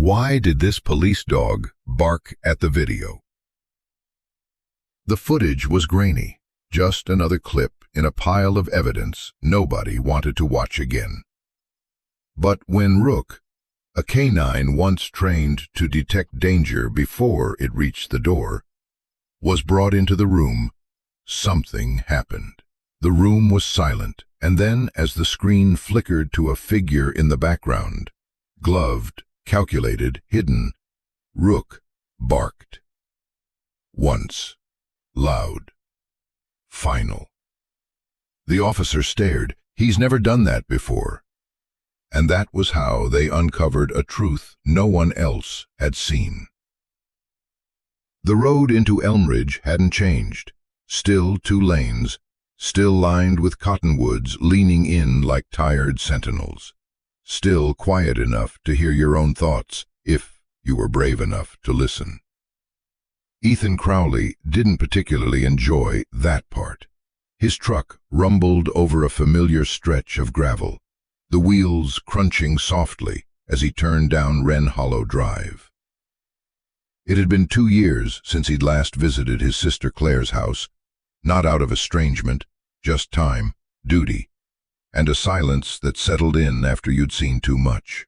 Why did this police dog bark at the video? The footage was grainy, just another clip in a pile of evidence nobody wanted to watch again. But when Rook, a canine once trained to detect danger before it reached the door, was brought into the room, something happened. The room was silent, and then, as the screen flickered to a figure in the background, gloved, calculated, hidden, Rook barked. Once. Loud. Final. The officer stared. He's never done that before. And that was how they uncovered a truth no one else had seen. The road into Elmridge hadn't changed. Still 2 lanes, still lined with cottonwoods leaning in like tired sentinels. Still quiet enough to hear your own thoughts, if you were brave enough to listen. Ethan Crowley didn't particularly enjoy that part. His truck rumbled over a familiar stretch of gravel, the wheels crunching softly as he turned down Wren Hollow Drive. It had been 2 years since he'd last visited his sister Claire's house, not out of estrangement, just time, duty, and a silence that settled in after you'd seen too much.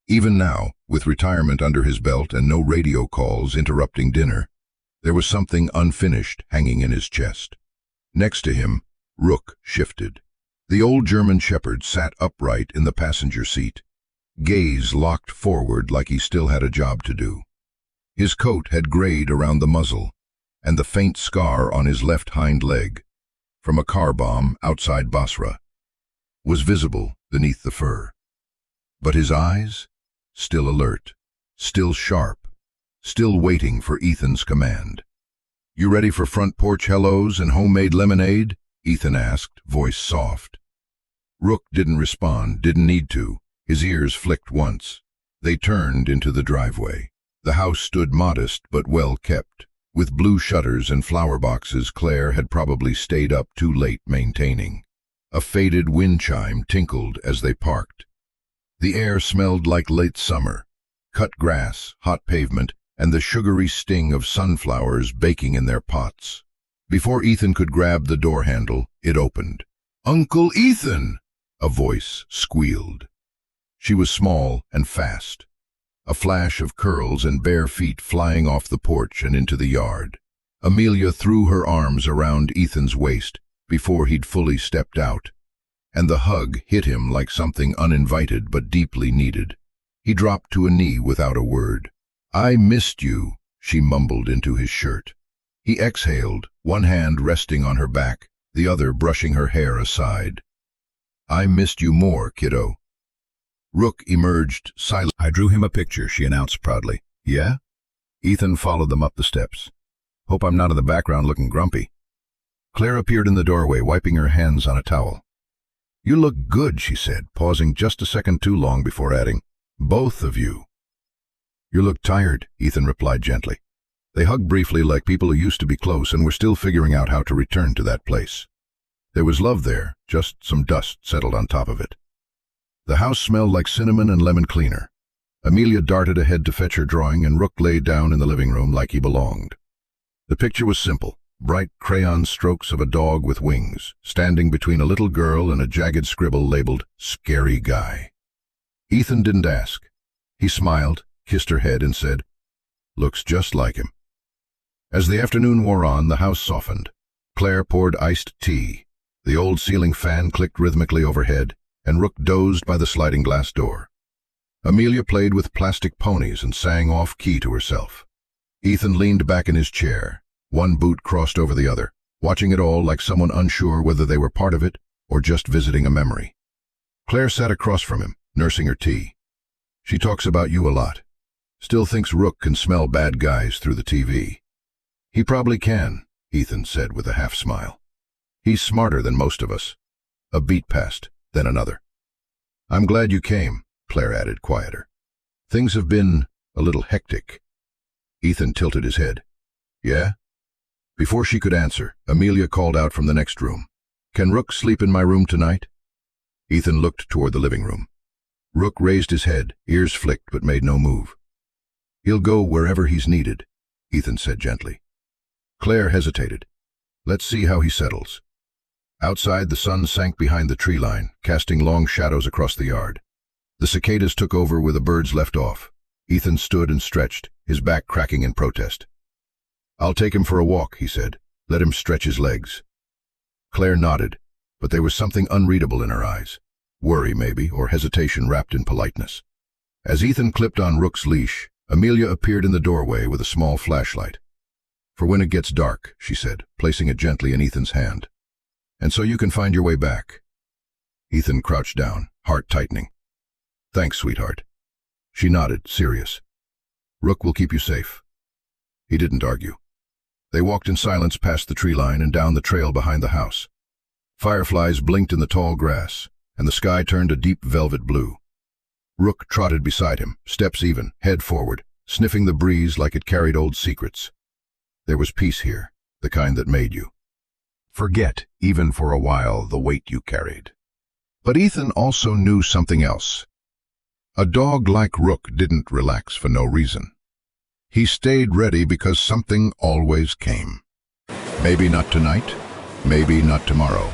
Even now, with retirement under his belt and no radio calls interrupting dinner, there was something unfinished hanging in his chest. Next to him, Rook shifted. The old German shepherd sat upright in the passenger seat, gaze locked forward like he still had a job to do. His coat had grayed around the muzzle, and the faint scar on his left hind leg, from a car bomb outside Basra, was visible beneath the fur. But his eyes, still alert, still sharp, still waiting for Ethan's command. "You ready for front porch hellos and homemade lemonade?" Ethan asked, voice soft. Rook didn't respond, didn't need to. His ears flicked once. They turned into the driveway. The house stood modest but well kept, with blue shutters and flower boxes Claire had probably stayed up too late maintaining. A faded wind chime tinkled as they parked. The air smelled like late summer, cut grass, hot pavement, and the sugary sting of sunflowers baking in their pots. Before Ethan could grab the door handle, it opened. "Uncle Ethan!" a voice squealed. She was small and fast, a flash of curls and bare feet flying off the porch and into the yard. Amelia threw her arms around Ethan's waist before he'd fully stepped out, and the hug hit him like something uninvited but deeply needed. He dropped to a knee without a word. "I missed you," she mumbled into his shirt. He exhaled, one hand resting on her back, the other brushing her hair aside. "I missed you more, kiddo." Rook emerged silent. "I drew him a picture," she announced proudly. "Yeah?" Ethan followed them up the steps. "Hope I'm not in the background looking grumpy." Claire appeared in the doorway, wiping her hands on a towel. "You look good," she said, pausing just a second too long before adding, "Both of you." "You look tired," Ethan replied gently. They hugged briefly like people who used to be close and were still figuring out how to return to that place. There was love there, just some dust settled on top of it. The house smelled like cinnamon and lemon cleaner. Amelia darted ahead to fetch her drawing, and Rook lay down in the living room like he belonged. The picture was simple, bright crayon strokes of a dog with wings, standing between a little girl and a jagged scribble labeled "Scary Guy." Ethan didn't ask. He smiled, kissed her head, and said, "Looks just like him." As the afternoon wore on, the house softened. Claire poured iced tea. The old ceiling fan clicked rhythmically overhead, and Rook dozed by the sliding glass door. Amelia played with plastic ponies and sang off-key to herself. Ethan leaned back in his chair, one boot crossed over the other, watching it all like someone unsure whether they were part of it or just visiting a memory. Claire sat across from him, nursing her tea. "She talks about you a lot. Still thinks Rook can smell bad guys through the TV." "He probably can," Ethan said with a half-smile. "He's smarter than most of us." A beat passed, then another. "I'm glad you came," Claire added, quieter. "Things have been a little hectic." Ethan tilted his head. "Yeah?" Before she could answer, Amelia called out from the next room, "Can Rook sleep in my room tonight?" Ethan looked toward the living room. Rook raised his head, ears flicked, but made no move. "He'll go wherever he's needed," Ethan said gently. Claire hesitated. "Let's see how he settles." Outside, the sun sank behind the tree line, casting long shadows across the yard. The cicadas took over where the birds left off. Ethan stood and stretched, his back cracking in protest. "I'll take him for a walk," he said. "Let him stretch his legs." Claire nodded, but there was something unreadable in her eyes. Worry, maybe, or hesitation wrapped in politeness. As Ethan clipped on Rook's leash, Amelia appeared in the doorway with a small flashlight. "For when it gets dark," she said, placing it gently in Ethan's hand. "And so you can find your way back." Ethan crouched down, heart tightening. "Thanks, sweetheart." She nodded, serious. "Rook will keep you safe." He didn't argue. They walked in silence past the tree line and down the trail behind the house. Fireflies blinked in the tall grass, and the sky turned a deep velvet blue. Rook trotted beside him, steps even, head forward, sniffing the breeze like it carried old secrets. There was peace here, the kind that made you forget, even for a while, the weight you carried. But Ethan also knew something else. A dog like Rook didn't relax for no reason. He stayed ready because something always came. Maybe not tonight, maybe not tomorrow.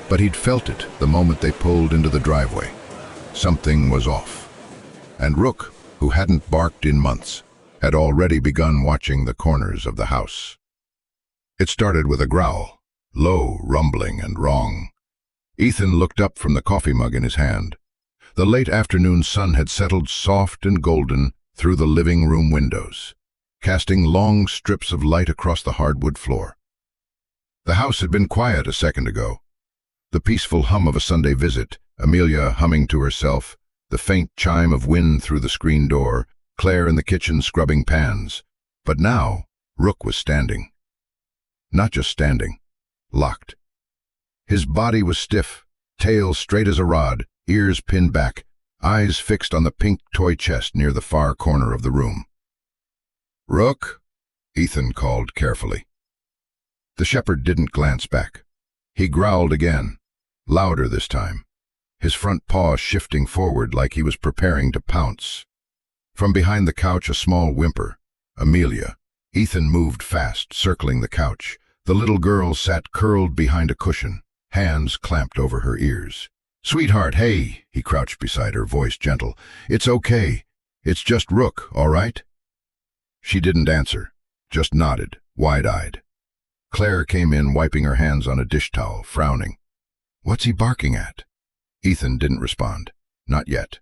But he'd felt it the moment they pulled into the driveway. Something was off. And Rook, who hadn't barked in months, had already begun watching the corners of the house. It started with a growl, low, rumbling, and wrong. Ethan looked up from the coffee mug in his hand. The late afternoon sun had settled soft and golden through the living room windows, casting long strips of light across the hardwood floor. The house had been quiet a second ago. The peaceful hum of a Sunday visit, Amelia humming to herself, the faint chime of wind through the screen door, Claire in the kitchen scrubbing pans. But now, Rook was standing. Not just standing, locked. His body was stiff, tail straight as a rod, ears pinned back, eyes fixed on the pink toy chest near the far corner of the room. "Rook," Ethan called carefully. The shepherd didn't glance back. He growled again, louder this time, his front paw shifting forward like he was preparing to pounce. From behind the couch, a small whimper. "Amelia." Ethan moved fast, circling the couch. The little girl sat curled behind a cushion, hands clamped over her ears. "Sweetheart, hey," he crouched beside her, voice gentle. "It's okay. It's just Rook, all right?" She didn't answer, just nodded, wide-eyed. Claire came in, wiping her hands on a dish towel, frowning. "What's he barking at?" Ethan didn't respond. Not yet.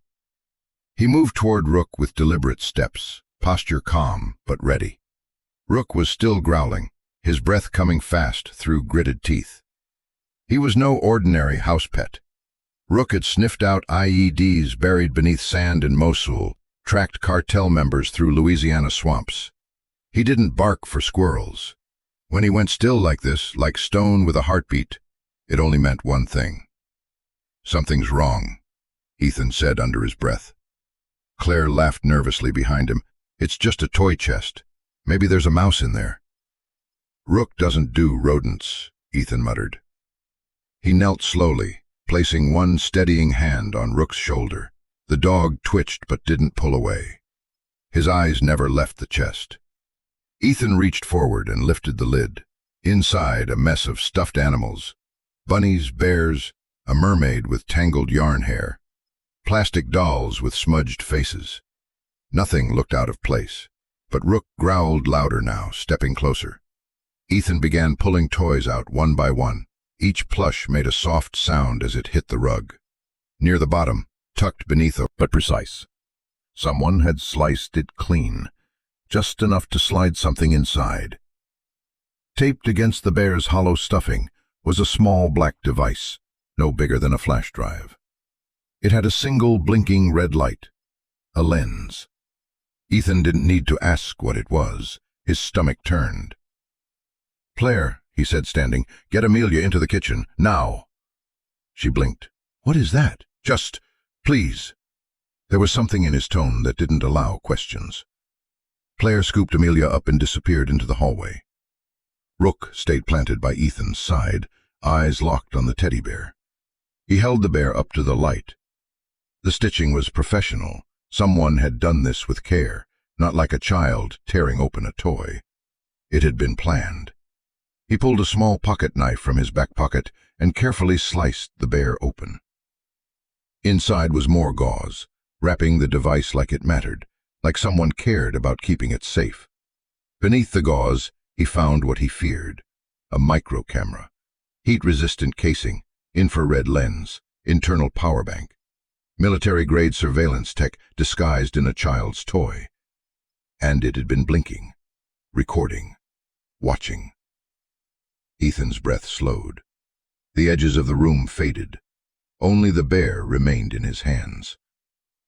He moved toward Rook with deliberate steps, posture calm but ready. Rook was still growling, his breath coming fast through gritted teeth. He was no ordinary house pet. Rook had sniffed out IEDs buried beneath sand in Mosul, tracked cartel members through Louisiana swamps. He didn't bark for squirrels. When he went still like this, like stone with a heartbeat, it only meant one thing. "Something's wrong," Ethan said under his breath. Claire laughed nervously behind him. "It's just a toy chest. Maybe there's a mouse in there." "Rook doesn't do rodents," Ethan muttered. He knelt slowly, placing one steadying hand on Rook's shoulder. The dog twitched but didn't pull away. His eyes never left the chest. Ethan reached forward and lifted the lid. Inside, a mess of stuffed animals. Bunnies, bears, a mermaid with tangled yarn hair. Plastic dolls with smudged faces. Nothing looked out of place, but Rook growled louder now, stepping closer. Ethan began pulling toys out one by one. Each plush made a soft sound as it hit the rug. Near the bottom, tucked beneath but precise. Someone had sliced it clean, just enough to slide something inside. Taped against the bear's hollow stuffing was a small black device, no bigger than a flash drive. It had a single blinking red light, a lens. Ethan didn't need to ask what it was. His stomach turned. "Claire," he said, standing, "get Amelia into the kitchen, now." She blinked. "What is that?" "Just, please." There was something in his tone that didn't allow questions. Claire scooped Amelia up and disappeared into the hallway. Rook stayed planted by Ethan's side, eyes locked on the teddy bear. He held the bear up to the light. The stitching was professional. Someone had done this with care, not like a child tearing open a toy. It had been planned. He pulled a small pocket knife from his back pocket and carefully sliced the bear open. Inside was more gauze, wrapping the device like it mattered, like someone cared about keeping it safe. Beneath the gauze, he found what he feared: a micro camera, heat-resistant casing, infrared lens, internal power bank. Military-grade surveillance tech disguised in a child's toy. And it had been blinking, recording, watching. Ethan's breath slowed. The edges of the room faded. Only the bear remained in his hands.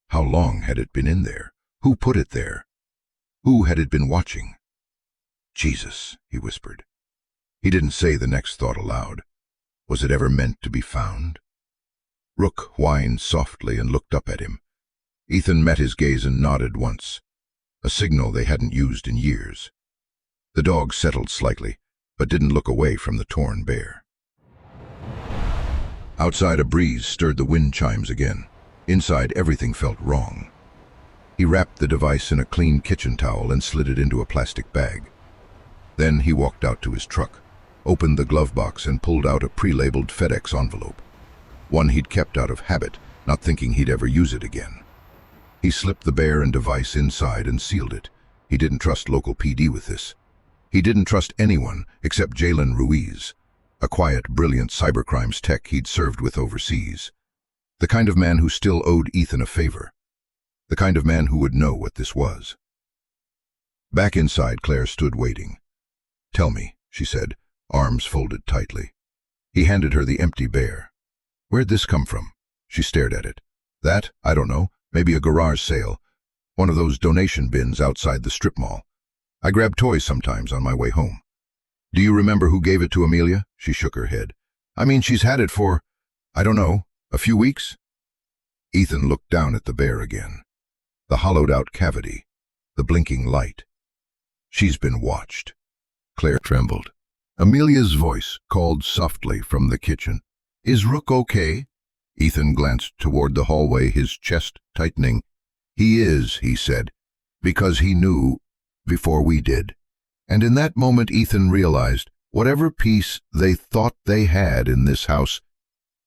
How long had it been in there? Who put it there? Who had it been watching? Jesus, he whispered. He didn't say the next thought aloud. Was it ever meant to be found? Rook whined softly and looked up at him. Ethan met his gaze and nodded once, a signal they hadn't used in years. The dog settled slightly, but didn't look away from the torn bear. Outside, a breeze stirred the wind chimes again. Inside, everything felt wrong. He wrapped the device in a clean kitchen towel and slid it into a plastic bag. Then he walked out to his truck, opened the glove box and pulled out a pre-labeled FedEx envelope. One he'd kept out of habit, not thinking he'd ever use it again. He slipped the bear and device inside and sealed it. He didn't trust local PD with this. He didn't trust anyone except Jalen Ruiz, a quiet, brilliant cybercrimes tech he'd served with overseas. The kind of man who still owed Ethan a favor. The kind of man who would know what this was. Back inside, Claire stood waiting. "Tell me," she said, arms folded tightly. He handed her the empty bear. "Where'd this come from?" She stared at it. "That? I don't know. Maybe a garage sale. One of those donation bins outside the strip mall. I grab toys sometimes on my way home." "Do you remember who gave it to Amelia?" She shook her head. "I mean, she's had it for, I don't know, a few weeks?" Ethan looked down at the bear again. The hollowed-out cavity, the blinking light. "She's been watched." Claire trembled. Amelia's voice called softly from the kitchen. "Is Rook okay?" Ethan glanced toward the hallway, his chest tightening. "He is," he said, "because he knew before we did." And in that moment Ethan realized whatever peace they thought they had in this house,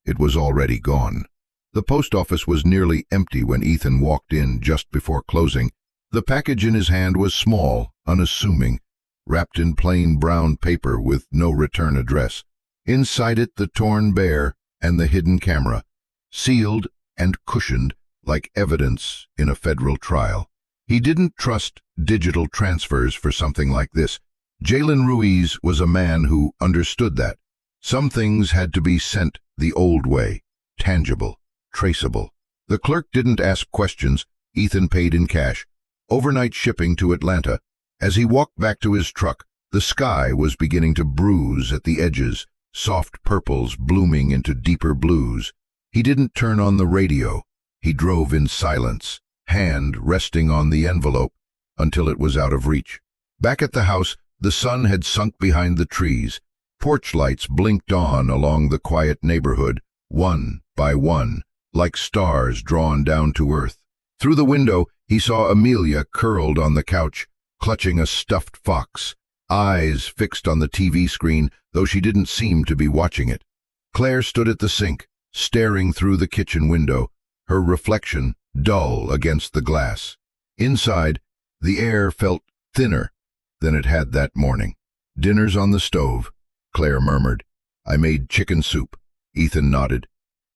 it was already gone. The post office was nearly empty when Ethan walked in just before closing. The package in his hand was small, unassuming, wrapped in plain brown paper with no return address. Inside it, the torn bear and the hidden camera, sealed and cushioned like evidence in a federal trial. He didn't trust digital transfers for something like this. Jalen Ruiz was a man who understood that. Some things had to be sent the old way, tangible, traceable. The clerk didn't ask questions. Ethan paid in cash. Overnight shipping to Atlanta. As he walked back to his truck, the sky was beginning to bruise at the edges, soft purples blooming into deeper blues. He didn't turn on the radio. He drove in silence, hand resting on the envelope until it was out of reach. Back at the house, the sun had sunk behind the trees. Porch lights blinked on along the quiet neighborhood, one by one, like stars drawn down to earth. Through the window, he saw Amelia curled on the couch, clutching a stuffed fox, eyes fixed on the TV screen, though she didn't seem to be watching it. Claire stood at the sink, staring through the kitchen window, her reflection dull against the glass. Inside, the air felt thinner than it had that morning. "Dinner's on the stove," Claire murmured. "I made chicken soup." Ethan nodded.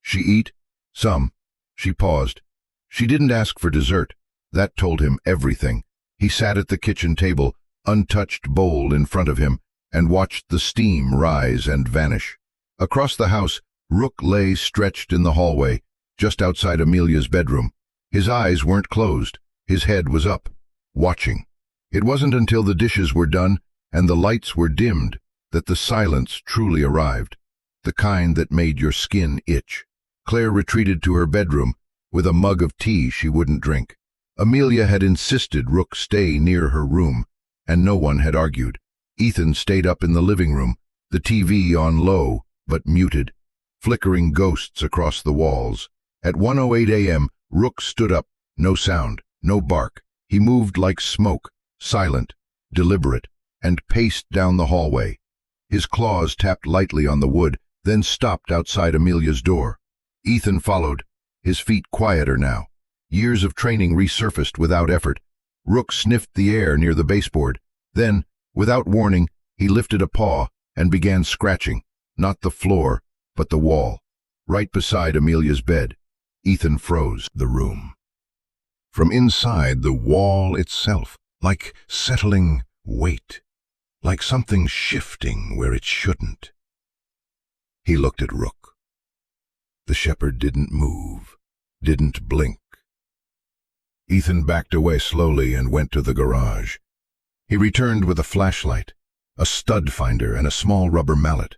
"She eat?" "Some." She paused. She didn't ask for dessert. That told him everything. He sat at the kitchen table, untouched bowl in front of him, and watched the steam rise and vanish. Across the house, Rook lay stretched in the hallway, just outside Amelia's bedroom. His eyes weren't closed. His head was up, watching. It wasn't until the dishes were done and the lights were dimmed that the silence truly arrived, the kind that made your skin itch. Claire retreated to her bedroom with a mug of tea she wouldn't drink. Amelia had insisted Rook stay near her room, and no one had argued. Ethan stayed up in the living room, the TV on low but muted, flickering ghosts across the walls. At 1:08 a.m., Rook stood up, no sound, no bark. He moved like smoke, silent, deliberate, and paced down the hallway. His claws tapped lightly on the wood, then stopped outside Amelia's door. Ethan followed, his feet quieter now. Years of training resurfaced without effort. Rook sniffed the air near the baseboard. Then, without warning, he lifted a paw and began scratching, not the floor, but the wall, right beside Amelia's bed. Ethan froze the room. From inside the wall itself, like settling weight, like something shifting where it shouldn't. He looked at Rook. The shepherd didn't move, didn't blink. Ethan backed away slowly and went to the garage. He returned with a flashlight, a stud finder, and a small rubber mallet.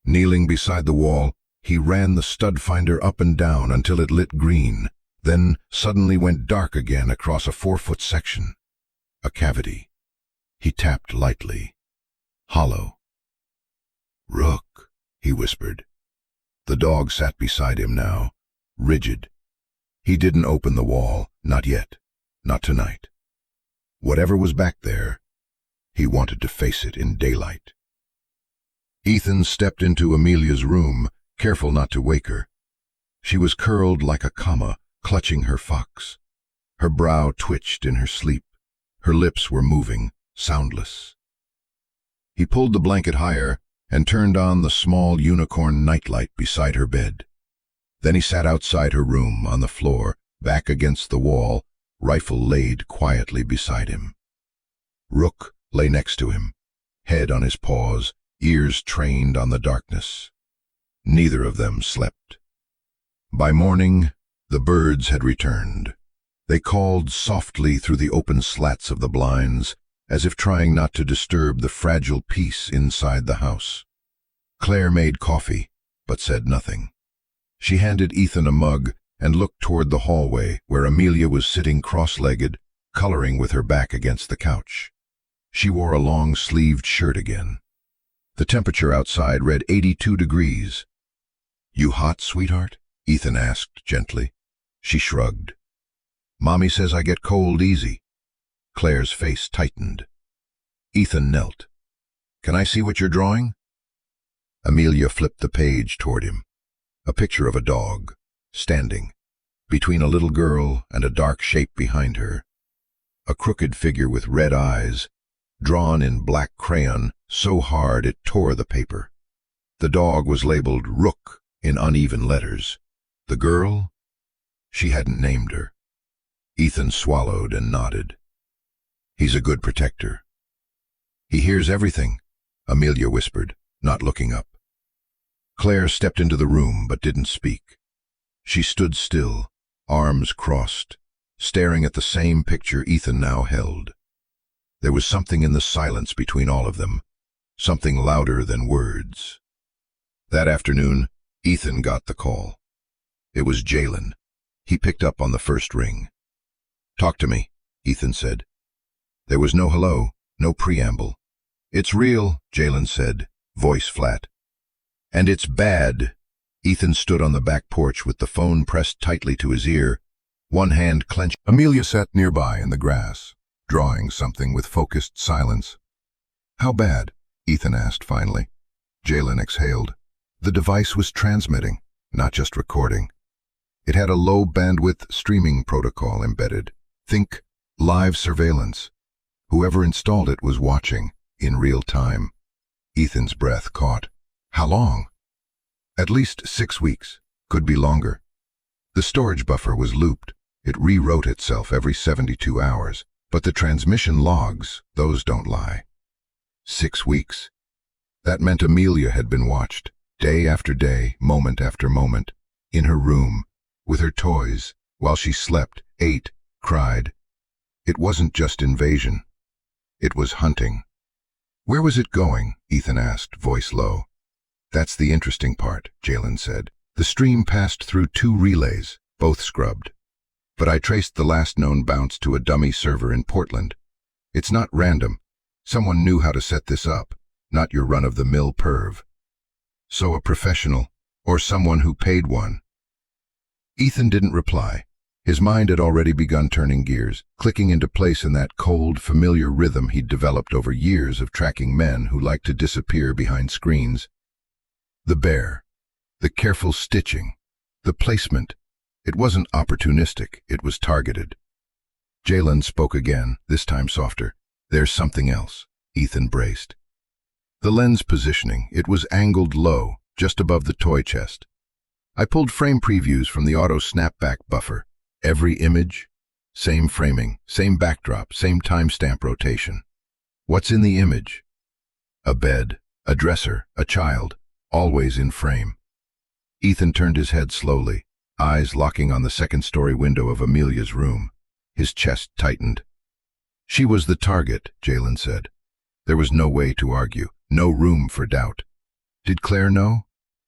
Kneeling beside the wall, he ran the stud finder up and down until it lit green, then suddenly went dark again across a 4-foot section. A cavity. He tapped lightly. Hollow. "Rook," he whispered. The dog sat beside him now, rigid. He didn't open the wall, not yet, not tonight. Whatever was back there, he wanted to face it in daylight. Ethan stepped into Amelia's room, careful not to wake her. She was curled like a comma, clutching her fox. Her brow twitched in her sleep. Her lips were moving, soundless. He pulled the blanket higher and turned on the small unicorn nightlight beside her bed. Then he sat outside her room, on the floor, back against the wall, rifle laid quietly beside him. Rook lay next to him, head on his paws, ears trained on the darkness. Neither of them slept. By morning, the birds had returned. They called softly through the open slats of the blinds, as if trying not to disturb the fragile peace inside the house. Claire made coffee, but said nothing. She handed Ethan a mug and looked toward the hallway where Amelia was sitting cross-legged, coloring with her back against the couch. She wore a long-sleeved shirt again. The temperature outside read 82 degrees. "You hot, sweetheart?" Ethan asked gently. She shrugged. "Mommy says I get cold easy." Claire's face tightened. Ethan knelt. "Can I see what you're drawing?" Amelia flipped the page toward him. A picture of a dog, standing, between a little girl and a dark shape behind her. A crooked figure with red eyes, drawn in black crayon so hard it tore the paper. The dog was labeled Rook in uneven letters. The girl? She hadn't named her. Ethan swallowed and nodded. "He's a good protector." "He hears everything," Amelia whispered, not looking up. Claire stepped into the room but didn't speak. She stood still, arms crossed, staring at the same picture Ethan now held. There was something in the silence between all of them, something louder than words. That afternoon, Ethan got the call. It was Jalen. He picked up on the first ring. "Talk to me," Ethan said. There was no hello, no preamble. "It's real," Jalen said, voice flat. "And it's bad." Ethan stood on the back porch with the phone pressed tightly to his ear, one hand clenched. Amelia sat nearby in the grass, drawing something with focused silence. "How bad?" Ethan asked finally. Jalen exhaled. The device was transmitting, not just recording. It had a low-bandwidth streaming protocol embedded. Think live surveillance. Whoever installed it was watching, in real time. Ethan's breath caught. How long? At least 6 weeks. Could be longer. The storage buffer was looped. It rewrote itself every 72 hours. But the transmission logs, those don't lie. 6 weeks. That meant Amelia had been watched, day after day, moment after moment, in her room, with her toys, while she slept, ate, cried. It wasn't just invasion. It was hunting. "Where was it going?" Ethan asked, voice low. "That's the interesting part," Jalen said. "The stream passed through 2 relays, both scrubbed. But I traced the last known bounce to a dummy server in Portland. It's not random. Someone knew how to set this up, not your run-of-the-mill perv. So a professional, or someone who paid one." Ethan didn't reply. His mind had already begun turning gears, clicking into place in that cold, familiar rhythm he'd developed over years of tracking men who liked to disappear behind screens. The bear, the careful stitching, the placement. It wasn't opportunistic, it was targeted. Jalen spoke again, this time softer. "There's something else." Ethan braced. The lens positioning, it was angled low, just above the toy chest. I pulled frame previews from the auto snapback buffer. Every image, same framing, same backdrop, same timestamp rotation. What's in the image? A bed, a dresser, a child, always in frame. Ethan turned his head slowly, eyes locking on the second-story window of Amelia's room. His chest tightened. "She was the target," Jalen said. There was no way to argue, no room for doubt. "Did Claire know?"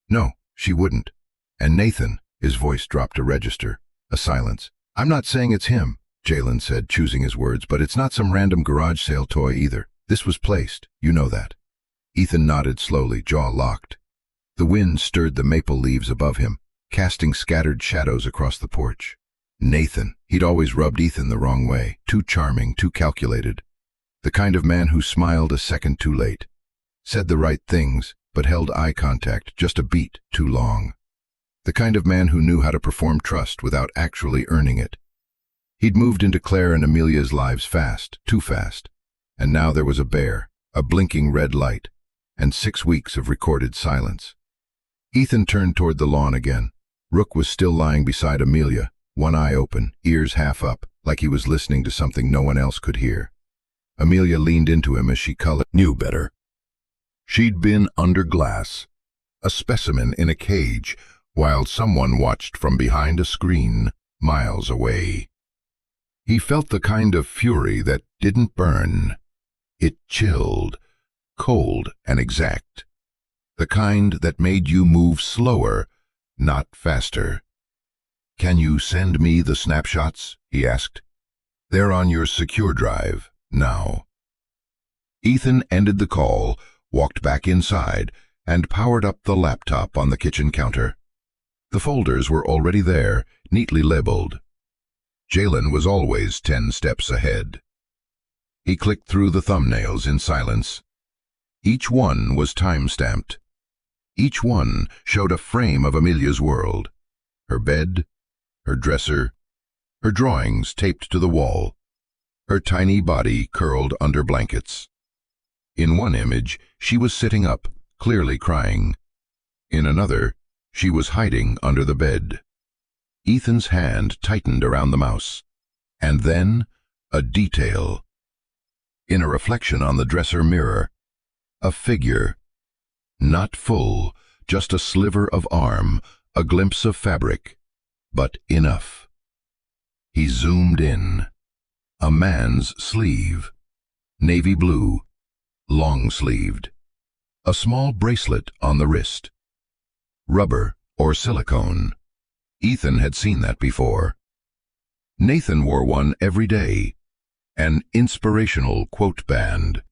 "No, she wouldn't." "And Nathan?" His voice dropped a register. A silence. "I'm not saying it's him," Jalen said, choosing his words, "but it's not some random garage sale toy either. This was placed. You know that." Ethan nodded slowly, jaw locked. The wind stirred the maple leaves above him, casting scattered shadows across the porch. Nathan. He'd always rubbed Ethan the wrong way. Too charming, too calculated. The kind of man who smiled a second too late. Said the right things, but held eye contact just a beat too long. The kind of man who knew how to perform trust without actually earning it. He'd moved into Claire and Amelia's lives fast, too fast. And now there was a bear, a blinking red light, and 6 weeks of recorded silence. Ethan turned toward the lawn again. Rook was still lying beside Amelia, one eye open, ears half up, like he was listening to something no one else could hear. Amelia leaned into him as she colored. Knew better. She'd been under glass, a specimen in a cage, while someone watched from behind a screen, miles away. He felt the kind of fury that didn't burn. It chilled, cold and exact. The kind that made you move slower, not faster. "Can you send me the snapshots?" he asked. "They're on your secure drive, now." Ethan ended the call, walked back inside, and powered up the laptop on the kitchen counter. The folders were already there, neatly labeled. Jalen was always 10 steps ahead. He clicked through the thumbnails in silence. Each one was time-stamped. Each one showed a frame of Amelia's world. Her bed, her dresser, her drawings taped to the wall, her tiny body curled under blankets. In one image, she was sitting up, clearly crying. In another, she was hiding under the bed. Ethan's hand tightened around the mouse. And then, a detail. In a reflection on the dresser mirror, a figure. Not full, just a sliver of arm, a glimpse of fabric, but enough. He zoomed in. A man's sleeve. Navy blue, long-sleeved. A small bracelet on the wrist. Rubber or silicone. Ethan had seen that before. Nathan wore one every day. An inspirational quote band.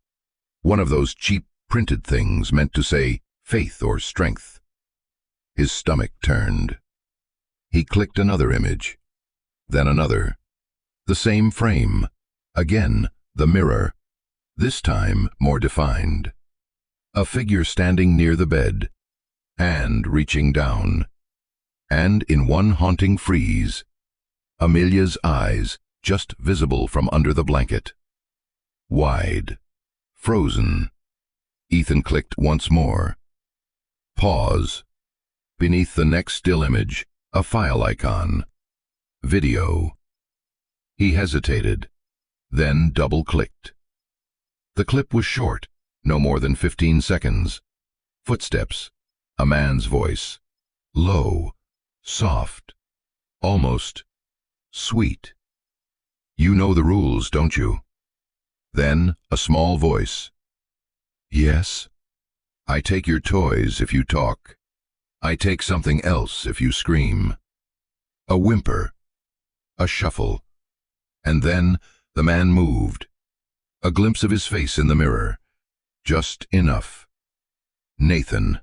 One of those cheap printed things meant to say faith or strength. His stomach turned. He clicked another image. Then another. The same frame. Again, the mirror. This time more defined. A figure standing near the bed. Hand reaching down. And in one haunting freeze, Amelia's eyes, just visible from under the blanket. Wide. Frozen. Ethan clicked once more. Pause. Beneath the next still image, a file icon. Video. He hesitated, then double-clicked. The clip was short, no more than 15 seconds. Footsteps. A man's voice. Low. Soft. Almost sweet. "You know the rules, don't you?" Then a small voice. "Yes. I take your toys if you talk. I take something else if you scream." A whimper. A shuffle. And then the man moved. A glimpse of his face in the mirror. Just enough. Nathan.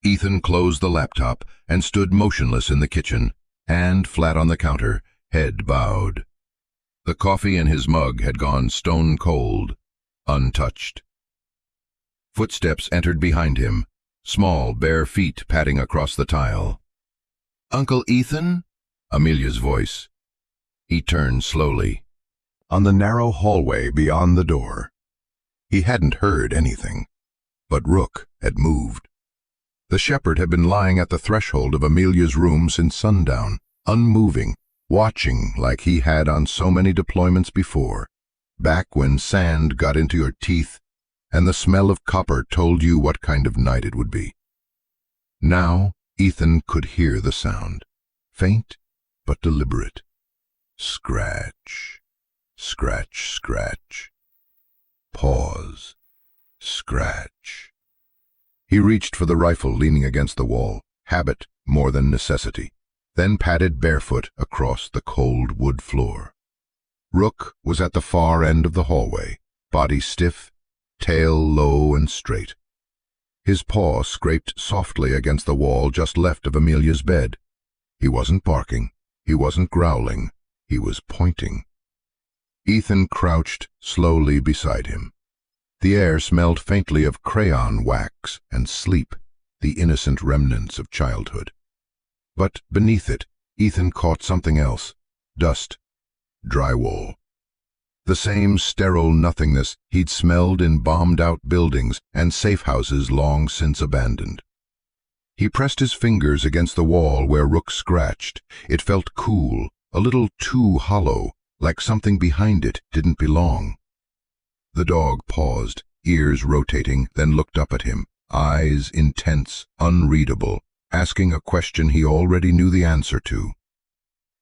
Ethan closed the laptop and stood motionless in the kitchen. hand flat on the counter, head bowed. The coffee in his mug had gone stone cold, untouched. Footsteps entered behind him, small, bare feet padding across the tile. "Uncle Ethan?" Amelia's voice. He turned slowly. On the narrow hallway beyond the door. He hadn't heard anything, but Rook had moved. The shepherd had been lying at the threshold of Amelia's room since sundown, unmoving, watching like he had on so many deployments before, back when sand got into your teeth and the smell of copper told you what kind of night it would be. Now Ethan could hear the sound, faint but deliberate. Scratch, scratch, scratch. Pause, scratch. He reached for the rifle leaning against the wall, habit more than necessity, then padded barefoot across the cold wood floor. Rook was at the far end of the hallway, body stiff, tail low and straight. His paw scraped softly against the wall just left of Amelia's bed. He wasn't barking, he wasn't growling, he was pointing. Ethan crouched slowly beside him. The air smelled faintly of crayon wax and sleep, the innocent remnants of childhood. But beneath it, Ethan caught something else, dust, drywall. The same sterile nothingness he'd smelled in bombed-out buildings and safe houses long since abandoned. He pressed his fingers against the wall where Rook scratched. It felt cool, a little too hollow, like something behind it didn't belong. The dog paused, ears rotating, then looked up at him, eyes intense, unreadable, asking a question he already knew the answer to.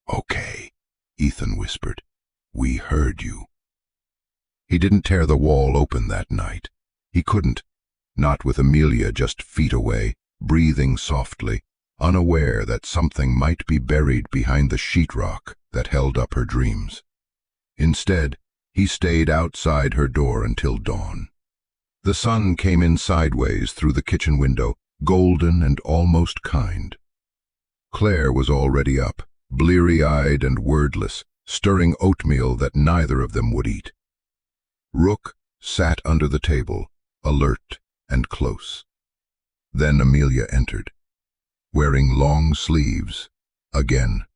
"Okay," Ethan whispered. "We heard you." He didn't tear the wall open that night. He couldn't, not with Amelia just feet away, breathing softly, unaware that something might be buried behind the sheetrock that held up her dreams. Instead, he stayed outside her door until dawn. The sun came in sideways through the kitchen window, golden and almost kind. Claire was already up, bleary-eyed and wordless, stirring oatmeal that neither of them would eat. Rook sat under the table, alert and close. Then Amelia entered, wearing long sleeves, again.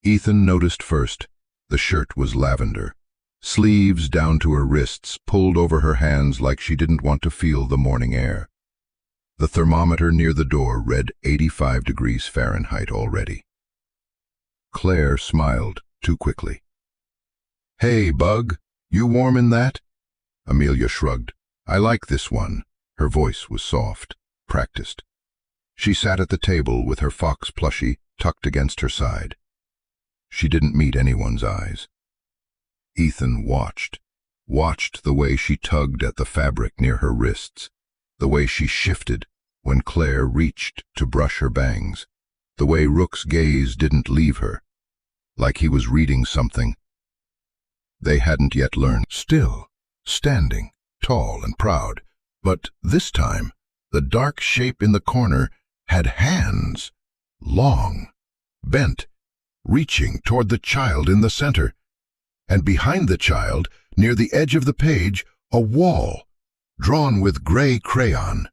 Ethan noticed first, the shirt was lavender, sleeves down to her wrists, pulled over her hands like she didn't want to feel the morning air. The thermometer near the door read 85 degrees Fahrenheit already. Claire smiled too quickly. "Hey, Bug, you warm in that?" Amelia shrugged. "I like this one." Her voice was soft, practiced. She sat at the table with her fox plushie tucked against her side. She didn't meet anyone's eyes. Ethan watched the way she tugged at the fabric near her wrists, the way she shifted when Claire reached to brush her bangs, the way Rook's gaze didn't leave her, like he was reading something they hadn't yet learned. Still, standing, tall and proud, but this time the dark shape in the corner had hands, long, bent, reaching toward the child in the center, and behind the child, near the edge of the page, a wall, drawn with gray crayon,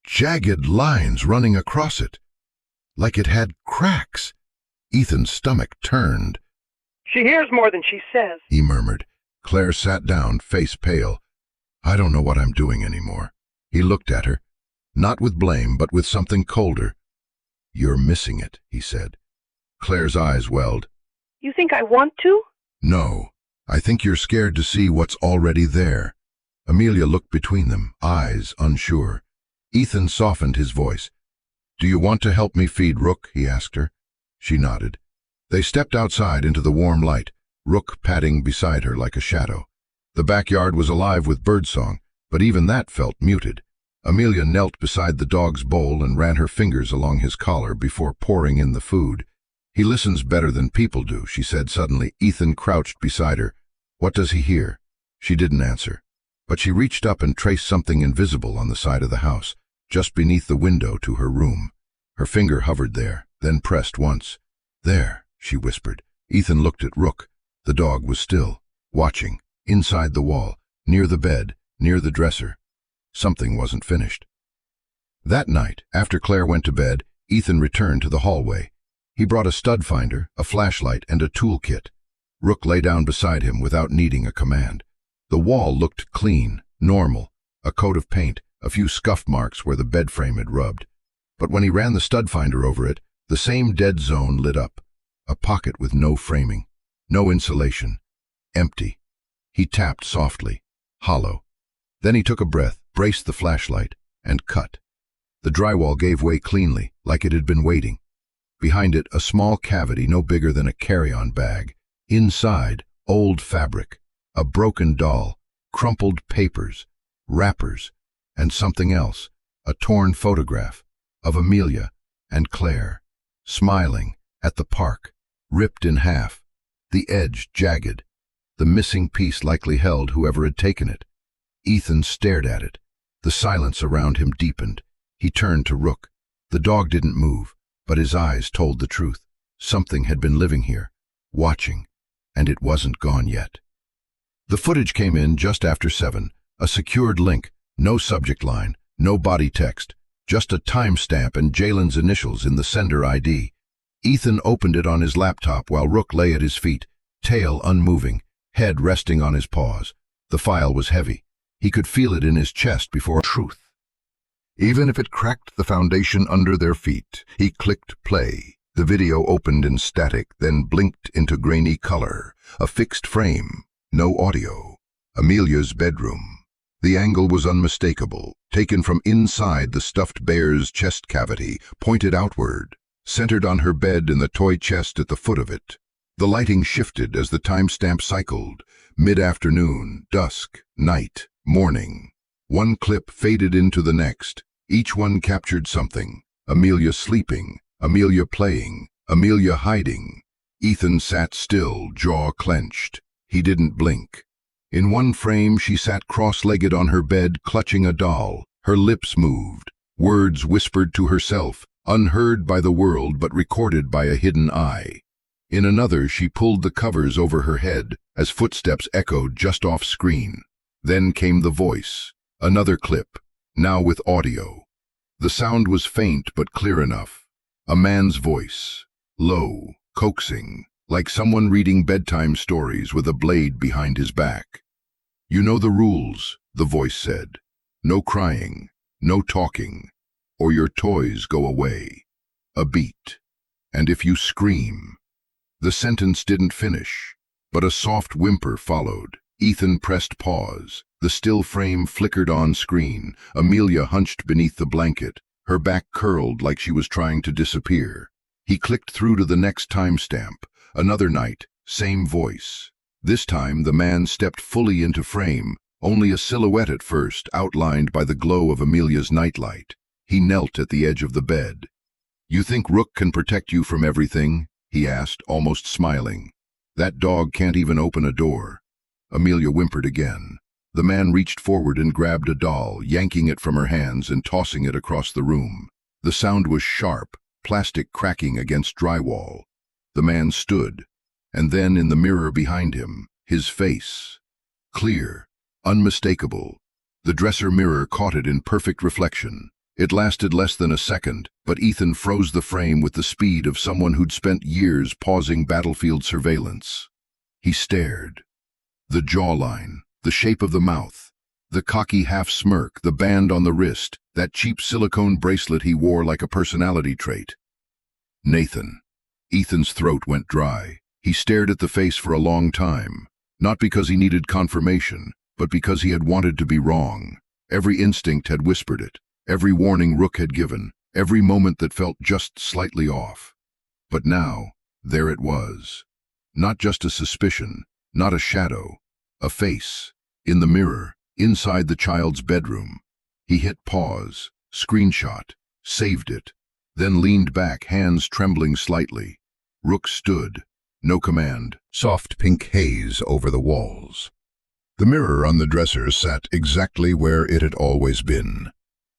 jagged lines running across it, like it had cracks. Ethan's stomach turned. "She hears more than she says," he murmured. Claire sat down, face pale. "I don't know what I'm doing anymore." He looked at her, not with blame, but with something colder. "You're missing it," he said. Claire's eyes welled. "You think I want to?" "No, I think you're scared to see what's already there." Amelia looked between them, eyes unsure. Ethan softened his voice. "Do you want to help me feed Rook?" he asked her. She nodded. They stepped outside into the warm light, Rook padding beside her like a shadow. The backyard was alive with birdsong, but even that felt muted. Amelia knelt beside the dog's bowl and ran her fingers along his collar before pouring in the food. "He listens better than people do," she said suddenly. Ethan crouched beside her. "What does he hear?" She didn't answer, but she reached up and traced something invisible on the side of the house, just beneath the window to her room. Her finger hovered there, then pressed once. "There," she whispered. Ethan looked at Rook. The dog was still, watching, inside the wall, near the bed, near the dresser. Something wasn't finished. That night, after Claire went to bed, Ethan returned to the hallway. He brought a stud finder, a flashlight, and a toolkit. Rook lay down beside him without needing a command. The wall looked clean, normal, a coat of paint, a few scuff marks where the bed frame had rubbed. But when he ran the stud finder over it, the same dead zone lit up. A pocket with no framing, no insulation, empty. He tapped softly, hollow. Then he took a breath, braced the flashlight, and cut. The drywall gave way cleanly, like it had been waiting. Behind it, a small cavity no bigger than a carry-on bag. Inside, old fabric, a broken doll, crumpled papers, wrappers, and something else, a torn photograph of Amelia and Claire, smiling at the park, ripped in half, the edge jagged. The missing piece likely held whoever had taken it. Ethan stared at it. The silence around him deepened. He turned to Rook. The dog didn't move, but his eyes told the truth. Something had been living here, watching, and it wasn't gone yet. The footage came in just after 7, a secured link, no subject line, no body text, just a timestamp and Jalen's initials in the sender ID. Ethan opened it on his laptop while Rook lay at his feet, tail unmoving, head resting on his paws. The file was heavy. He could feel it in his chest before truth. Even if it cracked the foundation under their feet, he clicked play. The video opened in static, then blinked into grainy color. A fixed frame, no audio. Amelia's bedroom. The angle was unmistakable, taken from inside the stuffed bear's chest cavity, pointed outward, centered on her bed in the toy chest at the foot of it. The lighting shifted as the timestamp cycled. Mid-afternoon, dusk, night, morning. One clip faded into the next. Each one captured something. Amelia sleeping, Amelia playing, Amelia hiding. Ethan sat still, jaw clenched. He didn't blink. In one frame, she sat cross-legged on her bed, clutching a doll. Her lips moved. Words whispered to herself, unheard by the world but recorded by a hidden eye. In another, she pulled the covers over her head as footsteps echoed just off screen. Then came the voice. Another clip, now with audio. The sound was faint but clear enough. A man's voice, low, coaxing, like someone reading bedtime stories with a blade behind his back. "You know the rules," the voice said. "No crying, no talking, or your toys go away." A beat. "And if you scream." The sentence didn't finish, but a soft whimper followed. Ethan pressed pause. The still frame flickered on screen. Amelia hunched beneath the blanket, her back curled like she was trying to disappear. He clicked through to the next timestamp. Another night, same voice. This time the man stepped fully into frame, only a silhouette at first, outlined by the glow of Amelia's nightlight. He knelt at the edge of the bed. "You think Rook can protect you from everything?" he asked, almost smiling. "That dog can't even open a door." Amelia whimpered again. The man reached forward and grabbed a doll, yanking it from her hands and tossing it across the room. The sound was sharp, plastic cracking against drywall. The man stood, and then in the mirror behind him, his face. Clear, unmistakable. The dresser mirror caught it in perfect reflection. It lasted less than a second, but Ethan froze the frame with the speed of someone who'd spent years pausing battlefield surveillance. He stared. The jawline, the shape of the mouth, the cocky half-smirk, the band on the wrist, that cheap silicone bracelet he wore like a personality trait. Nathan. Ethan's throat went dry. He stared at the face for a long time, not because he needed confirmation, but because he had wanted to be wrong. Every instinct had whispered it, every warning Rook had given, every moment that felt just slightly off. But now, there it was. Not just a suspicion, not a shadow, a face, in the mirror, inside the child's bedroom. He hit pause, screenshot, saved it, then leaned back, hands trembling slightly. Rook stood, no command, soft pink haze over the walls. The mirror on the dresser sat exactly where it had always been,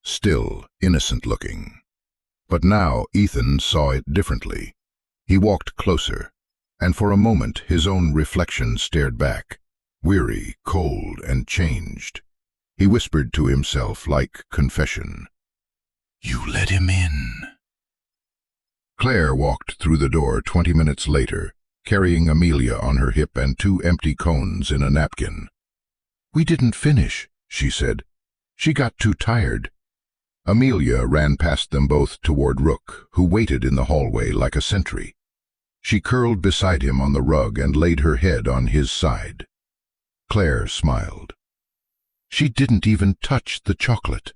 still, innocent looking. But now Ethan saw it differently. He walked closer, and for a moment his own reflection stared back, weary, cold, and changed. He whispered to himself like confession, "You let him in." Claire walked through the door 20 minutes later, carrying Amelia on her hip and 2 empty cones in a napkin. "We didn't finish," she said. "She got too tired." Amelia ran past them both toward Rook, who waited in the hallway like a sentry. She curled beside him on the rug and laid her head on his side. Claire smiled. "She didn't even touch the chocolate.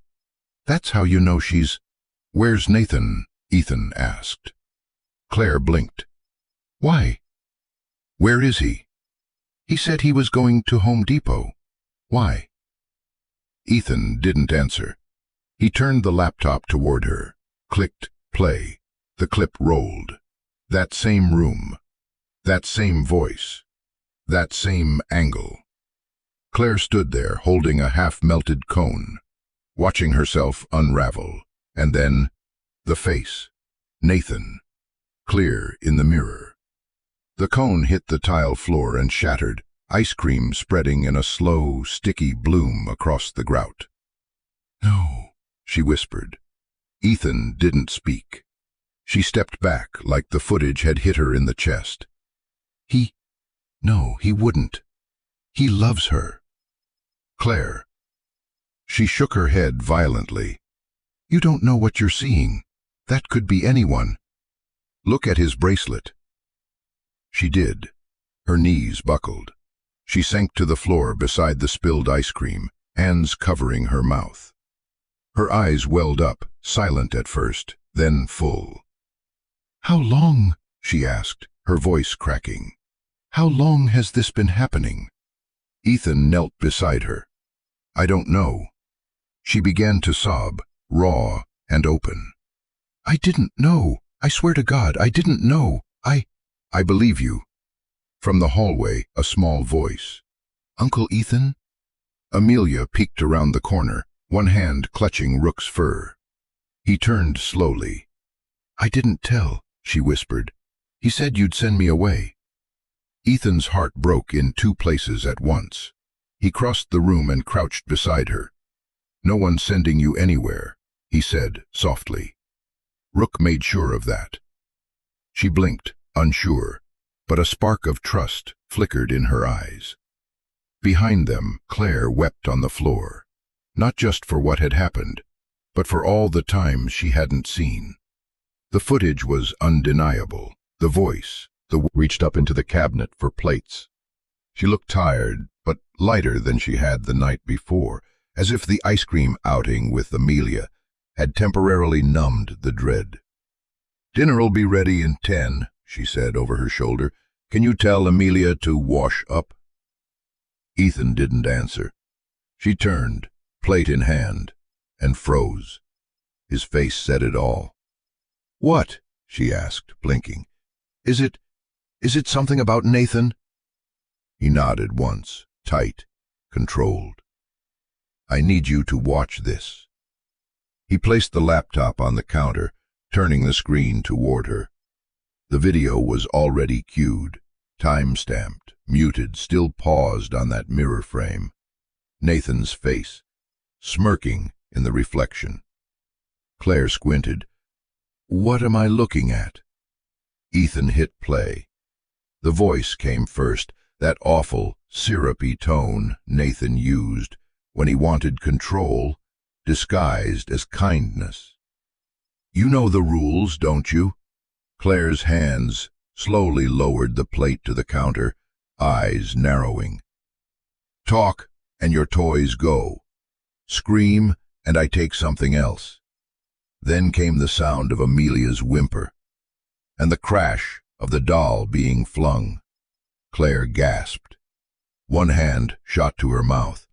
That's how you know she's—" "Where's Nathan?" Ethan asked. Claire blinked. "Why? Where is he?" "He said he was going to Home Depot." "Why?" Ethan didn't answer. He turned the laptop toward her, clicked play. The clip rolled. That same room, that same voice, that same angle. Claire stood there holding a half-melted cone, watching herself unravel, and then the face, Nathan, clear in the mirror. The cone hit the tile floor and shattered, ice cream spreading in a slow, sticky bloom across the grout. "No," she whispered. Ethan didn't speak. She stepped back like the footage had hit her in the chest. No, he wouldn't. He loves her." "Claire." She shook her head violently. "You don't know what you're seeing. That could be anyone. Look at his bracelet." She did. Her knees buckled. She sank to the floor beside the spilled ice cream, hands covering her mouth. Her eyes welled up, silent at first, then full. "How long?" she asked, her voice cracking. "How long has this been happening?" Ethan knelt beside her. "I don't know." She began to sob, raw and open. "I didn't know. I swear to God, I didn't know. I believe you." From the hallway, a small voice. "Uncle Ethan?" Amelia peeked around the corner, one hand clutching Rook's fur. He turned slowly. "I didn't tell," she whispered. "He said you'd send me away." Ethan's heart broke in 2 places at once. He crossed the room and crouched beside her. "No one's sending you anywhere," he said softly. Rook made sure of that. She blinked, unsure, but a spark of trust flickered in her eyes. Behind them, Claire wept on the floor, not just for what had happened, but for all the times she hadn't seen. The footage was undeniable. The voice, reached up into the cabinet for plates. She looked tired, but lighter than she had the night before, as if the ice cream outing with Amelia had temporarily numbed the dread. "Dinner'll be ready in 10, she said over her shoulder. "Can you tell Amelia to wash up?" Ethan didn't answer. She turned, plate in hand, and froze. His face said it all. "What?" she asked, blinking. Is it something about Nathan?" He nodded once, tight, controlled. "I need you to watch this." He placed the laptop on the counter, turning the screen toward her. The video was already cued, time-stamped, muted, still paused on that mirror frame. Nathan's face, smirking in the reflection. Claire squinted. "What am I looking at?" Ethan hit play. The voice came first, that awful, syrupy tone Nathan used when he wanted control, disguised as kindness. "You know the rules, don't you?" Claire's hands slowly lowered the plate to the counter, eyes narrowing. "Talk, and your toys go. Scream, and I take something else." Then came the sound of Amelia's whimper, and the crash of the doll being flung. Claire gasped. One hand shot to her mouth,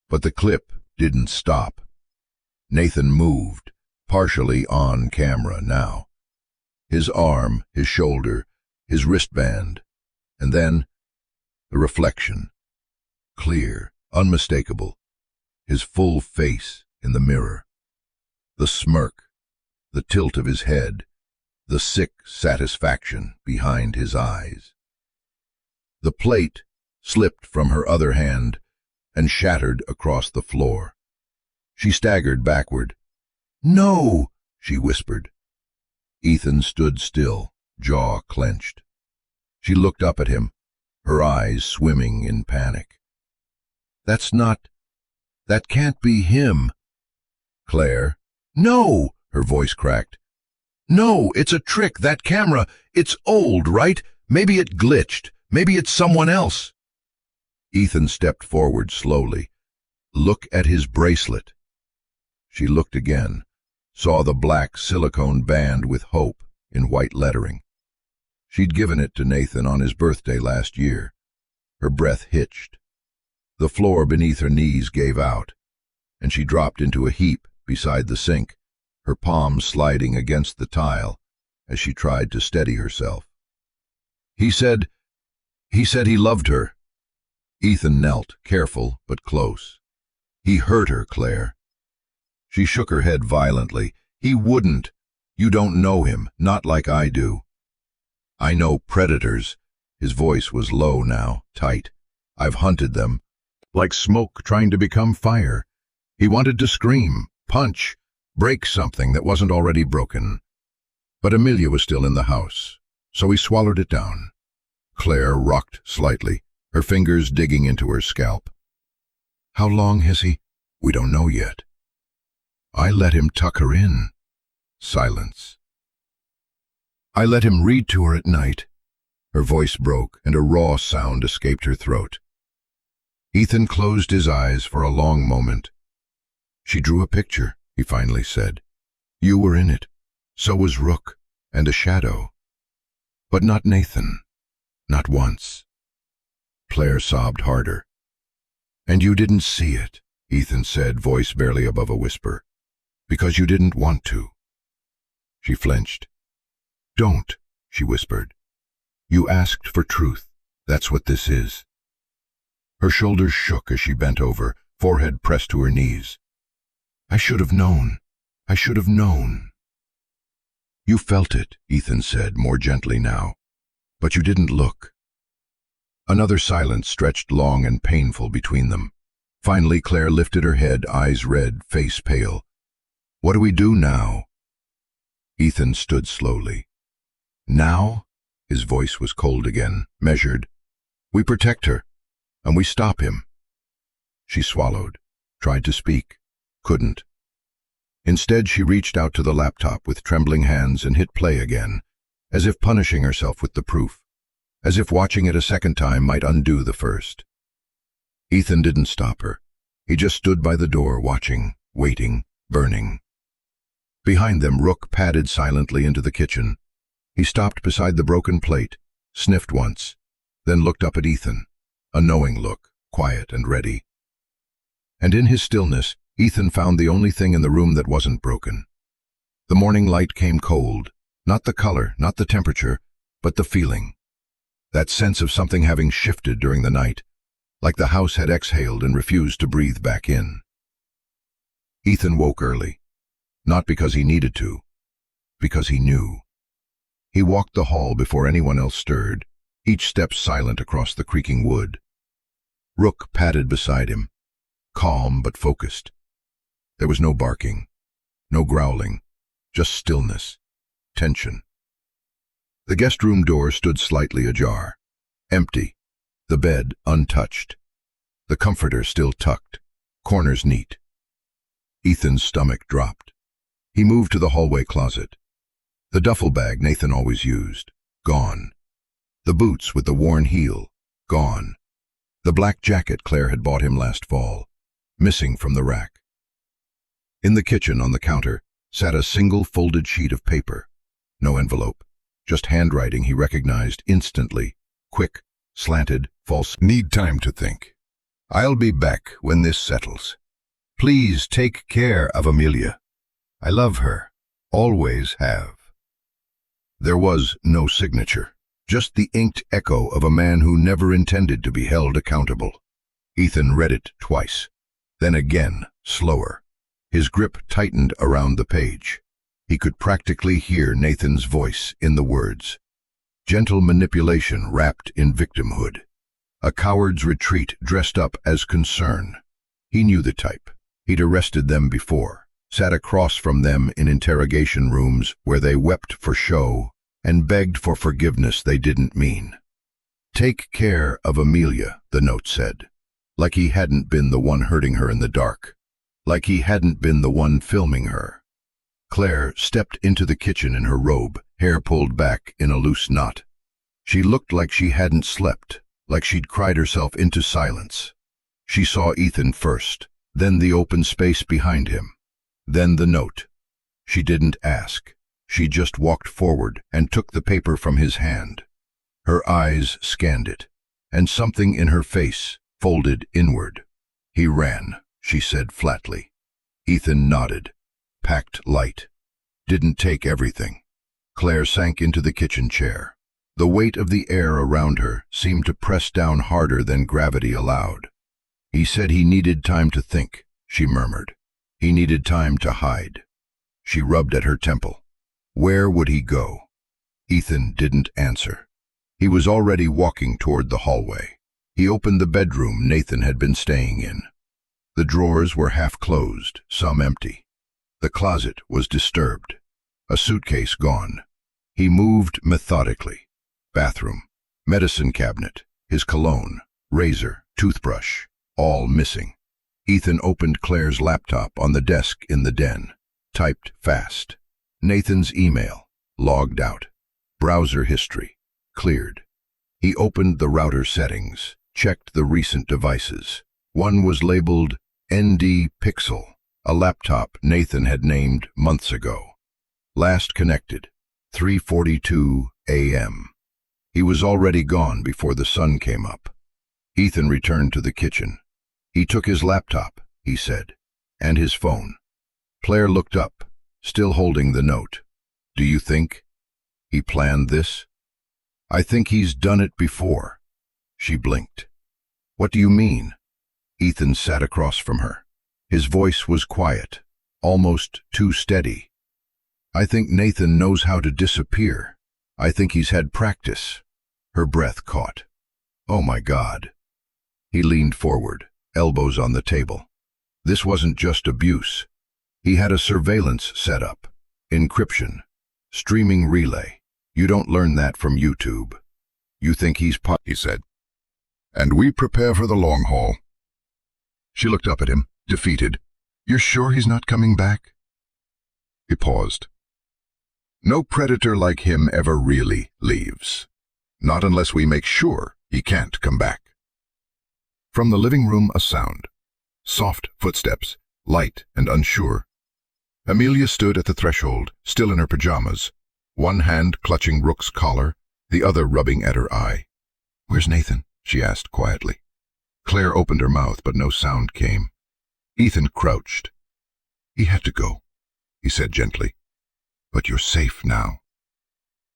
but the clip didn't stop. Nathan moved, partially on camera now. His arm, his shoulder, his wristband, and then the reflection. Clear, unmistakable, his full face in the mirror. The smirk, the tilt of his head, the sick satisfaction behind his eyes. The plate slipped from her other hand and shattered across the floor. She staggered backward. "No!" she whispered. Ethan stood still, jaw clenched. She looked up at him, her eyes swimming in panic. That can't be him." "Claire." "No!" her voice cracked. "No, it's a trick, that camera. It's old, right? Maybe it glitched. Maybe it's someone else." Ethan stepped forward slowly. "Look at his bracelet." She looked again, saw the black silicone band with hope in white lettering. She'd given it to Nathan on his birthday last year. Her breath hitched. The floor beneath her knees gave out, and she dropped into a heap beside the sink, her palms sliding against the tile as she tried to steady herself. He said he loved her." Ethan knelt, careful but close. "He hurt her, Claire." She shook her head violently. "He wouldn't. You don't know him, not like I do." "I know predators." His voice was low now, tight. "I've hunted them, like smoke trying to become fire." He wanted to scream, punch, break something that wasn't already broken. But Amelia was still in the house, so he swallowed it down. Claire rocked slightly, her fingers digging into her scalp. "How long has he?" "We don't know yet." "I let him tuck her in." Silence. "I let him read to her at night." Her voice broke, and a raw sound escaped her throat. Ethan closed his eyes for a long moment. "She drew a picture," he finally said. "You were in it. So was Rook, and a shadow. But not Nathan. Not once." Claire sobbed harder. "And you didn't see it," Ethan said, voice barely above a whisper, "because you didn't want to." She flinched. "Don't," she whispered. "You asked for truth. That's what this is." Her shoulders shook as she bent over, forehead pressed to her knees. "I should have known. I should have known." "You felt it," Ethan said, more gently now. "But you didn't look." Another silence stretched long and painful between them. Finally, Claire lifted her head, eyes red, face pale. "What do we do now?" Ethan stood slowly. "Now?" His voice was cold again, measured. "We protect her, and we stop him." She swallowed, tried to speak, couldn't. Instead, she reached out to the laptop with trembling hands and hit play again, as if punishing herself with the proof, as if watching it a second time might undo the first. Ethan didn't stop her. He just stood by the door, watching, waiting, burning. Behind them, Rook padded silently into the kitchen. He stopped beside the broken plate, sniffed once, then looked up at Ethan, a knowing look, quiet and ready. And in his stillness, Ethan found the only thing in the room that wasn't broken. The morning light came cold, not the color, not the temperature, but the feeling. That sense of something having shifted during the night, like the house had exhaled and refused to breathe back in. Ethan woke early, not because he needed to, because he knew. He walked the hall before anyone else stirred, each step silent across the creaking wood. Rook padded beside him, calm but focused. There was no barking, no growling, just stillness, tension. The guest room door stood slightly ajar, empty, the bed untouched, the comforter still tucked, corners neat. Ethan's stomach dropped. He moved to the hallway closet. The duffel bag Nathan always used, gone. The boots with the worn heel, gone. The black jacket Claire had bought him last fall, missing from the rack. In the kitchen, on the counter, sat a single folded sheet of paper. No envelope, just handwriting he recognized instantly, quick, slanted, false. "Need time to think. I'll be back when this settles. Please take care of Amelia. I love her. Always have." There was no signature, just the inked echo of a man who never intended to be held accountable. Ethan read it twice, then again, slower. His grip tightened around the page. He could practically hear Nathan's voice in the words. Gentle manipulation wrapped in victimhood. A coward's retreat dressed up as concern. He knew the type. He'd arrested them before, sat across from them in interrogation rooms where they wept for show and begged for forgiveness they didn't mean. Take care of Amelia, the note said. Like he hadn't been the one hurting her in the dark. Like he hadn't been the one filming her. Claire stepped into the kitchen in her robe, hair pulled back in a loose knot. She looked like she hadn't slept, like she'd cried herself into silence. She saw Ethan first, then the open space behind him, then the note. She didn't ask. She just walked forward and took the paper from his hand. Her eyes scanned it, and something in her face folded inward. He ran, she said flatly. Ethan nodded. Packed light. Didn't take everything. Claire sank into the kitchen chair. The weight of the air around her seemed to press down harder than gravity allowed. He said he needed time to think, she murmured. He needed time to hide. She rubbed at her temple. Where would he go? Ethan didn't answer. He was already walking toward the hallway. He opened the bedroom Nathan had been staying in. The drawers were half closed, some empty. The closet was disturbed. A suitcase gone. He moved methodically. Bathroom, medicine cabinet, his cologne, razor, toothbrush, all missing. Ethan opened Claire's laptop on the desk in the den. Typed fast. Nathan's email. Logged out. Browser history. Cleared. He opened the router settings, checked the recent devices. One was labeled ND Pixel, a laptop Nathan had named months ago. Last connected, 3:42 a.m. He was already gone before the sun came up. Ethan returned to the kitchen. He took his laptop, he said, and his phone. Claire looked up, still holding the note. Do you think he planned this? I think he's done it before. She blinked. What do you mean? Ethan sat across from her. His voice was quiet, almost too steady. I think Nathan knows how to disappear. I think he's had practice. Her breath caught. Oh my God. He leaned forward, elbows on the table. This wasn't just abuse. He had a surveillance set up, encryption, streaming relay. You don't learn that from YouTube. You think he's he said. And we prepare for the long haul. She looked up at him, defeated. You're sure he's not coming back? He paused. No predator like him ever really leaves. Not unless we make sure he can't come back. From the living room a sound. Soft footsteps, light and unsure. Amelia stood at the threshold, still in her pajamas, one hand clutching Rook's collar, the other rubbing at her eye. Where's Nathan? She asked quietly. Claire opened her mouth, but no sound came. Ethan crouched. He had to go, he said gently. But you're safe now.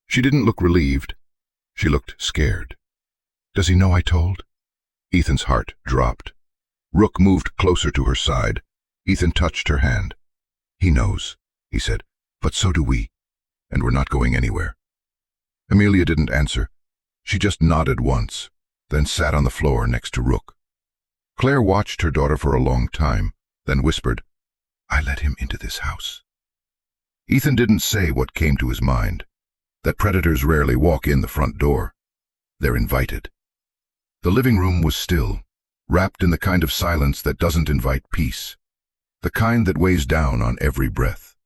She didn't look relieved. She looked scared. Does he know I told? Ethan's heart dropped. Rook moved closer to her side. Ethan touched her hand. He knows, he said, but so do we, and we're not going anywhere. Amelia didn't answer. She just nodded once, then sat on the floor next to Rook. Claire watched her daughter for a long time, then whispered, I let him into this house. Ethan didn't say what came to his mind, that predators rarely walk in the front door. They're invited. The living room was still, wrapped in the kind of silence that doesn't invite peace, the kind that weighs down on every breath.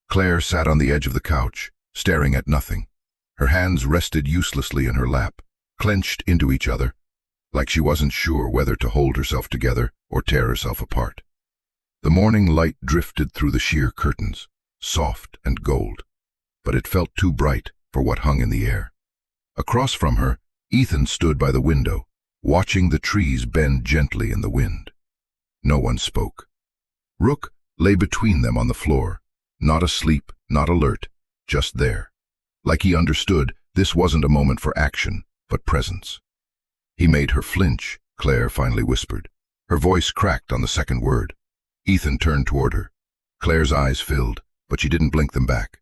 Claire sat on the edge of the couch, staring at nothing. Her hands rested uselessly in her lap, clenched into each other, like she wasn't sure whether to hold herself together or tear herself apart. The morning light drifted through the sheer curtains, soft and gold, but it felt too bright for what hung in the air. Across from her, Ethan stood by the window, watching the trees bend gently in the wind. No one spoke. Rook lay between them on the floor, not asleep, not alert, just there. Like he understood, this wasn't a moment for action, but presence. He made her flinch, Claire finally whispered. Her voice cracked on the second word. Ethan turned toward her. Claire's eyes filled, but she didn't blink them back.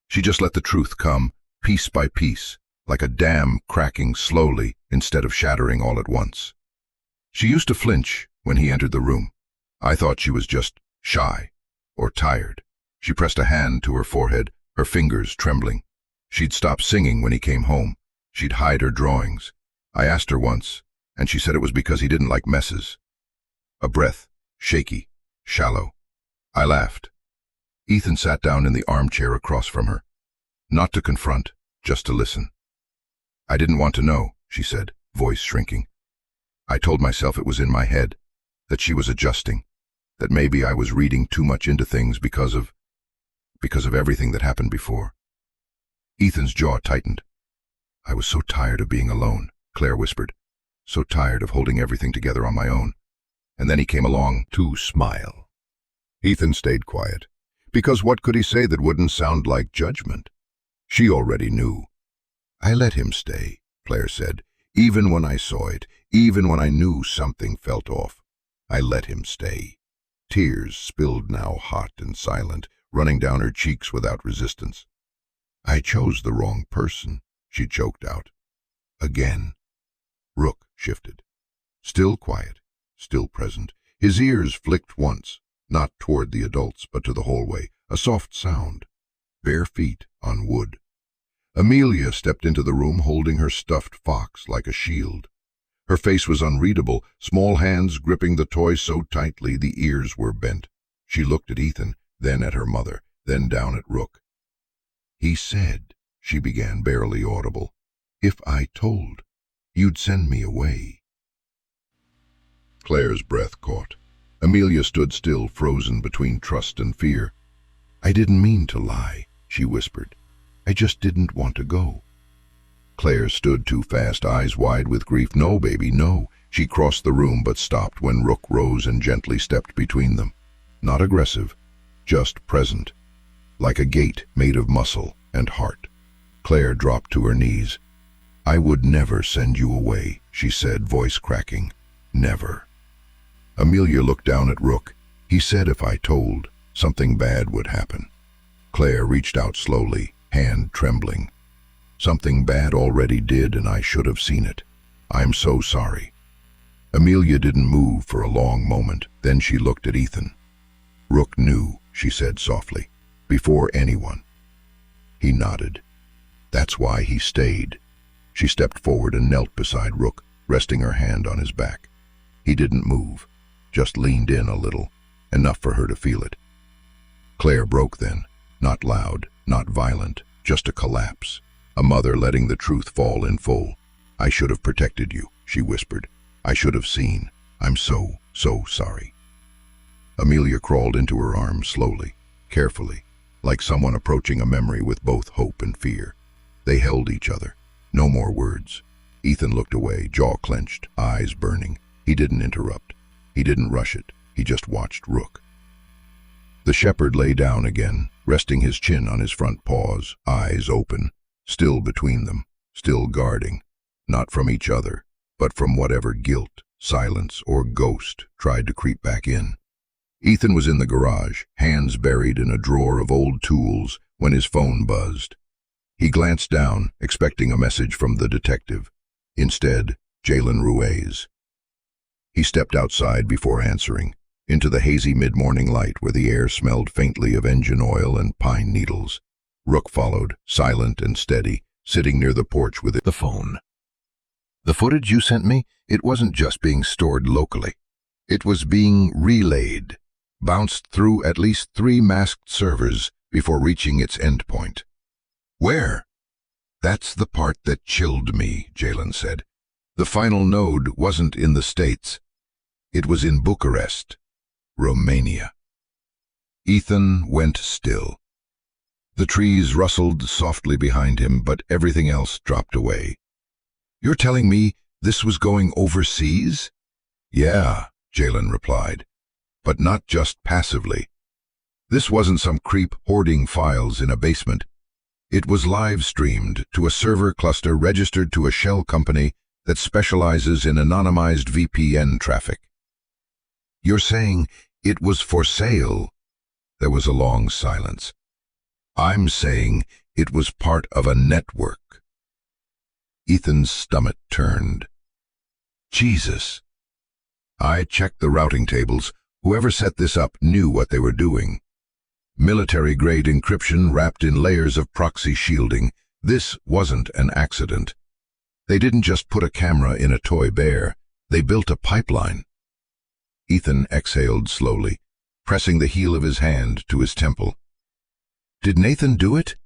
She just let the truth come, piece by piece, like a dam cracking slowly instead of shattering all at once. She used to flinch when he entered the room. I thought she was just shy or tired. She pressed a hand to her forehead, her fingers trembling. She'd stop singing when he came home. She'd hide her drawings. I asked her once, and she said it was because he didn't like messes. A breath, shaky, shallow. I laughed. Ethan sat down in the armchair across from her. Not to confront, just to listen. I didn't want to know, she said, voice shrinking. I told myself it was in my head, that she was adjusting, that maybe I was reading too much into things because of everything that happened before. Ethan's jaw tightened. I was so tired of being alone, Claire whispered, so tired of holding everything together on my own. And then he came along to smile. Ethan stayed quiet, because what could he say that wouldn't sound like judgment? She already knew. I let him stay, Claire said, even when I saw it, even when I knew something felt off. I let him stay. Tears spilled now hot and silent, running down her cheeks without resistance. I chose the wrong person, she choked out. Again. Rook shifted. Still quiet, still present. His ears flicked once, not toward the adults, but to the hallway, a soft sound. Bare feet on wood. Amelia stepped into the room holding her stuffed fox like a shield. Her face was unreadable, small hands gripping the toy so tightly the ears were bent. She looked at Ethan, then at her mother, then down at Rook. He said, she began, barely audible, if I told, you'd send me away. Claire's breath caught. Amelia stood still, frozen between trust and fear. I didn't mean to lie, she whispered. I just didn't want to go. Claire stood too fast, eyes wide with grief. No, baby, no. She crossed the room but stopped when Rook rose and gently stepped between them. Not aggressive, just present, like a gate made of muscle and heart. Claire dropped to her knees. I would never send you away, she said, voice cracking. Never. Amelia looked down at Rook. He said if I told, something bad would happen. Claire reached out slowly, hand trembling. Something bad already did, and I should have seen it. I'm so sorry. Amelia didn't move for a long moment. Then she looked at Ethan. Rook knew, she said softly, before anyone. He nodded. That's why he stayed. She stepped forward and knelt beside Rook, resting her hand on his back. He didn't move, just leaned in a little, enough for her to feel it. Claire broke then, not loud, not violent, just a collapse. A mother letting the truth fall in full. I should have protected you, she whispered. I should have seen. I'm so sorry. Amelia crawled into her arms slowly, carefully, like someone approaching a memory with both hope and fear. They held each other. No more words. Ethan looked away, jaw clenched, eyes burning. He didn't interrupt. He didn't rush it. He just watched Rook. The shepherd lay down again, resting his chin on his front paws, eyes open, still between them, still guarding, not from each other, but from whatever guilt, silence, or ghost tried to creep back in. Ethan was in the garage, hands buried in a drawer of old tools, when his phone buzzed. He glanced down, expecting a message from the detective. Instead, Jalen Ruiz. He stepped outside before answering, into the hazy mid-morning light where the air smelled faintly of engine oil and pine needles. Rook followed, silent and steady, sitting near the porch with the phone. The footage you sent me, it wasn't just being stored locally. It was being relayed, bounced through at least 3 masked servers before reaching its endpoint. Where? That's the part that chilled me, Jalen said. The final node wasn't in the States. It was in Bucharest, Romania. Ethan went still. The trees rustled softly behind him, but everything else dropped away. You're telling me this was going overseas? Yeah, Jalen replied, but not just passively. This wasn't some creep hoarding files in a basement. It was live-streamed to a server cluster registered to a shell company that specializes in anonymized VPN traffic. You're saying it was for sale? There was a long silence. I'm saying it was part of a network. Ethan's stomach turned. Jesus. I checked the routing tables. Whoever set this up knew what they were doing. Military-grade encryption wrapped in layers of proxy shielding. This wasn't an accident. They didn't just put a camera in a toy bear. They built a pipeline. Ethan exhaled slowly, pressing the heel of his hand to his temple. Did Nathan do it?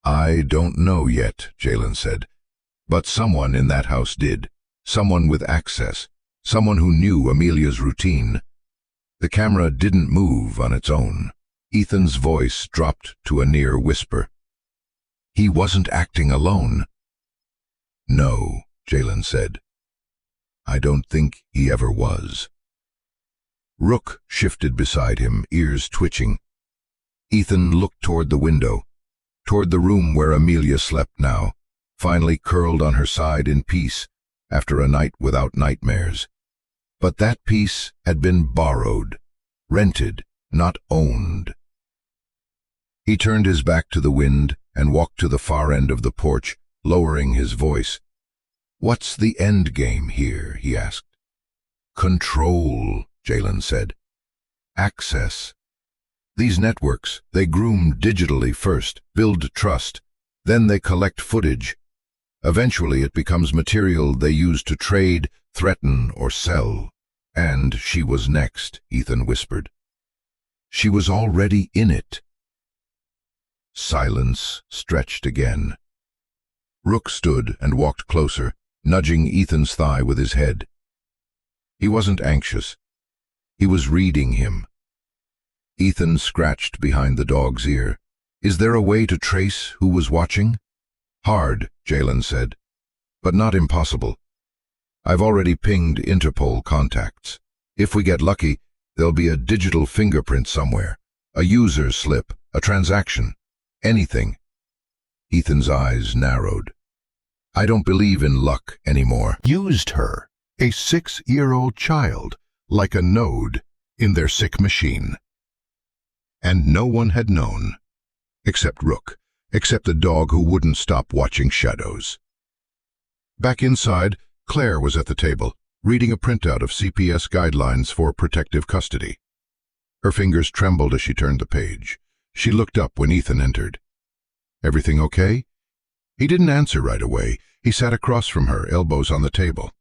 I don't know yet, Jalen said. But someone in that house did. Someone with access. Someone who knew Amelia's routine. The camera didn't move on its own. Ethan's voice dropped to a near whisper. He wasn't acting alone. No, Jalen said. I don't think he ever was. Rook shifted beside him, ears twitching. Ethan looked toward the window, toward the room where Amelia slept now, finally curled on her side in peace after a night without nightmares. But that peace had been borrowed, rented, not owned. He turned his back to the wind and walked to the far end of the porch, lowering his voice. What's the end game here? He asked. Control, Jalen said. Access. These networks, they groom digitally first, build trust, then they collect footage. Eventually it becomes material they use to trade, threaten, or sell. And she was next, Ethan whispered. She was already in it. Silence stretched again. Rook stood and walked closer, nudging Ethan's thigh with his head. He wasn't anxious. He was reading him. Ethan scratched behind the dog's ear. Is there a way to trace who was watching? Hard, Jalen said, but not impossible. I've already pinged Interpol contacts. If we get lucky, there'll be a digital fingerprint somewhere, a user's slip, a transaction, anything. Ethan's eyes narrowed. I don't believe in luck anymore. Used her, a 6-year-old child, like a node in their sick machine. And no one had known, except Rook, except the dog who wouldn't stop watching shadows. Back inside, Claire was at the table, reading a printout of CPS guidelines for protective custody. Her fingers trembled as she turned the page. She looked up when Ethan entered. Everything okay? He didn't answer right away. He sat across from her, elbows on the table.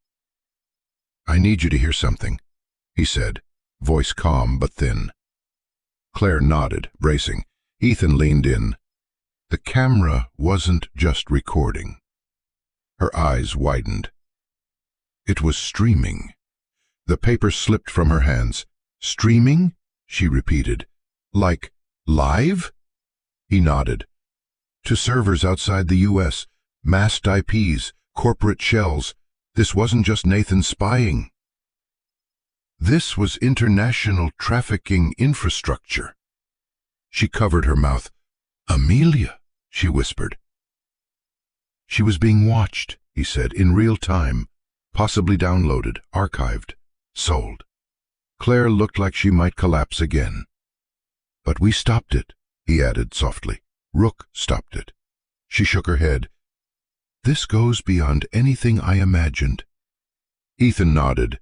I need you to hear something, he said, voice calm but thin. Claire nodded, bracing. Ethan leaned in. The camera wasn't just recording. Her eyes widened. It was streaming. The paper slipped from her hands. Streaming? She repeated. Like live? He nodded. To servers outside the U.S., masked IPs, corporate shells. This wasn't just Nathan spying. This was international trafficking infrastructure. She covered her mouth. Amelia, she whispered. She was being watched, he said, in real time, possibly downloaded, archived, sold. Claire looked like she might collapse again. But we stopped it, he added softly. Rook stopped it. She shook her head. This goes beyond anything I imagined. Ethan nodded.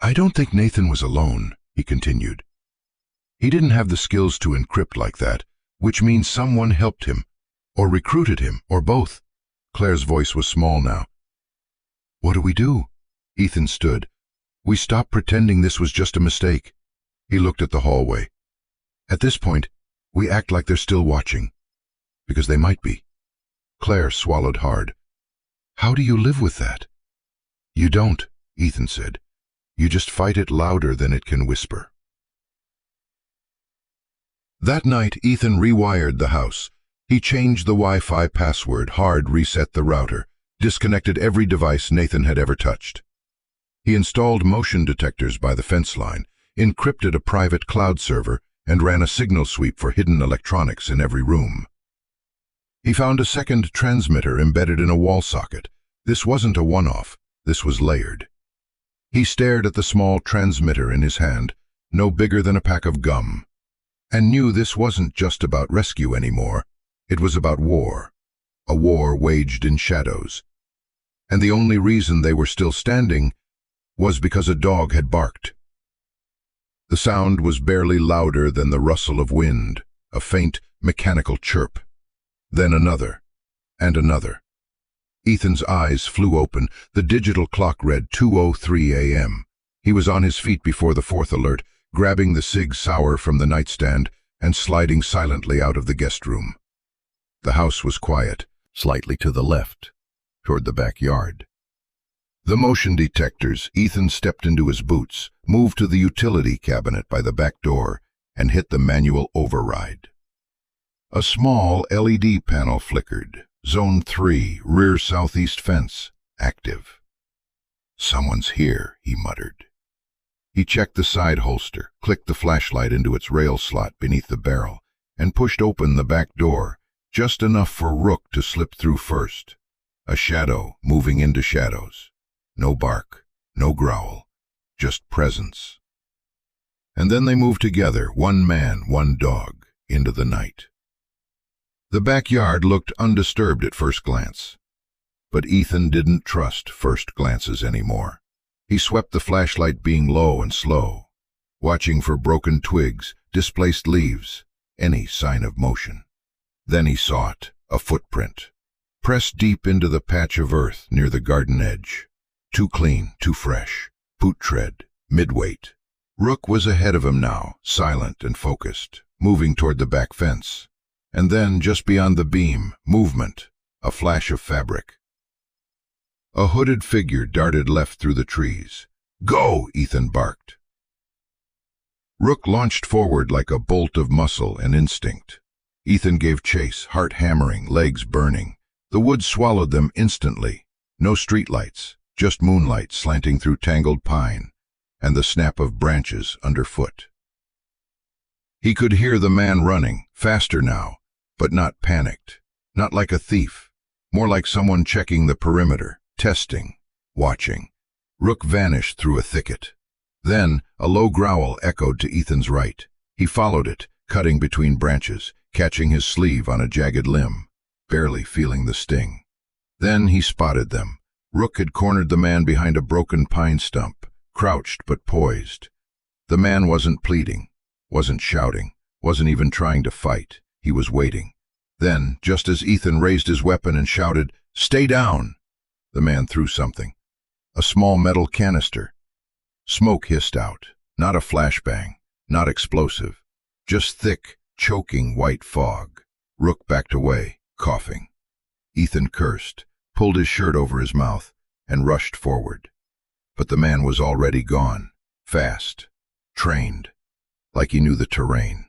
I don't think Nathan was alone, he continued. He didn't have the skills to encrypt like that, which means someone helped him, or recruited him, or both. Claire's voice was small now. What do we do? Ethan stood. We stopped pretending this was just a mistake. He looked at the hallway. At this point, we act like they're still watching, because they might be. Claire swallowed hard. How do you live with that? You don't, Ethan said. You just fight it louder than it can whisper. That night, Ethan rewired the house. He changed the Wi-Fi password, hard reset the router, disconnected every device Nathan had ever touched. He installed motion detectors by the fence line, encrypted a private cloud server, and ran a signal sweep for hidden electronics in every room. He found a second transmitter embedded in a wall socket. This wasn't a one-off. This was layered. He stared at the small transmitter in his hand, no bigger than a pack of gum. and knew this wasn't just about rescue anymore. It was about war, a war waged in shadows. And the only reason they were still standing was because a dog had barked. The sound was barely louder than the rustle of wind, a faint, mechanical chirp. Then another, and another. Ethan's eyes flew open. The digital clock read 2:03 a.m. He was on his feet before the fourth alert, grabbing the Sig Sauer from the nightstand and sliding silently out of the guest room. The house was quiet, slightly to the left, toward the backyard. The motion detectors. Ethan stepped into his boots, moved to the utility cabinet by the back door, and hit the manual override. A small LED panel flickered. Zone 3, rear southeast fence, active. Someone's here, he muttered. He checked the side holster, clicked the flashlight into its rail slot beneath the barrel, and pushed open the back door, just enough for Rook to slip through first. A shadow moving into shadows. No bark, no growl, just presence. And then they moved together, one man, one dog, into the night. The backyard looked undisturbed at first glance. But Ethan didn't trust first glances anymore. He swept the flashlight beam low and slow, watching for broken twigs, displaced leaves, any sign of motion. Then he saw it, a footprint, pressed deep into the patch of earth near the garden edge. Too clean, too fresh, boot tread, mid-weight. Rook was ahead of him now, silent and focused, moving toward the back fence. And then, just beyond the beam, movement, a flash of fabric. A hooded figure darted left through the trees. "Go!" Ethan barked. Rook launched forward like a bolt of muscle and instinct. Ethan gave chase, heart hammering, legs burning. The woods swallowed them instantly. No streetlights, just moonlight slanting through tangled pine, and the snap of branches underfoot. He could hear the man running, faster now, but not panicked, not like a thief, more like someone checking the perimeter, testing, watching. Rook vanished through a thicket. Then a low growl echoed to Ethan's right. He followed it, cutting between branches, catching his sleeve on a jagged limb, barely feeling the sting. Then he spotted them. Rook had cornered the man behind a broken pine stump, crouched but poised. The man wasn't pleading, wasn't shouting, wasn't even trying to fight. He was waiting. Then, just as Ethan raised his weapon and shouted, "Stay down!" the man threw something. A small metal canister. Smoke hissed out. Not a flashbang, not explosive. Just thick, choking white fog. Rook backed away, coughing. Ethan cursed, pulled his shirt over his mouth, and rushed forward. But the man was already gone. Fast. Trained. Like he knew the terrain.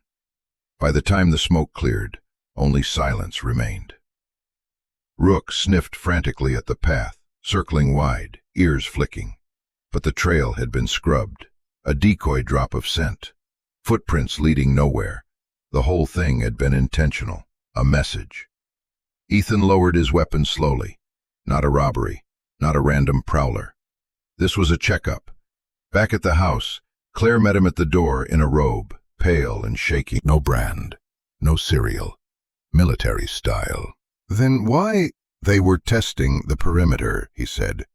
By the time the smoke cleared, only silence remained. Rook sniffed frantically at the path, circling wide, ears flicking. But the trail had been scrubbed, a decoy drop of scent, footprints leading nowhere. The whole thing had been intentional, a message. Ethan lowered his weapon slowly. Not a robbery, not a random prowler. This was a checkup. Back at the house, Claire met him at the door in a robe, pale and shaking. No brand, no cereal, military style. Then why? They were testing the perimeter, he said.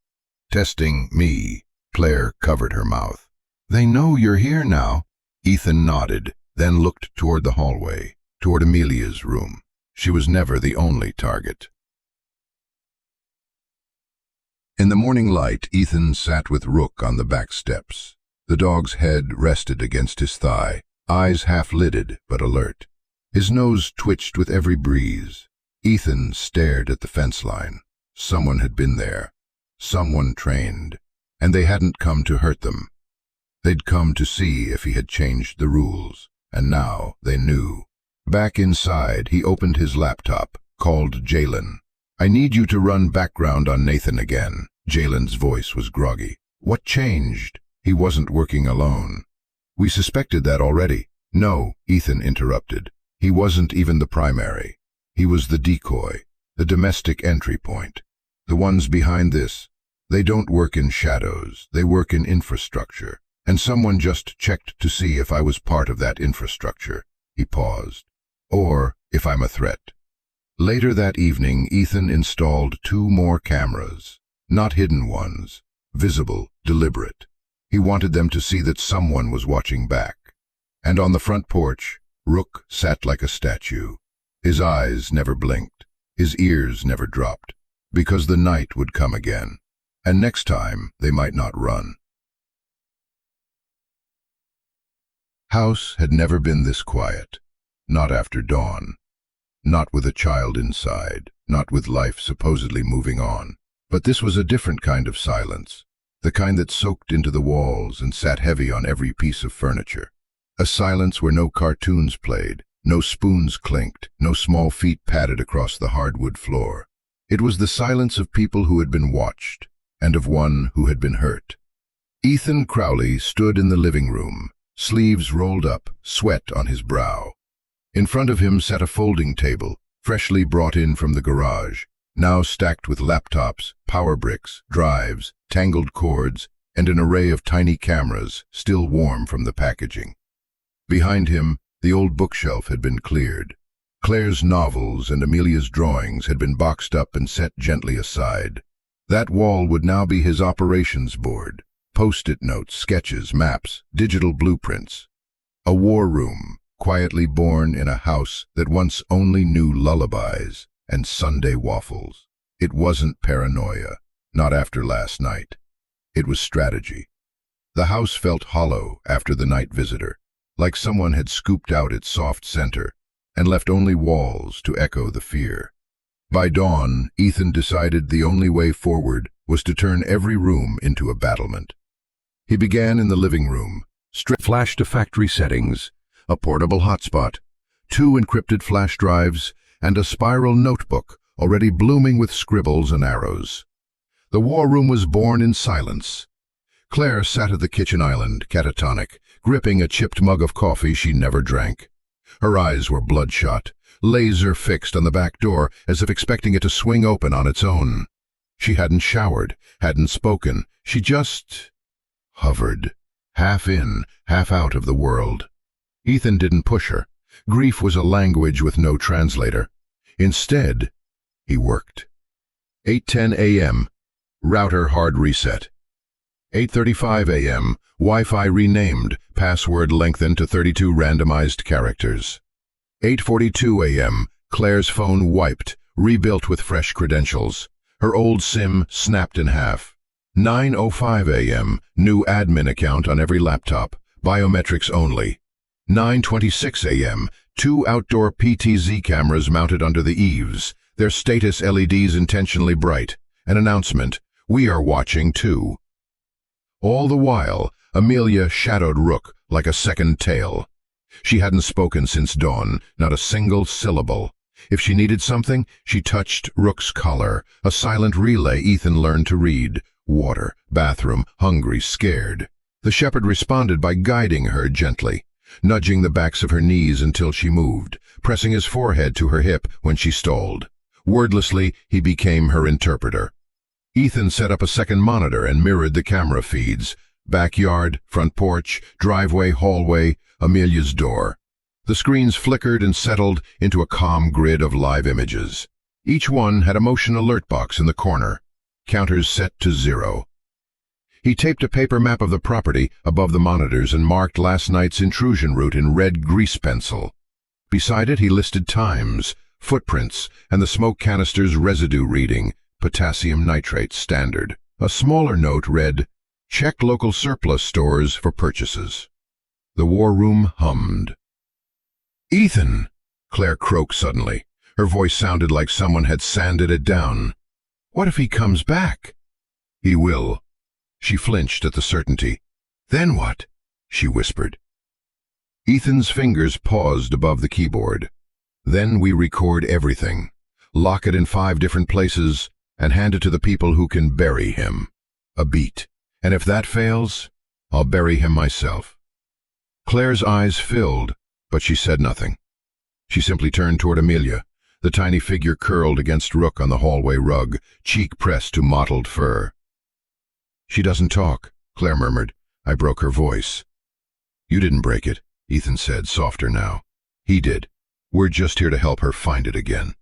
Testing me. Claire covered her mouth. They know you're here now. Ethan nodded, then looked toward the hallway, toward Amelia's room. She was never the only target. In the morning light, Ethan sat with Rook on the back steps. The dog's head rested against his thigh, eyes half-lidded but alert. His nose twitched with every breeze. Ethan stared at the fence line. Someone had been there. Someone trained. And they hadn't come to hurt them. They'd come to see if he had changed the rules. And now they knew. Back inside, he opened his laptop, called Jalen. "I need you to run background on Nathan again." Jalen's voice was groggy. "What changed?" He wasn't working alone. "We suspected that already." "No," Ethan interrupted. "He wasn't even the primary. He was the decoy, the domestic entry point. The ones behind this, they don't work in shadows, they work in infrastructure. And someone just checked to see if I was part of that infrastructure." He paused. Or if I'm a threat. Later that evening, Ethan installed 2 more cameras. Not hidden ones. Visible, deliberate. He wanted them to see that someone was watching back. And on the front porch, Rook sat like a statue. His eyes never blinked. His ears never dropped. Because the night would come again. And next time, they might not run. House had never been this quiet. Not after dawn. Not with a child inside. Not with life supposedly moving on. But this was a different kind of silence. The kind that soaked into the walls and sat heavy on every piece of furniture. A silence where no cartoons played, no spoons clinked, no small feet padded across the hardwood floor. It was the silence of people who had been watched, and of one who had been hurt. Ethan Crowley stood in the living room, sleeves rolled up, sweat on his brow. In front of him sat a folding table, freshly brought in from the garage, now stacked with laptops, power bricks, drives, tangled cords, and an array of tiny cameras, still warm from the packaging. Behind him, the old bookshelf had been cleared. Claire's novels and Amelia's drawings had been boxed up and set gently aside. That wall would now be his operations board. Post-it notes, sketches, maps, digital blueprints. A war room, quietly born in a house that once only knew lullabies and Sunday waffles. It wasn't paranoia, not after last night. It was strategy. The house felt hollow after the night visitor, like someone had scooped out its soft center and left only walls to echo the fear. By dawn, Ethan decided the only way forward was to turn every room into a battlement. He began in the living room, flash to factory settings, a portable hotspot, 2 encrypted flash drives, and a spiral notebook already blooming with scribbles and arrows. The war room was born in silence. Claire sat at the kitchen island, catatonic, gripping a chipped mug of coffee she never drank. Her eyes were bloodshot, laser-fixed on the back door as if expecting it to swing open on its own. She hadn't showered, hadn't spoken, she just hovered, half in, half out of the world. Ethan didn't push her. Grief was a language with no translator. Instead, he worked. 8:10 a.m., router hard reset. 8:35 a.m., Wi-Fi renamed, password lengthened to 32 randomized characters. 8:42 a.m., Claire's phone wiped, rebuilt with fresh credentials. Her old SIM snapped in half. 9:05 a.m., new admin account on every laptop, biometrics only. 9:26 a.m., 2 outdoor PTZ cameras mounted under the eaves, their status LEDs intentionally bright. An announcement, "We are watching too." All the while, Amelia shadowed Rook like a second tail. She hadn't spoken since dawn, not a single syllable. If she needed something, she touched Rook's collar, a silent relay Ethan learned to read. Water, bathroom, hungry, scared. The shepherd responded by guiding her gently, nudging the backs of her knees until she moved, pressing his forehead to her hip when she stalled. Wordlessly, he became her interpreter. Ethan set up a second monitor and mirrored the camera feeds. Backyard, front porch, driveway, hallway, Amelia's door. The screens flickered and settled into a calm grid of live images. Each one had a motion alert box in the corner, counters set to 0. He taped a paper map of the property above the monitors and marked last night's intrusion route in red grease pencil. Beside it, he listed times, footprints, and the smoke canister's residue reading, potassium nitrate standard. A smaller note read, "Check local surplus stores for purchases." The war room hummed. "Ethan!" Claire croaked suddenly. Her voice sounded like someone had sanded it down. "What if he comes back?" "He will." She flinched at the certainty. "Then what?" she whispered. Ethan's fingers paused above the keyboard. "Then we record everything, lock it in 5 different places, and hand it to the people who can bury him. A beat. And if that fails, I'll bury him myself." Claire's eyes filled, but she said nothing. She simply turned toward Amelia, the tiny figure curled against Rook on the hallway rug, cheek pressed to mottled fur. "She doesn't talk," Claire murmured. I broke her voice. "You didn't break it," Ethan said, softer now. He did. We're just here to help her find it again.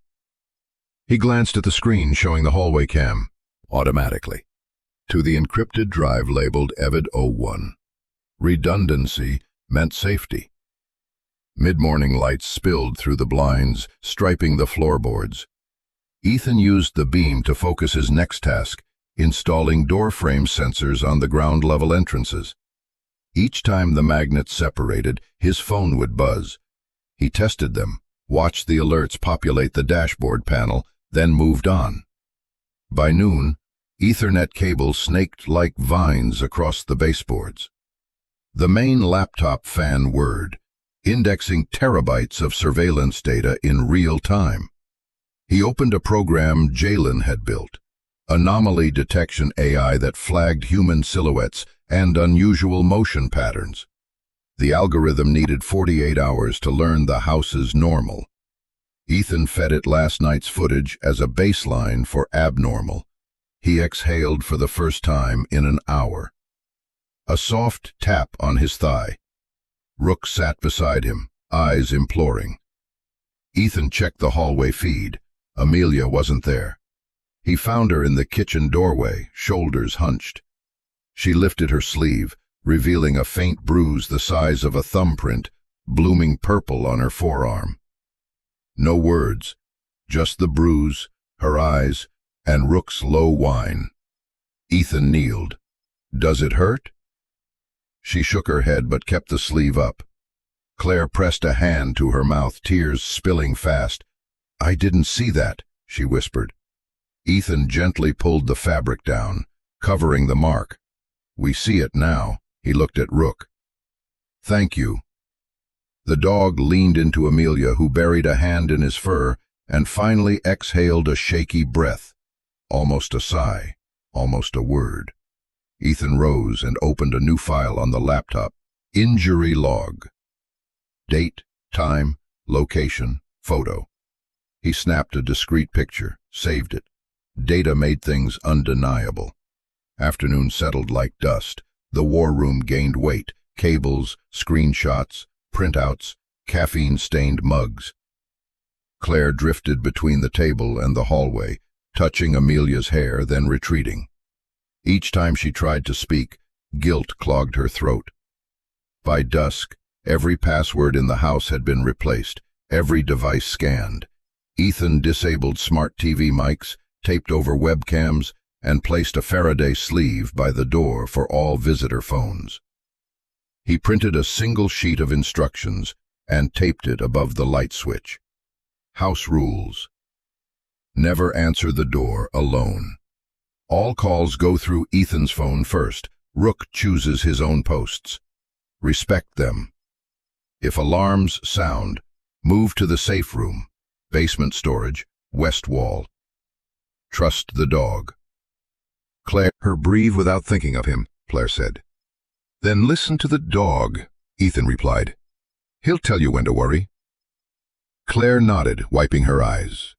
He glanced at the screen showing the hallway cam. Automatically. To the encrypted drive labeled Evid01. Redundancy meant safety. Mid-morning lights spilled through the blinds, striping the floorboards. Ethan used the beam to focus his next task, installing door frame sensors on the ground-level entrances. Each time the magnets separated, his phone would buzz. He tested them, watched the alerts populate the dashboard panel, then moved on. By noon, Ethernet cables snaked like vines across the baseboards. The main laptop fan whirred, indexing terabytes of surveillance data in real time. He opened a program Jalen had built, anomaly detection AI that flagged human silhouettes and unusual motion patterns. The algorithm needed 48 hours to learn the house's normal. Ethan fed it last night's footage as a baseline for abnormal. He exhaled for the first time in an hour. A soft tap on his thigh. Rook sat beside him, eyes imploring. Ethan checked the hallway feed. Amelia wasn't there. He found her in the kitchen doorway, shoulders hunched. She lifted her sleeve, revealing a faint bruise the size of a thumbprint, blooming purple on her forearm. No words, just the bruise, her eyes, and Rook's low whine. Ethan kneeled. "Does it hurt?" She shook her head but kept the sleeve up. Claire pressed a hand to her mouth, tears spilling fast. "I didn't see that," she whispered. Ethan gently pulled the fabric down, covering the mark. "We see it now." He looked at Rook. "Thank you." The dog leaned into Amelia, who buried a hand in his fur and finally exhaled a shaky breath. Almost a sigh, almost a word. Ethan rose and opened a new file on the laptop. Injury log. Date, time, location, photo. He snapped a discrete picture, saved it. Data made things undeniable. Afternoon settled like dust. The war room gained weight. Cables, screenshots, printouts, caffeine-stained mugs. Claire drifted between the table and the hallway, touching Amelia's hair, then retreating. Each time she tried to speak, guilt clogged her throat. By dusk, every password in the house had been replaced, every device scanned. Ethan disabled smart TV mics, taped over webcams, and placed a Faraday sleeve by the door for all visitor phones. He printed a single sheet of instructions and taped it above the light switch. House rules. Never answer the door alone. All calls go through Ethan's phone first. Rook chooses his own posts. Respect them. If alarms sound, move to the safe room, basement storage, west wall. Trust the dog. Claire, her breathe without thinking of him, Claire said. Then listen to the dog, Ethan replied. He'll tell you when to worry. Claire nodded, wiping her eyes.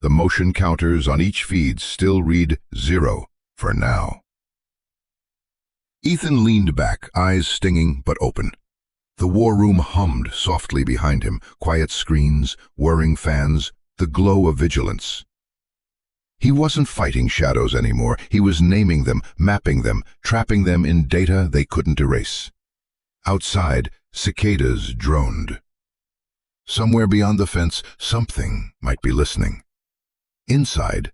The motion counters on each feed still read 0 for now. Ethan leaned back, eyes stinging but open. The war room hummed softly behind him, quiet screens, whirring fans, the glow of vigilance. He wasn't fighting shadows anymore. He was naming them, mapping them, trapping them in data they couldn't erase. Outside, cicadas droned. Somewhere beyond the fence, something might be listening. Inside,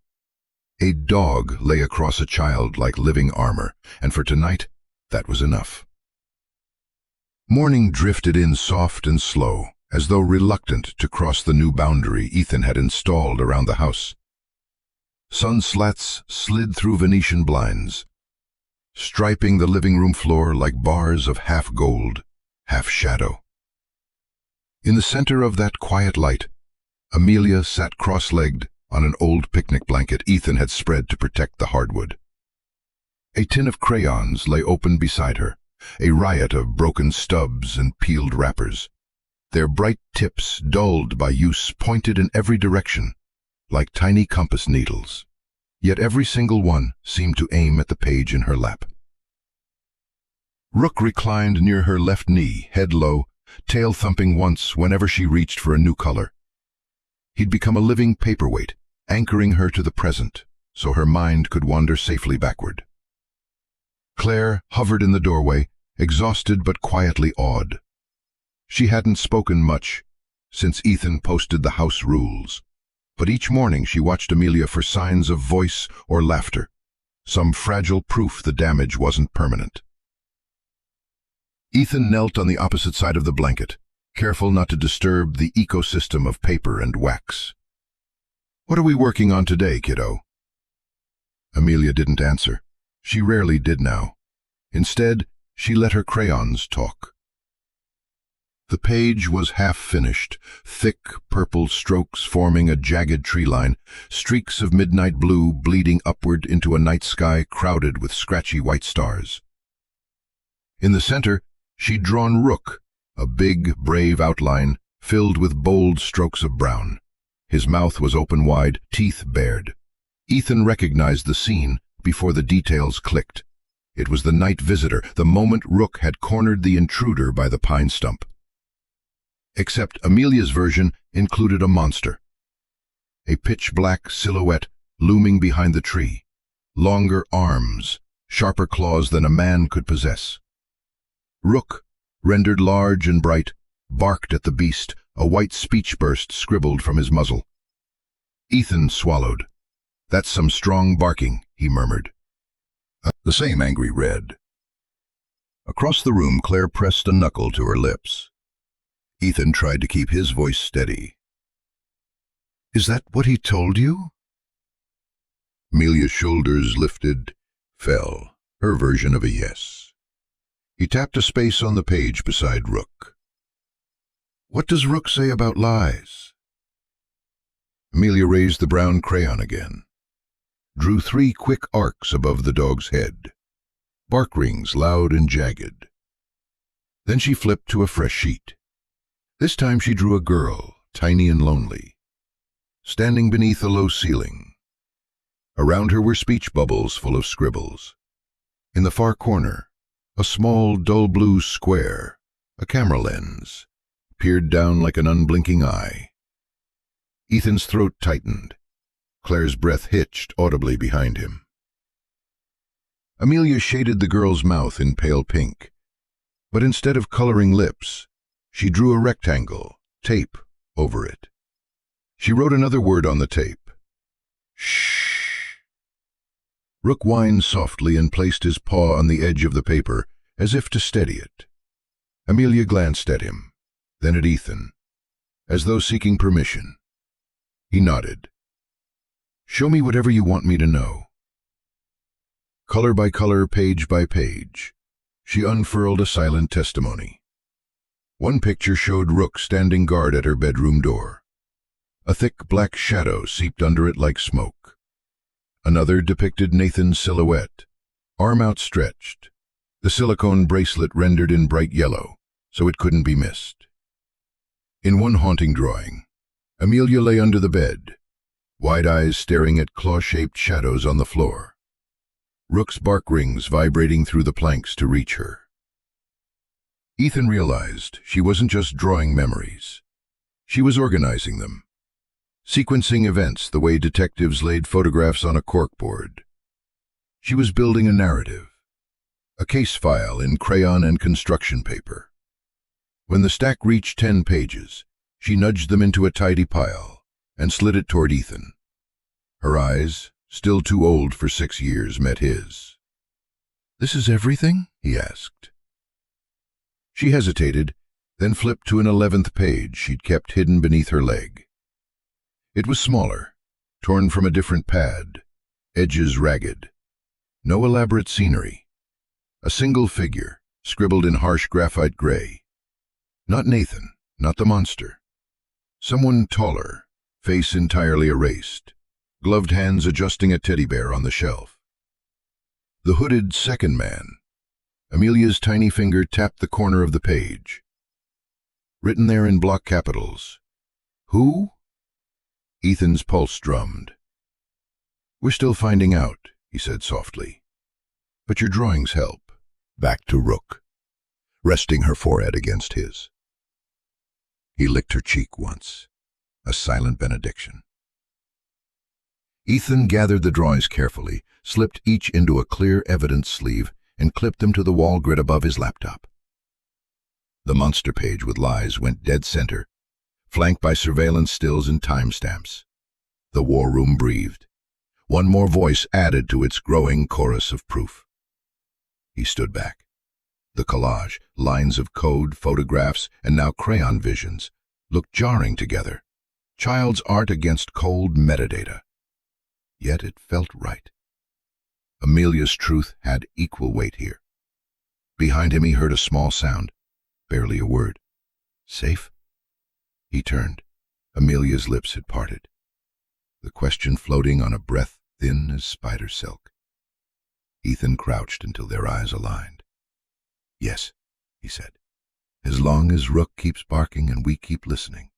a dog lay across a child like living armor, and for tonight, that was enough. Morning drifted in soft and slow, as though reluctant to cross the new boundary Ethan had installed around the house. Sun slats slid through Venetian blinds, striping the living room floor like bars of half gold, half shadow. In the center of that quiet light, Amelia sat cross-legged on an old picnic blanket Ethan had spread to protect the hardwood. A tin of crayons lay open beside her, a riot of broken stubs and peeled wrappers. Their bright tips, dulled by use, pointed in every direction, like tiny compass needles. Yet every single one seemed to aim at the page in her lap. Rook reclined near her left knee, head low, tail thumping once whenever she reached for a new color. He'd become a living paperweight, anchoring her to the present, so her mind could wander safely backward. Claire hovered in the doorway, exhausted but quietly awed. She hadn't spoken much since Ethan posted the house rules, but each morning she watched Amelia for signs of voice or laughter, some fragile proof the damage wasn't permanent. Ethan knelt on the opposite side of the blanket, careful not to disturb the ecosystem of paper and wax. "What are we working on today, kiddo?" Amelia didn't answer. She rarely did now. Instead, she let her crayons talk. The page was half finished, thick purple strokes forming a jagged tree line, streaks of midnight blue bleeding upward into a night sky crowded with scratchy white stars. In the center, she'd drawn Rook, a big, brave outline filled with bold strokes of brown. His mouth was open wide, teeth bared. Ethan recognized the scene before the details clicked. It was the night visitor, the moment Rook had cornered the intruder by the pine stump. Except Amelia's version included a monster. A pitch-black silhouette looming behind the tree, longer arms, sharper claws than a man could possess. Rook, rendered large and bright, barked at the beast, a white speech burst scribbled from his muzzle. Ethan swallowed. "That's some strong barking," he murmured. The same angry red. Across the room, Claire pressed a knuckle to her lips. Ethan tried to keep his voice steady. "Is that what he told you?" Amelia's shoulders lifted, fell, her version of a yes. He tapped a space on the page beside Rook. "What does Rook say about lies?" Amelia raised the brown crayon again, drew 3 quick arcs above the dog's head, bark rings loud and jagged. Then she flipped to a fresh sheet. This time she drew a girl, tiny and lonely, standing beneath a low ceiling. Around her were speech bubbles full of scribbles. In the far corner, a small, dull blue square, a camera lens, peered down like an unblinking eye. Ethan's throat tightened. Claire's breath hitched audibly behind him. Amelia shaded the girl's mouth in pale pink, but instead of coloring lips, she drew a rectangle, tape, over it. She wrote another word on the tape. "Shh." Rook whined softly and placed his paw on the edge of the paper, as if to steady it. Amelia glanced at him, then at Ethan, as though seeking permission. He nodded. "Show me whatever you want me to know." Color by color, page by page, she unfurled a silent testimony. One picture showed Rook standing guard at her bedroom door. A thick black shadow seeped under it like smoke. Another depicted Nathan's silhouette, arm outstretched, the silicone bracelet rendered in bright yellow, so it couldn't be missed. In one haunting drawing, Amelia lay under the bed, wide eyes staring at claw-shaped shadows on the floor, Rook's bark rings vibrating through the planks to reach her. Ethan realized she wasn't just drawing memories. She was organizing them, sequencing events the way detectives laid photographs on a corkboard. She was building a narrative, a case file in crayon and construction paper. When the stack reached 10 pages, she nudged them into a tidy pile and slid it toward Ethan. Her eyes, still too old for 6 years, met his. "This is everything?" he asked. She hesitated, then flipped to an 11th page she'd kept hidden beneath her leg. It was smaller, torn from a different pad, edges ragged. No elaborate scenery. A single figure, scribbled in harsh graphite gray. Not Nathan, not the monster. Someone taller, face entirely erased, gloved hands adjusting a teddy bear on the shelf. The hooded second man. Amelia's tiny finger tapped the corner of the page. Written there in block capitals. "Who?" Ethan's pulse drummed. "We're still finding out," he said softly. "But your drawings help." Back to Rook, resting her forehead against his. He licked her cheek once, a silent benediction. Ethan gathered the drawings carefully, slipped each into a clear evidence sleeve, and clipped them to the wall grid above his laptop. The monster page with lies went dead center, flanked by surveillance stills and timestamps. The war room breathed. One more voice added to its growing chorus of proof. He stood back. The collage, lines of code, photographs, and now crayon visions, looked jarring together. Child's art against cold metadata. Yet it felt right. Amelia's truth had equal weight here. Behind him he heard a small sound, barely a word. Safe? He turned. Amelia's lips had parted, the question floating on a breath thin as spider silk. Ethan crouched until their eyes aligned. Yes, he said. As long as Rook keeps barking and we keep listening,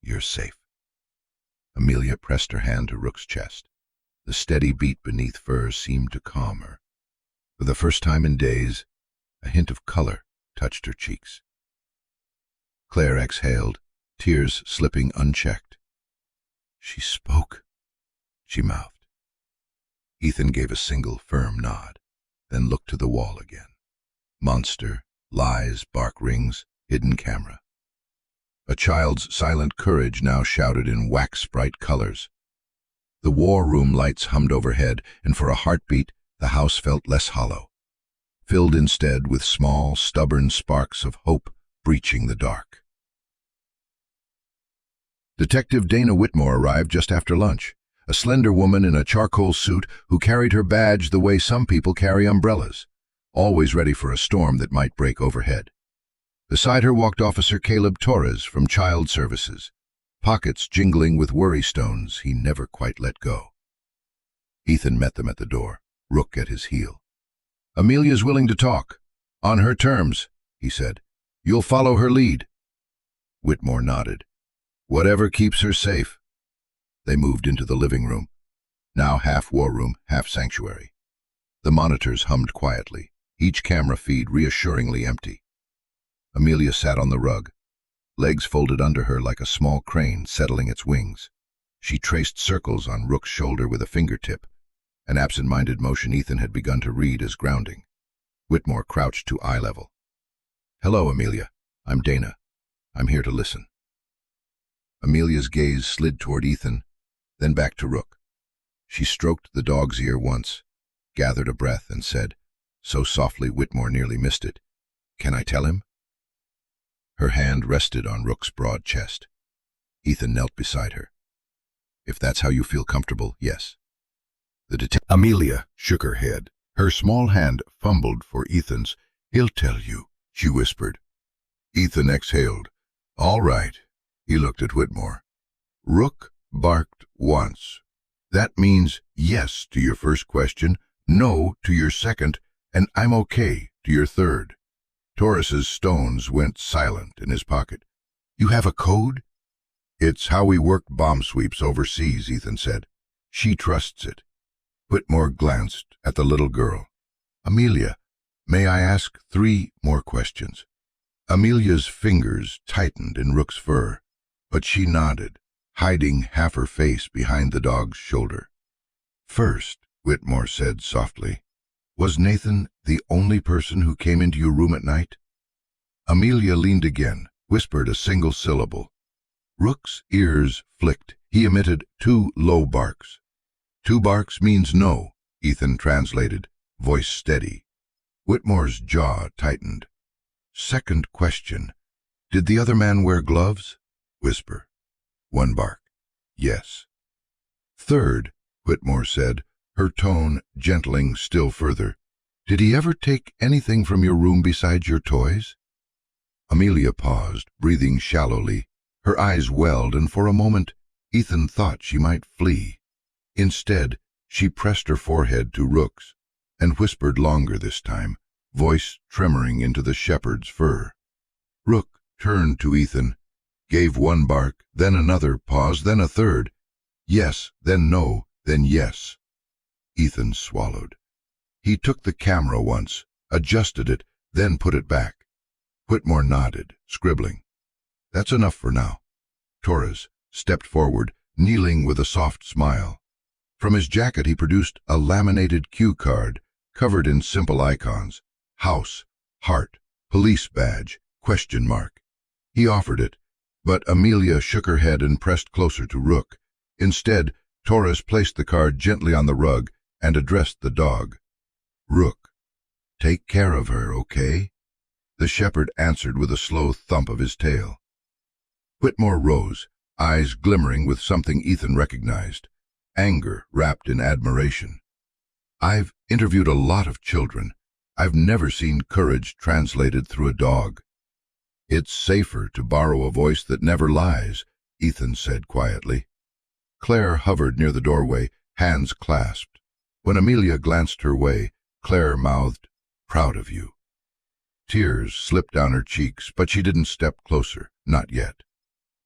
you're safe. Amelia pressed her hand to Rook's chest. The steady beat beneath fur seemed to calm her. For the first time in days, a hint of color touched her cheeks. Claire exhaled, tears slipping unchecked. She spoke, she mouthed. Ethan gave a single firm nod, then looked to the wall again. Monster, lies, bark rings, hidden camera. A child's silent courage now shouted in wax-bright colors. The war room lights hummed overhead, and for a heartbeat, the house felt less hollow, filled instead with small, stubborn sparks of hope breaching the dark. Detective Dana Whitmore arrived just after lunch, a slender woman in a charcoal suit who carried her badge the way some people carry umbrellas, always ready for a storm that might break overhead. Beside her walked Officer Caleb Torres from Child Services, pockets jingling with worry stones he never quite let go. Ethan met them at the door, Rook at his heel. Amelia's willing to talk. On her terms, he said. You'll follow her lead. Whitmore nodded. Whatever keeps her safe. They moved into the living room, now half war room, half sanctuary. The monitors hummed quietly, each camera feed reassuringly empty. Amelia sat on the rug, legs folded under her like a small crane settling its wings. She traced circles on Rook's shoulder with a fingertip, an absent-minded motion Ethan had begun to read as grounding. Whitmore crouched to eye level. Hello, Amelia. I'm Dana. I'm here to listen. Amelia's gaze slid toward Ethan, then back to Rook. She stroked the dog's ear once, gathered a breath, and said, so softly Whitmore nearly missed it, Can I tell him? Her hand rested on Rook's broad chest. Ethan knelt beside her. If that's how you feel comfortable, yes. Amelia shook her head. Her small hand fumbled for Ethan's. He'll tell you, she whispered. Ethan exhaled. All right. He looked at Whitmore. Rook barked once. That means yes to your first question, no to your second, and I'm okay to your third. Torres's stones went silent in his pocket. You have a code? It's how we work bomb sweeps overseas, Ethan said. She trusts it. Whitmore glanced at the little girl. Amelia, may I ask 3 more questions? Amelia's fingers tightened in Rook's fur, but she nodded, hiding half her face behind the dog's shoulder. First, Whitmore said softly, was Nathan the only person who came into your room at night? Amelia leaned again, whispered a single syllable. Rook's ears flicked. He emitted 2 low barks. 2 barks means no, Ethan translated, voice steady. Whitmore's jaw tightened. Second question, did the other man wear gloves? Whisper. 1 bark. Yes. Third, Whitmore said, her tone gentling still further. Did he ever take anything from your room besides your toys? Amelia paused, breathing shallowly. Her eyes welled, and for a moment Ethan thought she might flee. Instead, she pressed her forehead to Rook's and whispered longer this time, voice tremoring into the shepherd's fur. Rook turned to Ethan, gave 1 bark, then another pause, then a third. Yes, then no, then yes. Ethan swallowed. He took the camera once, adjusted it, then put it back. Whitmore nodded, scribbling. That's enough for now. Torres stepped forward, kneeling with a soft smile. From his jacket he produced a laminated cue card covered in simple icons: house, heart, police badge, question mark. He offered it, but Amelia shook her head and pressed closer to Rook. Instead, Torres placed the card gently on the rug and addressed the dog. Rook, take care of her, okay? The shepherd answered with a slow thump of his tail. Whitmore rose, eyes glimmering with something Ethan recognized: anger wrapped in admiration. I've interviewed a lot of children. I've never seen courage translated through a dog. It's safer to borrow a voice that never lies, Ethan said quietly. Claire hovered near the doorway, hands clasped. When Amelia glanced her way, Claire mouthed, "Proud of you." Tears slipped down her cheeks, but she didn't step closer, not yet.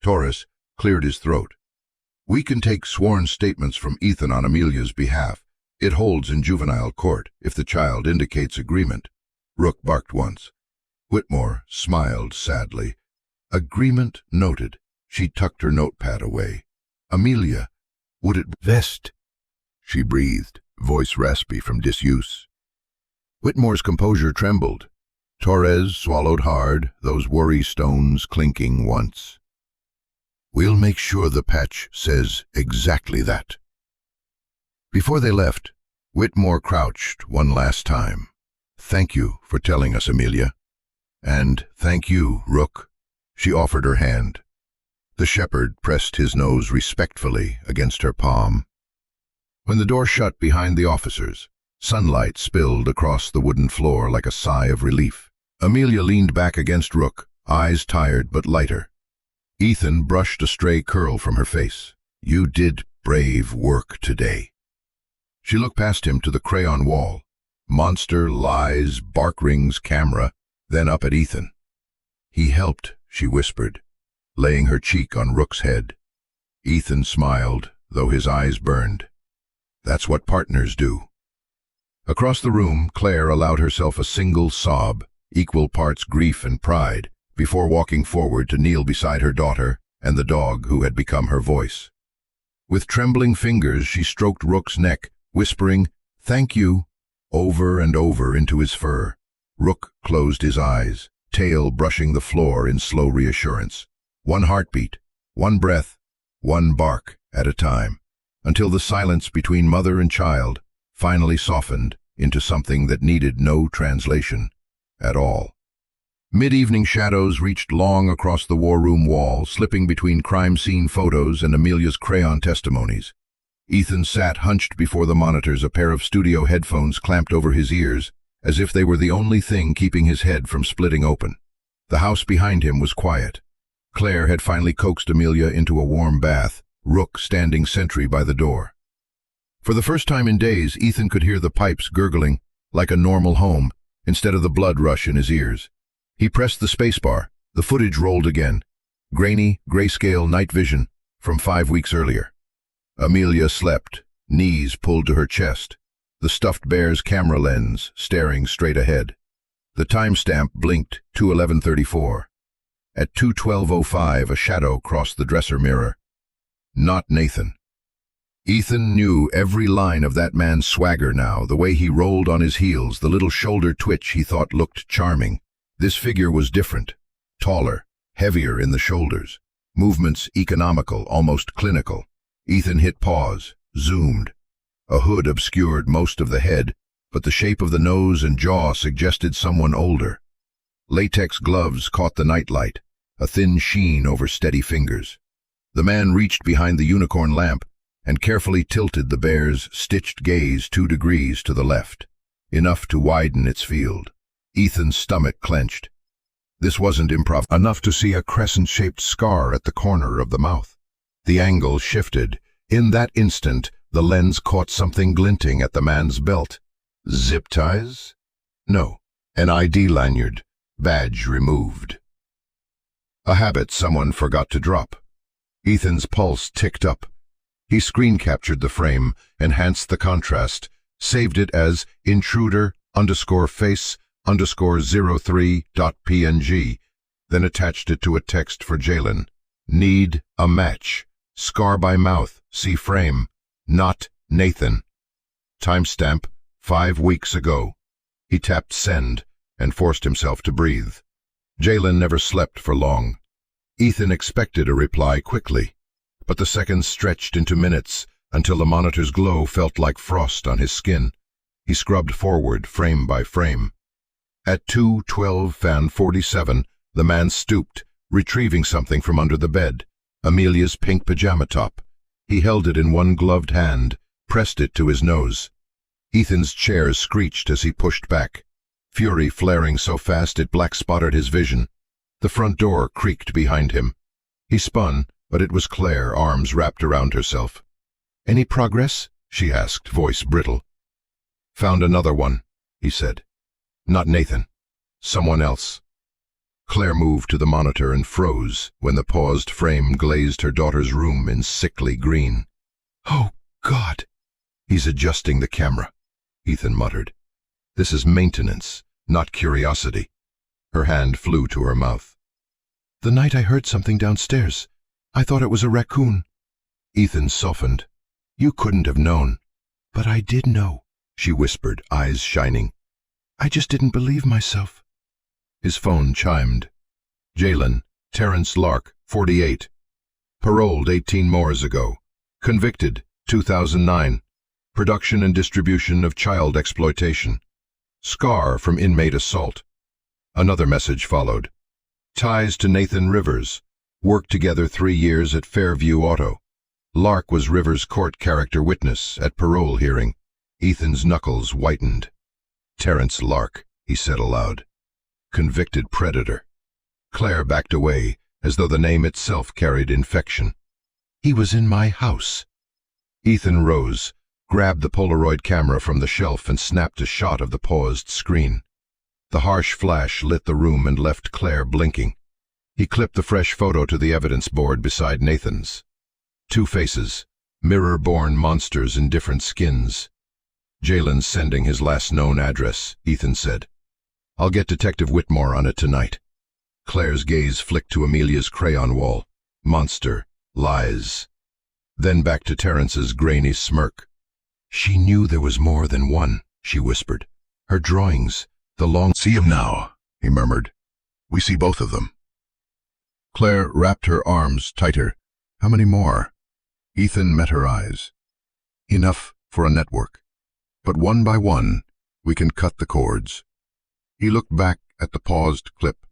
Torres cleared his throat. "We can take sworn statements from Ethan on Amelia's behalf. It holds in juvenile court if the child indicates agreement." Rook barked once. Whitmore smiled sadly. "Agreement noted." She tucked her notepad away. "Amelia, would it vest?" She breathed, voice raspy from disuse. Whitmore's composure trembled. Torres swallowed hard, those worry stones clinking once. "We'll make sure the patch says exactly that." Before they left, Whitmore crouched one last time. "Thank you for telling us, Amelia. And thank you, Rook." She offered her hand. The shepherd pressed his nose respectfully against her palm. When the door shut behind the officers, sunlight spilled across the wooden floor like a sigh of relief. Amelia leaned back against Rook, eyes tired but lighter. Ethan brushed a stray curl from her face. "You did brave work today." She looked past him to the crayon wall. Monster, lies, bark rings, camera, then up at Ethan. "He helped," she whispered, laying her cheek on Rook's head. Ethan smiled, though his eyes burned. "That's what partners do." Across the room, Claire allowed herself a single sob, equal parts grief and pride, before walking forward to kneel beside her daughter and the dog who had become her voice. With trembling fingers, she stroked Rook's neck, whispering, "Thank you," over and over into his fur. Rook closed his eyes, tail brushing the floor in slow reassurance. One heartbeat, one breath, one bark at a time, until the silence between mother and child finally softened into something that needed no translation at all. Mid-evening shadows reached long across the war room wall, slipping between crime scene photos and Amelia's crayon testimonies. Ethan sat hunched before the monitors, a pair of studio headphones clamped over his ears, as if they were the only thing keeping his head from splitting open. The house behind him was quiet. Claire had finally coaxed Amelia into a warm bath, Rook standing sentry by the door. For the first time in days, Ethan could hear the pipes gurgling, like a normal home, instead of the blood rush in his ears. He pressed the spacebar. The footage rolled again. Grainy, grayscale night vision from 5 weeks earlier. Amelia slept, knees pulled to her chest, the stuffed bear's camera lens staring straight ahead. The timestamp blinked 2:11:34. At 2:12:05, a shadow crossed the dresser mirror. Not Nathan. Ethan knew every line of that man's swagger now, the way he rolled on his heels, the little shoulder twitch he thought looked charming. This figure was different, taller, heavier in the shoulders, movements economical, almost clinical. Ethan hit pause, zoomed. A hood obscured most of the head, but the shape of the nose and jaw suggested someone older. Latex gloves caught the nightlight, a thin sheen over steady fingers. The man reached behind the unicorn lamp and carefully tilted the bear's stitched gaze 2 degrees to the left, enough to widen its field. Ethan's stomach clenched. This wasn't improv, enough to see a crescent-shaped scar at the corner of the mouth. The angle shifted. In that instant, the lens caught something glinting at the man's belt. Zip ties? No, an ID lanyard, badge removed. A habit someone forgot to drop. Ethan's pulse ticked up. He screen-captured the frame, enhanced the contrast, saved it as intruder_face_03.png. then attached it to a text for Jalen. Need a match. Scar by mouth. See frame. Not Nathan. Timestamp 5 weeks ago. He tapped send and forced himself to breathe. Jalen never slept for long. Ethan expected a reply quickly, but the seconds stretched into minutes until the monitor's glow felt like frost on his skin. He scrubbed forward, frame by frame. At 2:12:47, the man stooped, retrieving something from under the bed, Amelia's pink pajama top. He held it in one gloved hand, pressed it to his nose. Ethan's chair screeched as he pushed back, fury flaring so fast it black-spotted his vision. The front door creaked behind him. He spun, but it was Claire, arms wrapped around herself. "Any progress?" she asked, voice brittle. "Found another one," he said. "Not Nathan. Someone else." Claire moved to the monitor and froze when the paused frame glazed her daughter's room in sickly green. "Oh, God!" "He's adjusting the camera," Ethan muttered. "This is maintenance, not curiosity." Her hand flew to her mouth. "The night I heard something downstairs, I thought it was a raccoon." Ethan softened. "You couldn't have known." "But I did know," she whispered, eyes shining. "I just didn't believe myself." His phone chimed. Jalen, Terrence Lark, 48. Paroled 18 more ago. Convicted, 2009. Production and distribution of child exploitation. Scar from inmate assault. Another message followed. Ties to Nathan Rivers. Worked together 3 years at Fairview Auto. Lark was Rivers' court character witness at parole hearing. Ethan's knuckles whitened. "Terrence Lark," he said aloud. "Convicted predator." Claire backed away, as though the name itself carried infection. "He was in my house." Ethan rose, grabbed the Polaroid camera from the shelf and snapped a shot of the paused screen. The harsh flash lit the room and left Claire blinking. He clipped the fresh photo to the evidence board beside Nathan's. 2 faces, mirror-born monsters in different skins. "Jalen's sending his last known address," Ethan said. "I'll get Detective Whitmore on it tonight." Claire's gaze flicked to Amelia's crayon wall. Monster, lies. Then back to Terrence's grainy smirk. "She knew there was more than one," she whispered. "Her drawings, the long—" "See him now," he murmured. "We see both of them." Claire wrapped her arms tighter. "How many more?" Ethan met her eyes. "Enough for a network. But one by one, we can cut the cords." He looked back at the paused clip.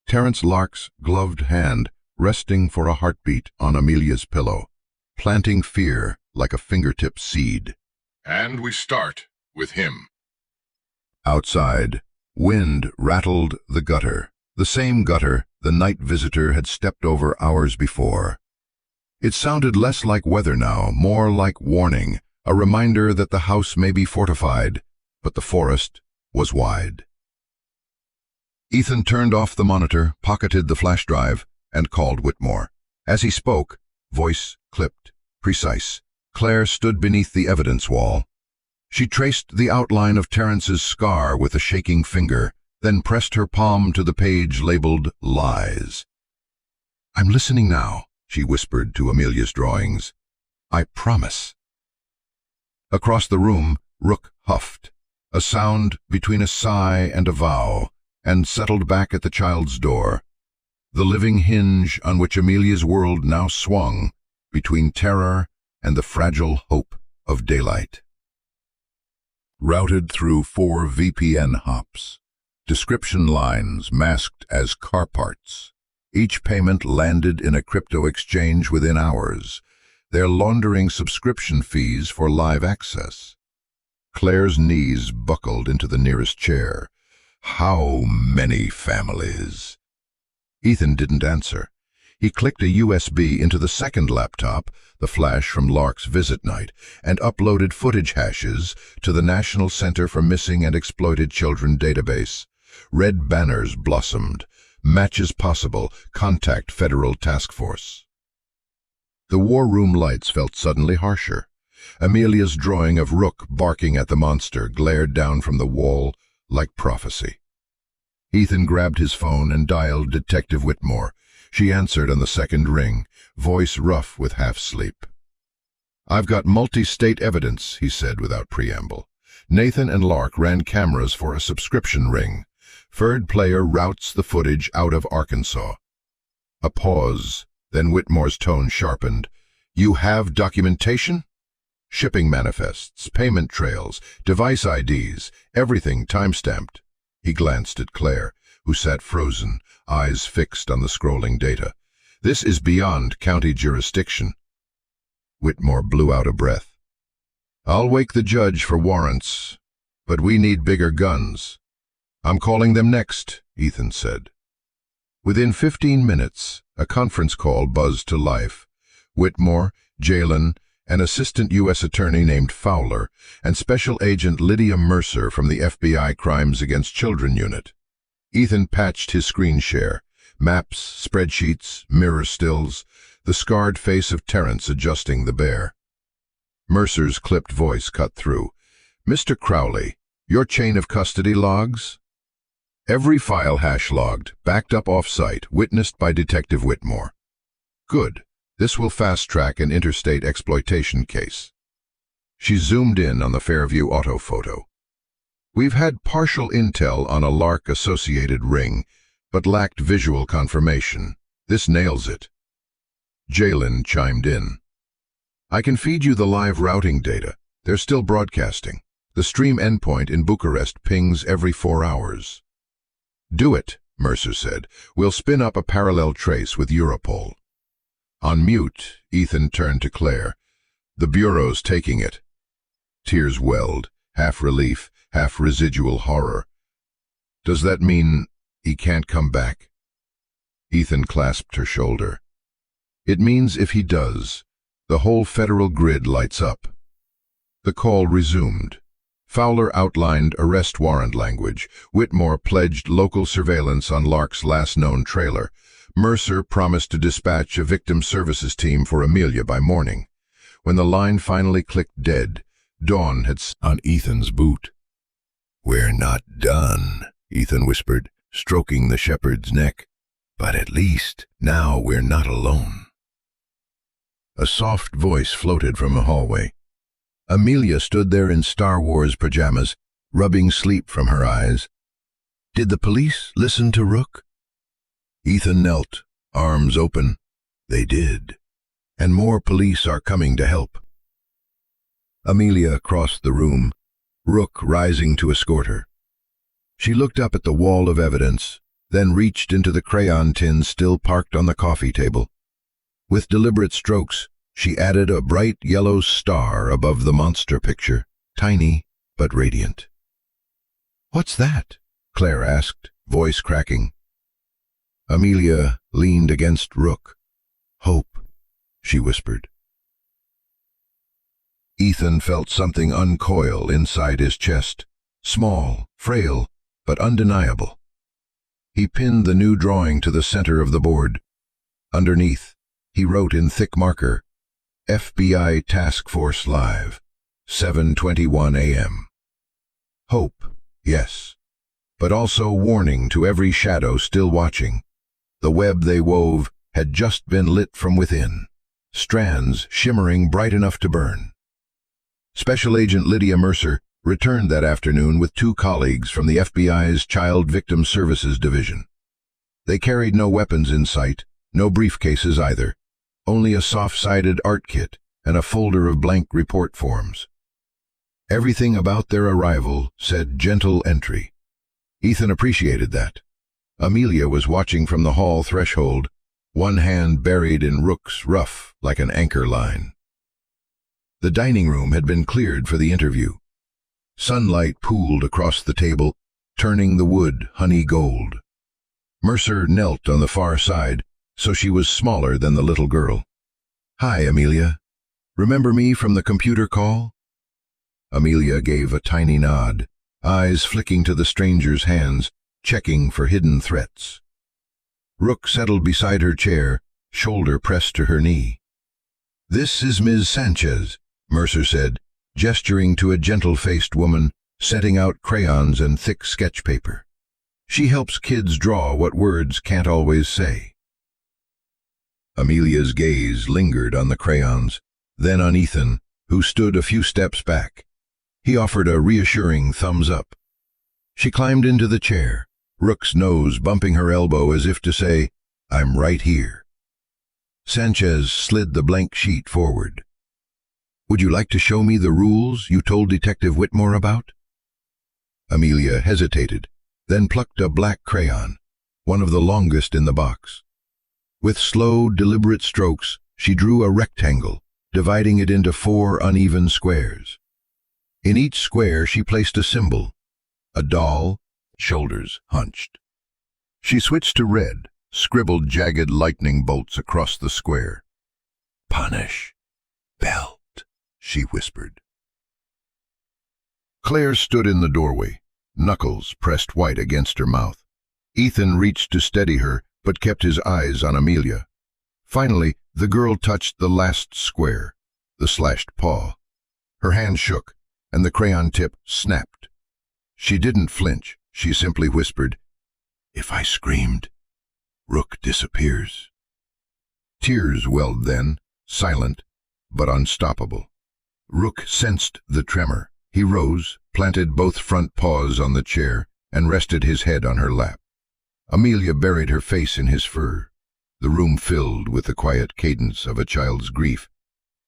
Terrence Lark's gloved hand resting for a heartbeat on Amelia's pillow, planting fear like a fingertip seed. And we start with him. Outside, wind rattled the gutter, the same gutter the night visitor had stepped over hours before. It sounded less like weather now, more like warning, a reminder that the house may be fortified, but the forest was wide. Ethan turned off the monitor, pocketed the flash drive, and called Whitmore. As he spoke, voice clipped, precise. Claire stood beneath the evidence wall. She traced the outline of Terrence's scar with a shaking finger, then pressed her palm to the page labeled Lies. "I'm listening now," she whispered to Amelia's drawings. "I promise." Across the room, Rook huffed, a sound between a sigh and a vow, and settled back at the child's door, the living hinge on which Amelia's world now swung between terror and the fragile hope of daylight. Routed through 4 VPN hops, description lines masked as car parts. Each payment landed in a crypto exchange within hours. They're laundering subscription fees for live access. Claire's knees buckled into the nearest chair. How many families? Ethan didn't answer. He clicked a USB into the second laptop, the flash from Lark's visit night, and uploaded footage hashes to the National Center for Missing and Exploited Children database. Red banners blossomed. Matches possible. Contact Federal Task Force. The war room lights felt suddenly harsher. Amelia's drawing of Rook barking at the monster glared down from the wall like prophecy. Ethan grabbed his phone and dialed Detective Whitmore. She answered on the second ring, voice rough with half-sleep. "I've got multi-state evidence," he said without preamble. "Nathan and Lark ran cameras for a subscription ring. Third player routes the footage out of Arkansas." A pause, then Whitmore's tone sharpened. "You have documentation?" "Shipping manifests, payment trails, device IDs, everything time-stamped." He glanced at Claire, who sat frozen, eyes fixed on the scrolling data. "This is beyond county jurisdiction." Whitmore blew out a breath. "I'll wake the judge for warrants, but we need bigger guns." "I'm calling them next," Ethan said. Within 15 minutes, a conference call buzzed to life. Whitmore, Jalen, an assistant U.S. attorney named Fowler, and Special Agent Lydia Mercer from the FBI Crimes Against Children Unit. Ethan patched his screen share. Maps, spreadsheets, mirror stills, the scarred face of Terrence adjusting the bear. Mercer's clipped voice cut through. "Mr. Crowley, your chain of custody logs?" "Every file hash logged, backed up off-site, witnessed by Detective Whitmore." "Good. This will fast-track an interstate exploitation case." She zoomed in on the Fairview auto photo. "We've had partial intel on a Lark-associated ring, but lacked visual confirmation. This nails it." Jalen chimed in. "I can feed you the live routing data. They're still broadcasting. The stream endpoint in Bucharest pings every 4 hours." "Do it," Mercer said. "We'll spin up a parallel trace with Europol." On mute, Ethan turned to Claire. "The Bureau's taking it." Tears welled, half relief, half residual horror. "Does that mean he can't come back?" Ethan clasped her shoulder. "It means if he does, the whole federal grid lights up." The call resumed. Fowler outlined arrest warrant language. Whitmore pledged local surveillance on Lark's last known trailer. Mercer promised to dispatch a victim services team for Amelia by morning. When the line finally clicked dead, dawn had on Ethan's boot. "We're not done," Ethan whispered, stroking the shepherd's neck. "But at least now we're not alone." A soft voice floated from a hallway. Amelia stood there in Star Wars pajamas, rubbing sleep from her eyes. "Did the police listen to Rook?" Ethan knelt, arms open. "They did. And more police are coming to help." Amelia crossed the room, Rook rising to escort her. She looked up at the wall of evidence, then reached into the crayon tin still parked on the coffee table. With deliberate strokes, she added a bright yellow star above the monster picture, tiny but radiant. "What's that?" Claire asked, voice cracking. Amelia leaned against Rook. "Hope," she whispered. Ethan felt something uncoil inside his chest, small, frail, but undeniable. He pinned the new drawing to the center of the board. Underneath, he wrote in thick marker, "FBI Task Force Live, 7:21 a.m. Hope, yes, but also warning to every shadow still watching. The web they wove had just been lit from within, strands shimmering bright enough to burn. Special Agent Lydia Mercer returned that afternoon with 2 colleagues from the FBI's Child Victim Services Division. They carried no weapons in sight, no briefcases either, only a soft-sided art kit and a folder of blank report forms. Everything about their arrival said gentle entry. Ethan appreciated that. Amelia was watching from the hall threshold, one hand buried in Rook's ruff like an anchor line. The dining room had been cleared for the interview. Sunlight pooled across the table, turning the wood honey gold. Mercer knelt on the far side, so she was smaller than the little girl. "Hi, Amelia. Remember me from the computer call?" Amelia gave a tiny nod, eyes flicking to the stranger's hands, checking for hidden threats. Rook settled beside her chair, shoulder pressed to her knee. "This is Ms. Sanchez," Mercer said, gesturing to a gentle-faced woman, setting out crayons and thick sketch paper. She helps kids draw what words can't always say. Amelia's gaze lingered on the crayons, then on Ethan, who stood a few steps back. He offered a reassuring thumbs up. She climbed into the chair, Rook's nose bumping her elbow as if to say, "I'm right here." Sanchez slid the blank sheet forward. "Would you like to show me the rules you told Detective Whitmore about?" Amelia hesitated, then plucked a black crayon, one of the longest in the box. With slow, deliberate strokes, she drew a rectangle, dividing it into 4 uneven squares. In each square she placed a symbol, a doll, shoulders hunched. She switched to red, scribbled jagged lightning bolts across the square. "Punish. Belt," she whispered. Claire stood in the doorway, knuckles pressed white against her mouth. Ethan reached to steady her, but kept his eyes on Amelia. Finally, the girl touched the last square, the slashed paw. Her hand shook, and the crayon tip snapped. She didn't flinch. She simply whispered, "If I screamed, Rook disappears." Tears welled then, silent, but unstoppable. Rook sensed the tremor. He rose, planted both front paws on the chair, and rested his head on her lap. Amelia buried her face in his fur. The room filled with the quiet cadence of a child's grief,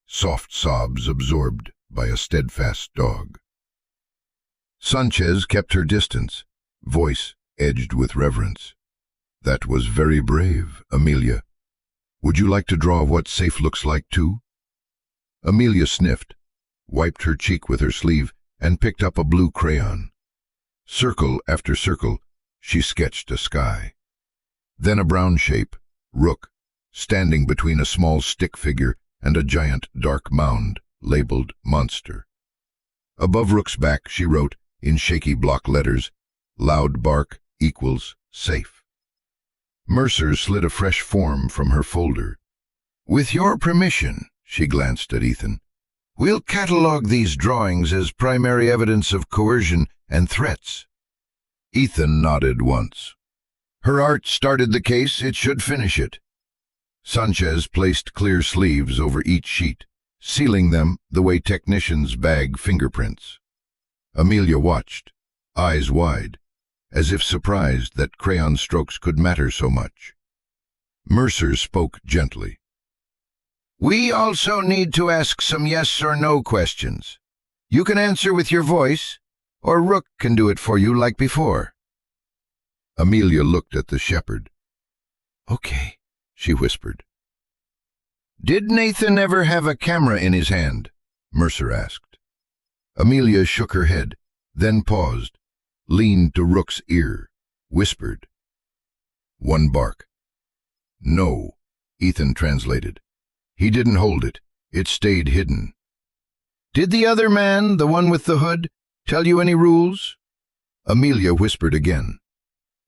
soft sobs absorbed by a steadfast dog. Sanchez kept her distance, voice edged with reverence. "That was very brave, Amelia. Would you like to draw what safe looks like, too?" Amelia sniffed, wiped her cheek with her sleeve, and picked up a blue crayon. Circle after circle, she sketched a sky. Then a brown shape, Rook, standing between a small stick figure and a giant dark mound labeled Monster. Above Rook's back she wrote, in shaky block letters, "Loud bark equals safe." Mercer slid a fresh form from her folder. "With your permission," she glanced at Ethan, "we'll catalog these drawings as primary evidence of coercion and threats." Ethan nodded once. "Her art started the case, it should finish it." Sanchez placed clear sleeves over each sheet, sealing them the way technicians bag fingerprints. Amelia watched, eyes wide, as if surprised that crayon strokes could matter so much. Mercer spoke gently. "We also need to ask some yes or no questions. You can answer with your voice, or Rook can do it for you like before." Amelia looked at the shepherd. "Okay," she whispered. "Did Nathan ever have a camera in his hand?" Mercer asked. Amelia shook her head, then paused, leaned to Rook's ear, whispered. One bark. "No," Ethan translated. "He didn't hold it. It stayed hidden." "Did the other man, the one with the hood, tell you any rules?" Amelia whispered again.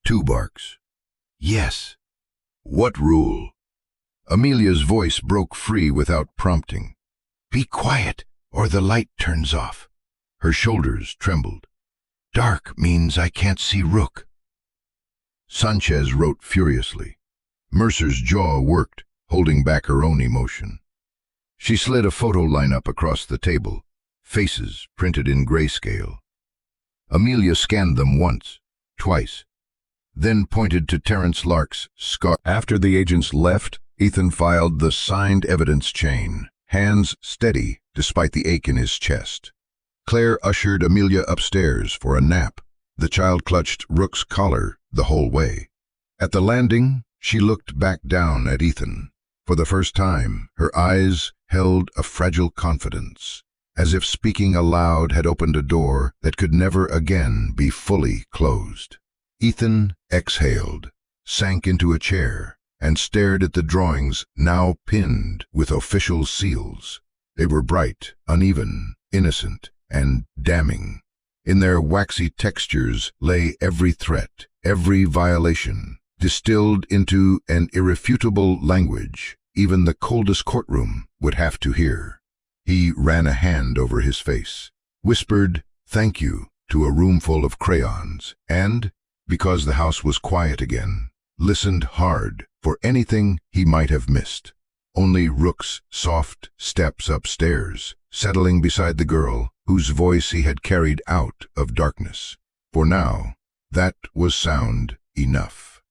2 barks. "Yes." "What rule?" Amelia's voice broke free without prompting. "Be quiet, or the light turns off." Her shoulders trembled. "Dark means I can't see Rook." Sanchez wrote furiously. Mercer's jaw worked, holding back her own emotion. She slid a photo lineup across the table, faces printed in grayscale. Amelia scanned them once, twice, then pointed to Terence Lark's scar. After the agents left, Ethan filed the signed evidence chain, hands steady despite the ache in his chest. Claire ushered Amelia upstairs for a nap. The child clutched Rook's collar the whole way. At the landing, she looked back down at Ethan. For the first time, her eyes held a fragile confidence, as if speaking aloud had opened a door that could never again be fully closed. Ethan exhaled, sank into a chair, and stared at the drawings now pinned with official seals. They were bright, uneven, innocent, and damning. In their waxy textures lay every threat, every violation, distilled into an irrefutable language even the coldest courtroom would have to hear. He ran a hand over his face, whispered "thank you" to a room full of crayons, and, because the house was quiet again, listened hard for anything he might have missed. Only Rook's soft steps upstairs, settling beside the girl whose voice he had carried out of darkness. For now, that was sound enough.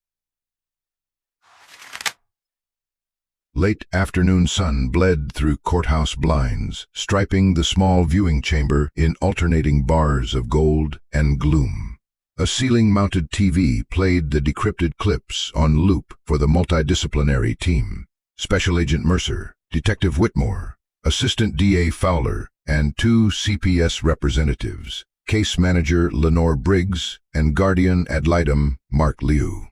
Late afternoon sun bled through courthouse blinds, striping the small viewing chamber in alternating bars of gold and gloom. A ceiling-mounted TV played the decrypted clips on loop for the multidisciplinary team. Special Agent Mercer, Detective Whitmore, Assistant DA Fowler, and 2 CPS representatives, Case Manager Lenore Briggs and Guardian ad litem Mark Liu.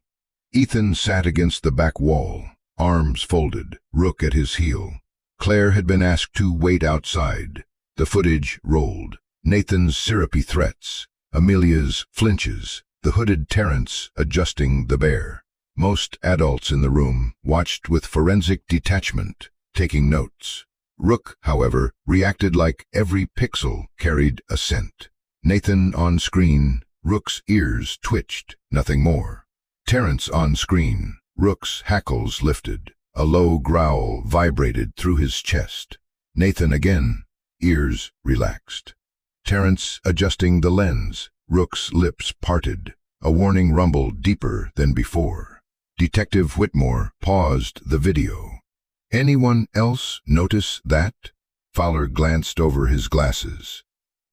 Ethan sat against the back wall, arms folded, Rook at his heel. Claire had been asked to wait outside. The footage rolled. Nathan's syrupy threats, Amelia's flinches, the hooded Terrence adjusting the bear. Most adults in the room watched with forensic detachment, taking notes. Rook, however, reacted like every pixel carried a scent. Nathan on screen, Rook's ears twitched, nothing more. Terrence on screen, Rook's hackles lifted. A low growl vibrated through his chest. Nathan again, ears relaxed. Terrence adjusting the lens, Rook's lips parted. A warning rumbled deeper than before. Detective Whitmore paused the video. Anyone else notice that? Fowler glanced over his glasses.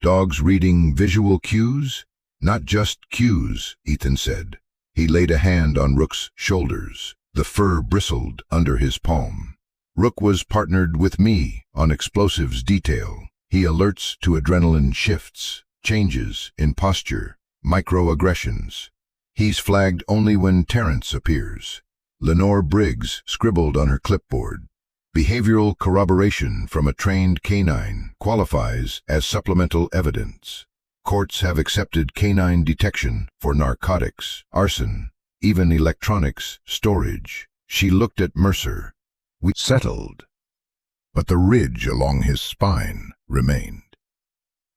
Dogs reading visual cues? Not just cues, Ethan said. He laid a hand on Rook's shoulders. The fur bristled under his palm. Rook was partnered with me on explosives detail. He alerts to adrenaline shifts, changes in posture, microaggressions. He's flagged only when Terrence appears. Lenore Briggs scribbled on her clipboard. Behavioral corroboration from a trained canine qualifies as supplemental evidence. Courts have accepted canine detection for narcotics, arson, even electronics storage. She looked at Mercer. We settled. But the ridge along his spine remained.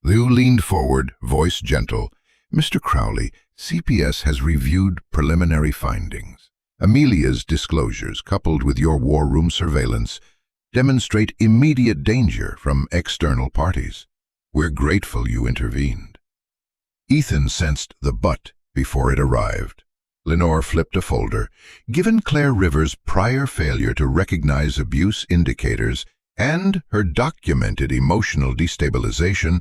Liu leaned forward, voice gentle. Mr. Crowley, CPS has reviewed preliminary findings. Amelia's disclosures, coupled with your war room surveillance, demonstrate immediate danger from external parties. We're grateful you intervened. Ethan sensed the but before it arrived. Lenore flipped a folder. Given Claire Rivers' prior failure to recognize abuse indicators and her documented emotional destabilization,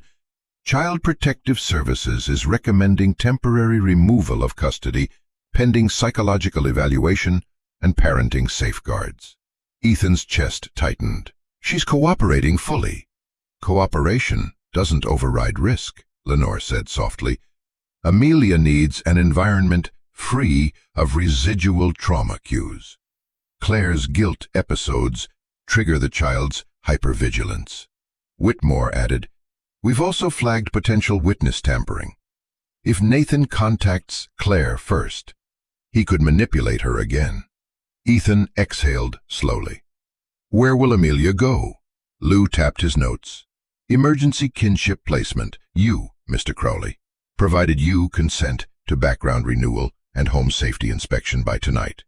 Child Protective Services is recommending temporary removal of custody pending psychological evaluation and parenting safeguards. Ethan's chest tightened. She's cooperating fully. Cooperation doesn't override risk, Lenore said softly. Amelia needs an environment free of residual trauma cues. Claire's guilt episodes trigger the child's hypervigilance. Whitmore added, we've also flagged potential witness tampering. If Nathan contacts Claire first, he could manipulate her again. Ethan exhaled slowly. Where will Amelia go? Lou tapped his notes. Emergency kinship placement. You, Mr. Crowley, provided you consent to background renewal and home safety inspection by tonight.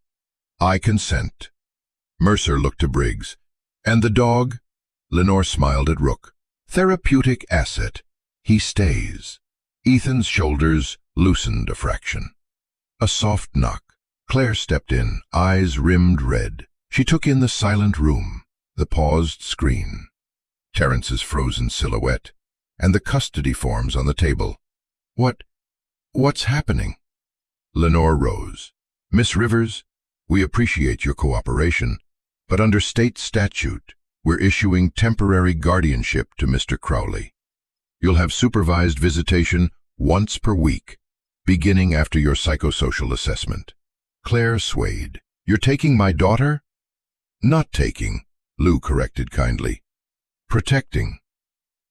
I consent. Mercer looked to Briggs. And the dog? Lenore smiled at Rook. Therapeutic asset. He stays. Ethan's shoulders loosened a fraction. A soft knock. Claire stepped in, eyes rimmed red. She took in the silent room, the paused screen, Terrence's frozen silhouette, and the custody forms on the table. What's happening? Lenore rose. Miss Rivers, we appreciate your cooperation, but under state statute, we're issuing temporary guardianship to Mr. Crowley. You'll have supervised visitation once per week, beginning after your psychosocial assessment. Claire swayed. You're taking my daughter? Not taking, Lou corrected kindly. Protecting.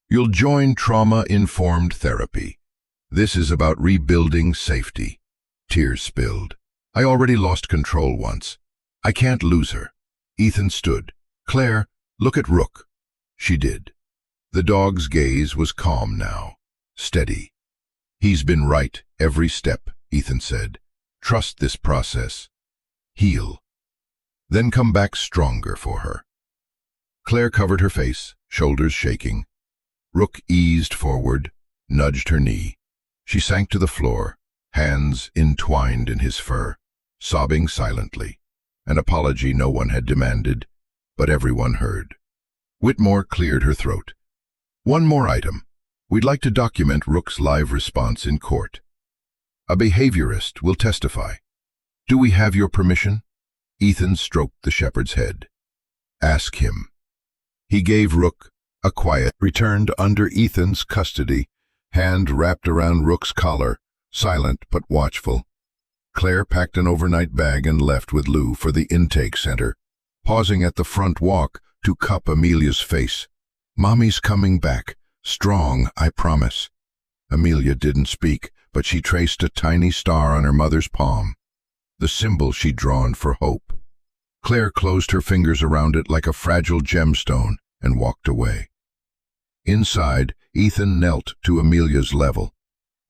You'll join trauma-informed therapy. This is about rebuilding safety. Tears spilled. I already lost control once. I can't lose her. Ethan stood. Claire, look at Rook. She did. The dog's gaze was calm now, steady. He's been right every step, Ethan said. Trust this process. Heal. Then come back stronger for her. Claire covered her face, shoulders shaking. Rook eased forward, nudged her knee. She sank to the floor, hands entwined in his fur, sobbing silently. An apology no one had demanded, but everyone heard. Whitmore cleared her throat. One more item. We'd like to document Rook's live response in court. A behaviorist will testify. Do we have your permission? Ethan stroked the shepherd's head. Ask him. He gave Rook a quiet, returned under Ethan's custody, hand wrapped around Rook's collar, silent but watchful. Claire packed an overnight bag and left with Lou for the intake center, pausing at the front walk to cup Amelia's face. Mommy's coming back. Strong, I promise. Amelia didn't speak, but she traced a tiny star on her mother's palm, the symbol she'd drawn for hope. Claire closed her fingers around it like a fragile gemstone and walked away. Inside, Ethan knelt to Amelia's level.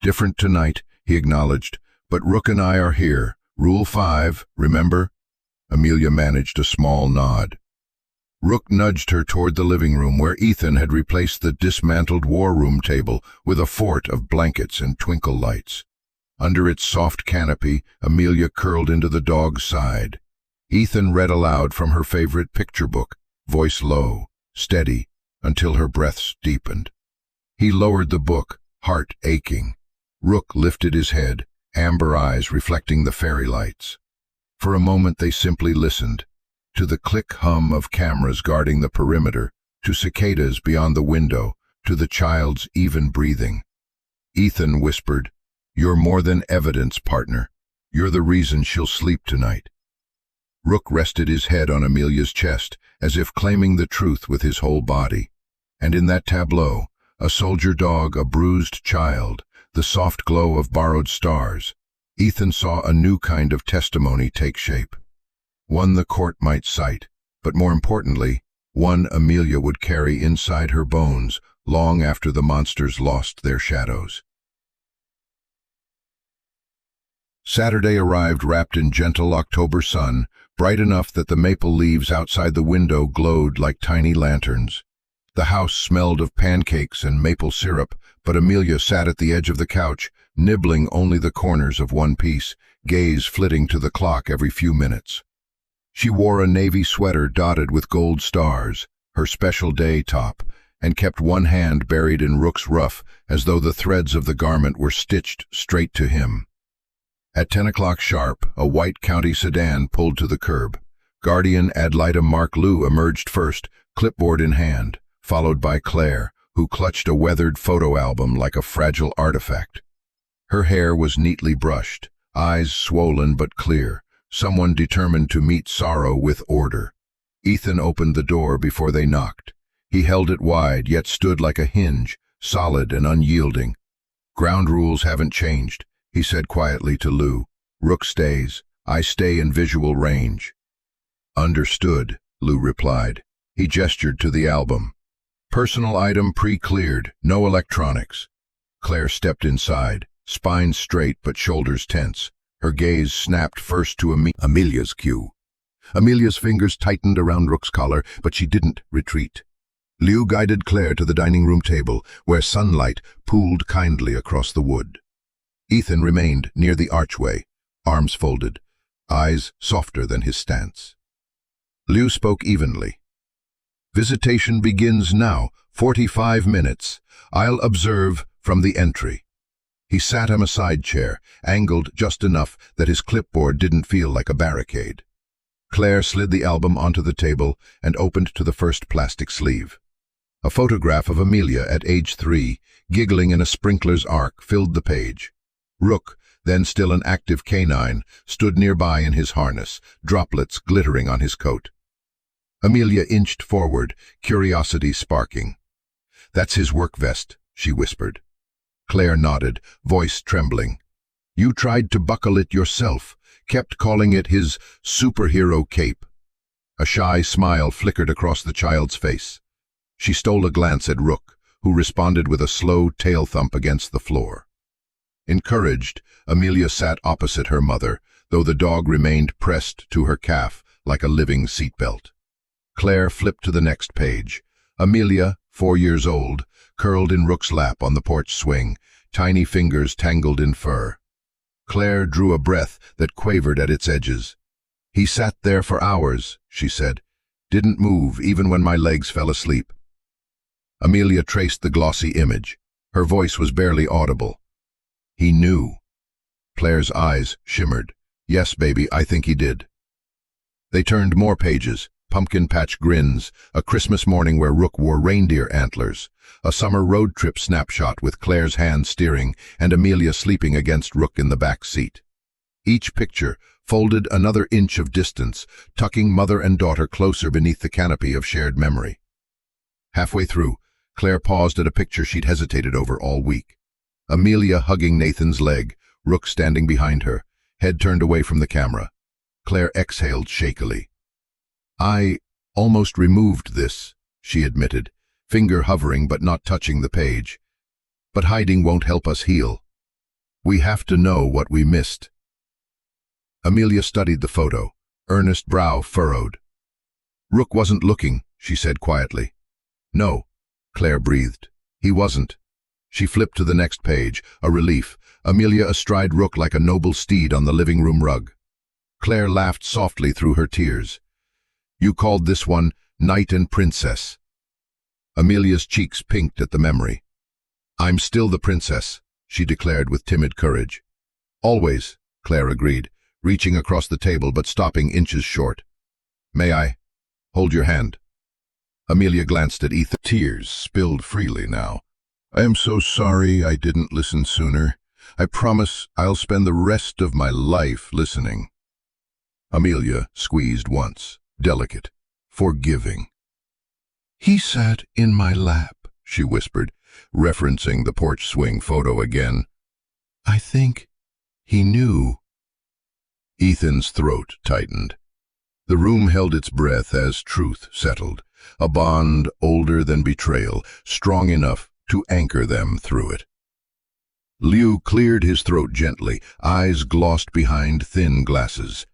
Different tonight, he acknowledged, but Rook and I are here. Rule 5, remember? Amelia managed a small nod. Rook nudged her toward the living room where Ethan had replaced the dismantled war room table with a fort of blankets and twinkle lights. Under its soft canopy, Amelia curled into the dog's side. Ethan read aloud from her favorite picture book, voice low, steady, until her breaths deepened. He lowered the book, heart aching. Rook lifted his head, amber eyes reflecting the fairy lights. For a moment they simply listened, to the click hum of cameras guarding the perimeter, to cicadas beyond the window, to the child's even breathing. Ethan whispered, "You're more than evidence, partner. You're the reason she'll sleep tonight." Rook rested his head on Amelia's chest, as if claiming the truth with his whole body. And in that tableau, a soldier dog, a bruised child, the soft glow of borrowed stars, Ethan saw a new kind of testimony take shape. One the court might cite, but more importantly, one Amelia would carry inside her bones long after the monsters lost their shadows. Saturday arrived wrapped in gentle October sun, bright enough that the maple leaves outside the window glowed like tiny lanterns. The house smelled of pancakes and maple syrup, but Amelia sat at the edge of the couch, nibbling only the corners of one piece, gaze flitting to the clock every few minutes. She wore a navy sweater dotted with gold stars, her special day top, and kept one hand buried in Rook's ruff as though the threads of the garment were stitched straight to him. At 10 o'clock sharp, a white county sedan pulled to the curb. Guardian ad litem Mark Lou emerged first, clipboard in hand, followed by Claire, who clutched a weathered photo album like a fragile artifact. Her hair was neatly brushed, eyes swollen but clear, someone determined to meet sorrow with order. Ethan opened the door before they knocked. He held it wide, yet stood like a hinge, solid and unyielding. "Ground rules haven't changed," he said quietly to Lou. "Rook stays. I stay in visual range." "Understood," Lou replied. He gestured to the album. "Personal item pre-cleared, no electronics." Claire stepped inside, spine straight but shoulders tense. Her gaze snapped first to Amelia's cue. Amelia's fingers tightened around Rook's collar, but she didn't retreat. Liu guided Claire to the dining room table, where sunlight pooled kindly across the wood. Ethan remained near the archway, arms folded, eyes softer than his stance. Liu spoke evenly. "Visitation begins now, 45 minutes. I'll observe from the entry." He sat on a side chair, angled just enough that his clipboard didn't feel like a barricade. Claire slid the album onto the table and opened to the first plastic sleeve. A photograph of Amelia at age 3, giggling in a sprinkler's arc, filled the page. Rook, then still an active canine, stood nearby in his harness, droplets glittering on his coat. Amelia inched forward, curiosity sparking. "That's his work vest," she whispered. Claire nodded, voice trembling. "You tried to buckle it yourself, kept calling it his superhero cape." A shy smile flickered across the child's face. She stole a glance at Rook, who responded with a slow tail thump against the floor. Encouraged, Amelia sat opposite her mother, though the dog remained pressed to her calf like a living seatbelt. Claire flipped to the next page. Amelia, 4 years old, curled in Rook's lap on the porch swing, tiny fingers tangled in fur. Claire drew a breath that quavered at its edges. "He sat there for hours," she said. "Didn't move even when my legs fell asleep." Amelia traced the glossy image. Her voice was barely audible. "He knew." Claire's eyes shimmered. "Yes, baby, I think he did." They turned more pages. Pumpkin patch grins, a Christmas morning where Rook wore reindeer antlers, a summer road trip snapshot with Claire's hand steering and Amelia sleeping against Rook in the back seat. Each picture folded another inch of distance, tucking mother and daughter closer beneath the canopy of shared memory. Halfway through, Claire paused at a picture she'd hesitated over all week. Amelia hugging Nathan's leg, Rook standing behind her, head turned away from the camera. Claire exhaled shakily. "I almost removed this," she admitted, finger hovering but not touching the page. "But hiding won't help us heal. We have to know what we missed." Amelia studied the photo, earnest brow furrowed. "Rook wasn't looking," she said quietly. "No," Claire breathed. "He wasn't." She flipped to the next page, a relief, Amelia astride Rook like a noble steed on the living room rug. Claire laughed softly through her tears. "You called this one Knight and Princess." Amelia's cheeks pinked at the memory. "I'm still the princess," she declared with timid courage. "Always," Claire agreed, reaching across the table but stopping inches short. "May I hold your hand?" Amelia glanced at Ethan. Tears spilled freely now. "I am so sorry I didn't listen sooner. I promise I'll spend the rest of my life listening." Amelia squeezed once, delicate, forgiving. "He sat in my lap," she whispered, referencing the porch swing photo again. "I think he knew." Ethan's throat tightened. The room held its breath as truth settled, a bond older than betrayal, strong enough to anchor them through it. Liu cleared his throat gently, eyes glossed behind thin glasses.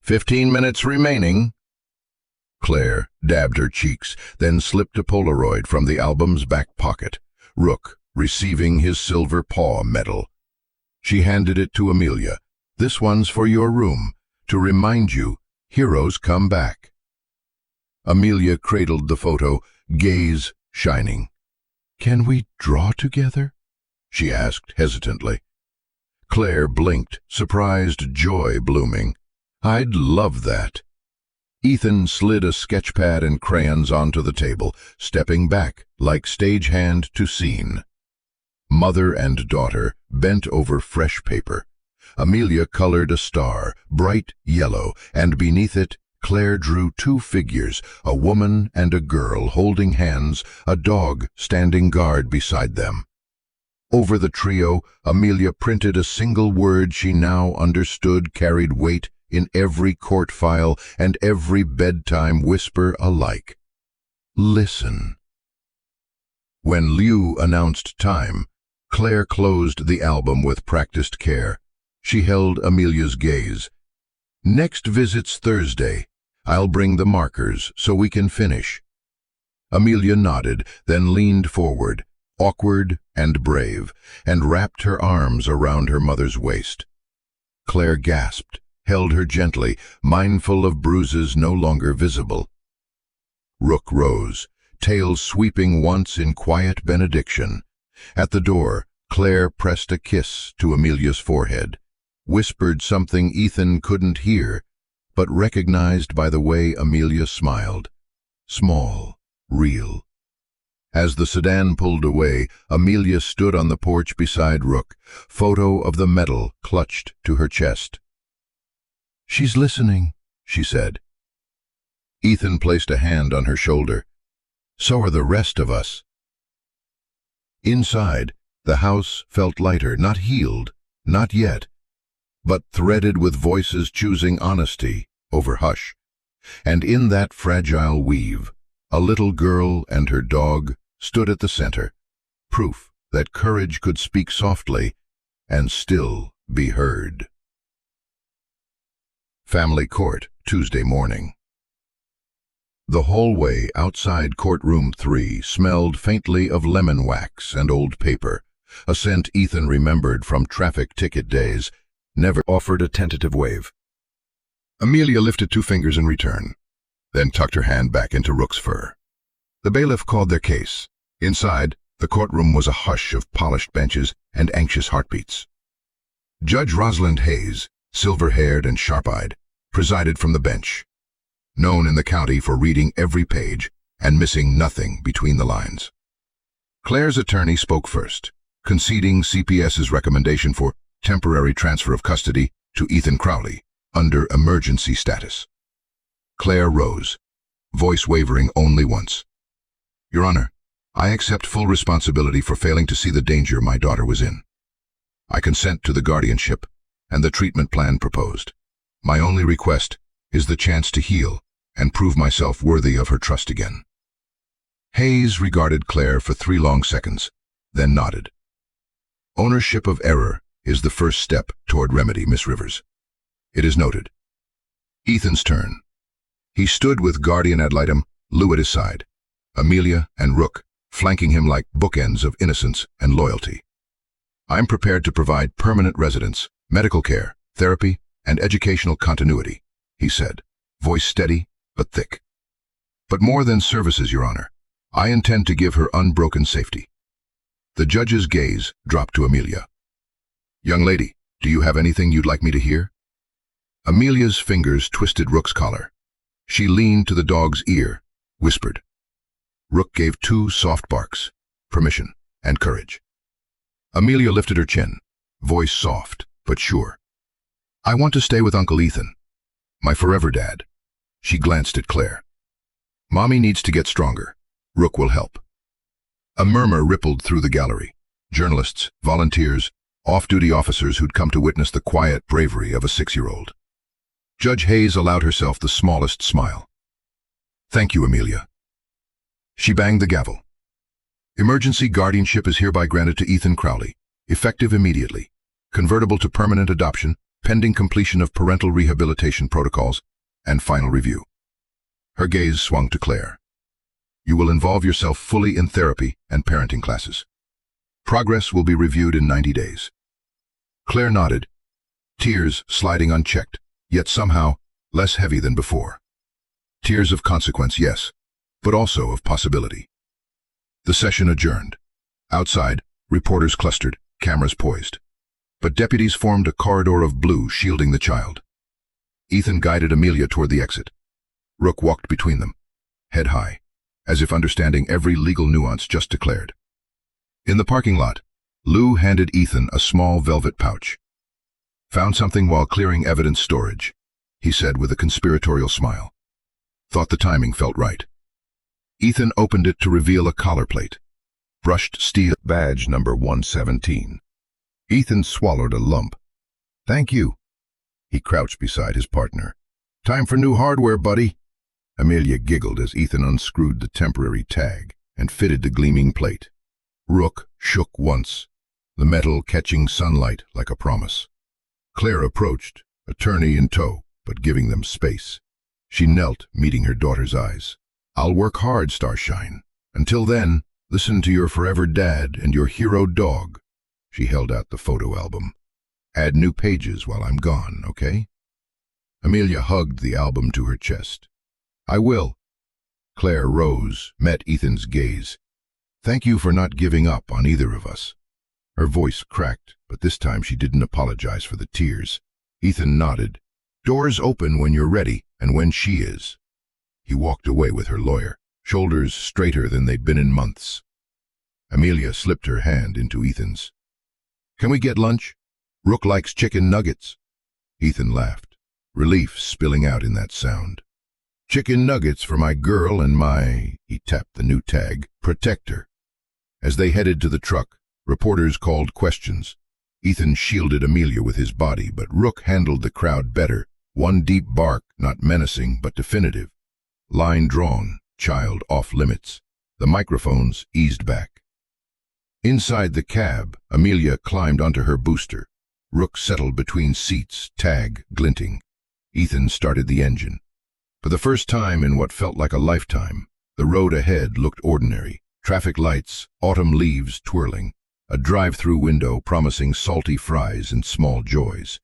15 minutes remaining." Claire dabbed her cheeks, then slipped a Polaroid from the album's back pocket, Rook receiving his silver paw medal. She handed it to Amelia. "This one's for your room, to remind you heroes come back." Amelia cradled the photo, gaze shining. "Can we draw together?" she asked hesitantly. Claire blinked, surprised joy blooming. "I'd love that." Ethan slid a sketchpad and crayons onto the table, stepping back like stagehand to scene. Mother and daughter bent over fresh paper. Amelia colored a star, bright yellow, and beneath it Claire drew 2 figures, a woman and a girl holding hands, a dog standing guard beside them. Over the trio, Amelia printed a single word she now understood carried weight in every court file and every bedtime whisper alike. "Listen." When Liu announced time, Claire closed the album with practiced care. She held Amelia's gaze. "Next visit's Thursday. I'll bring the markers so we can finish." Amelia nodded, then leaned forward, awkward and brave, and wrapped her arms around her mother's waist. Claire gasped, held her gently, mindful of bruises no longer visible. Rook rose, tail sweeping once in quiet benediction. At the door, Claire pressed a kiss to Amelia's forehead, whispered something Ethan couldn't hear, but recognized by the way Amelia smiled. Small, real. As the sedan pulled away, Amelia stood on the porch beside Rook, photo of the medal clutched to her chest. "She's listening," she said. Ethan placed a hand on her shoulder. "So are the rest of us." Inside, the house felt lighter, not healed, not yet, but threaded with voices choosing honesty over hush. And in that fragile weave, a little girl and her dog stood at the center, proof that courage could speak softly and still be heard. Family Court, Tuesday morning. The hallway outside courtroom 3 smelled faintly of lemon wax and old paper, a scent Ethan remembered from traffic ticket days, never offered a tentative wave. Amelia lifted 2 fingers in return, then tucked her hand back into Rook's fur. The bailiff called their case. Inside, the courtroom was a hush of polished benches and anxious heartbeats. Judge Rosalind Hayes, silver-haired and sharp-eyed, presided from the bench, known in the county for reading every page and missing nothing between the lines. Claire's attorney spoke first, conceding CPS's recommendation for temporary transfer of custody to Ethan Crowley under emergency status. Claire rose, voice wavering only once. "Your Honor, I accept full responsibility for failing to see the danger my daughter was in. I consent to the guardianship and the treatment plan proposed. My only request is the chance to heal and prove myself worthy of her trust again." Hayes regarded Claire for 3 long seconds, then nodded. "Ownership of error is the first step toward remedy, Miss Rivers. It is noted." Ethan's turn. He stood with guardian ad litem Lou at his side, Amelia and Rook flanking him like bookends of innocence and loyalty. "I'm prepared to provide permanent residence, medical care, therapy, and educational continuity," he said, voice steady but thick. "But more than services, Your Honor, I intend to give her unbroken safety." The judge's gaze dropped to Amelia. "Young lady, do you have anything you'd like me to hear?" Amelia's fingers twisted Rook's collar. She leaned to the dog's ear, whispered. Rook gave 2 soft barks, permission and courage. Amelia lifted her chin, voice soft but sure. "I want to stay with Uncle Ethan, my forever dad." She glanced at Claire. "Mommy needs to get stronger. Rook will help." A murmur rippled through the gallery. Journalists, volunteers, off-duty officers who'd come to witness the quiet bravery of a 6-year-old. Judge Hayes allowed herself the smallest smile. "Thank you, Amelia." She banged the gavel. "Emergency guardianship is hereby granted to Ethan Crowley, effective immediately, convertible to permanent adoption, pending completion of parental rehabilitation protocols and final review." Her gaze swung to Claire. "You will involve yourself fully in therapy and parenting classes. Progress will be reviewed in 90 days. Claire nodded, tears sliding unchecked, yet somehow less heavy than before. Tears of consequence, yes, but also of possibility. The session adjourned. Outside, reporters clustered, cameras poised. But deputies formed a corridor of blue shielding the child. Ethan guided Amelia toward the exit. Rook walked between them, head high, as if understanding every legal nuance just declared. In the parking lot, Lou handed Ethan a small velvet pouch. "Found something while clearing evidence storage," he said with a conspiratorial smile. Thought the timing felt right. Ethan opened it to reveal a collar plate. Brushed steel badge number 117. Ethan swallowed a lump. "Thank you." He crouched beside his partner. "Time for new hardware, buddy." Amelia giggled as Ethan unscrewed the temporary tag and fitted the gleaming plate. Rook shook once, the metal catching sunlight like a promise. Claire approached, attorney in tow, but giving them space. She knelt, meeting her daughter's eyes. "I'll work hard, Starshine. Until then, listen to your forever dad and your hero dog." She held out the photo album. "Add new pages while I'm gone, okay?" Amelia hugged the album to her chest. "I will." Claire rose, met Ethan's gaze. "Thank you for not giving up on either of us." Her voice cracked, but this time she didn't apologize for the tears. Ethan nodded. "Doors open when you're ready and when she is." He walked away with her lawyer, shoulders straighter than they'd been in months. Amelia slipped her hand into Ethan's. "Can we get lunch? Rook likes chicken nuggets." Ethan laughed, relief spilling out in that sound. "Chicken nuggets for my girl and my," he tapped the new tag, "protector." As they headed to the truck, reporters called questions. Ethan shielded Amelia with his body, but Rook handled the crowd better, one deep bark, not menacing but definitive. Line drawn, child off limits. The microphones eased back. Inside the cab, Amelia climbed onto her booster. Rook settled between seats, tag glinting. Ethan started the engine. For the first time in what felt like a lifetime, the road ahead looked ordinary. Traffic lights, autumn leaves twirling, a drive-through window promising salty fries and small joys.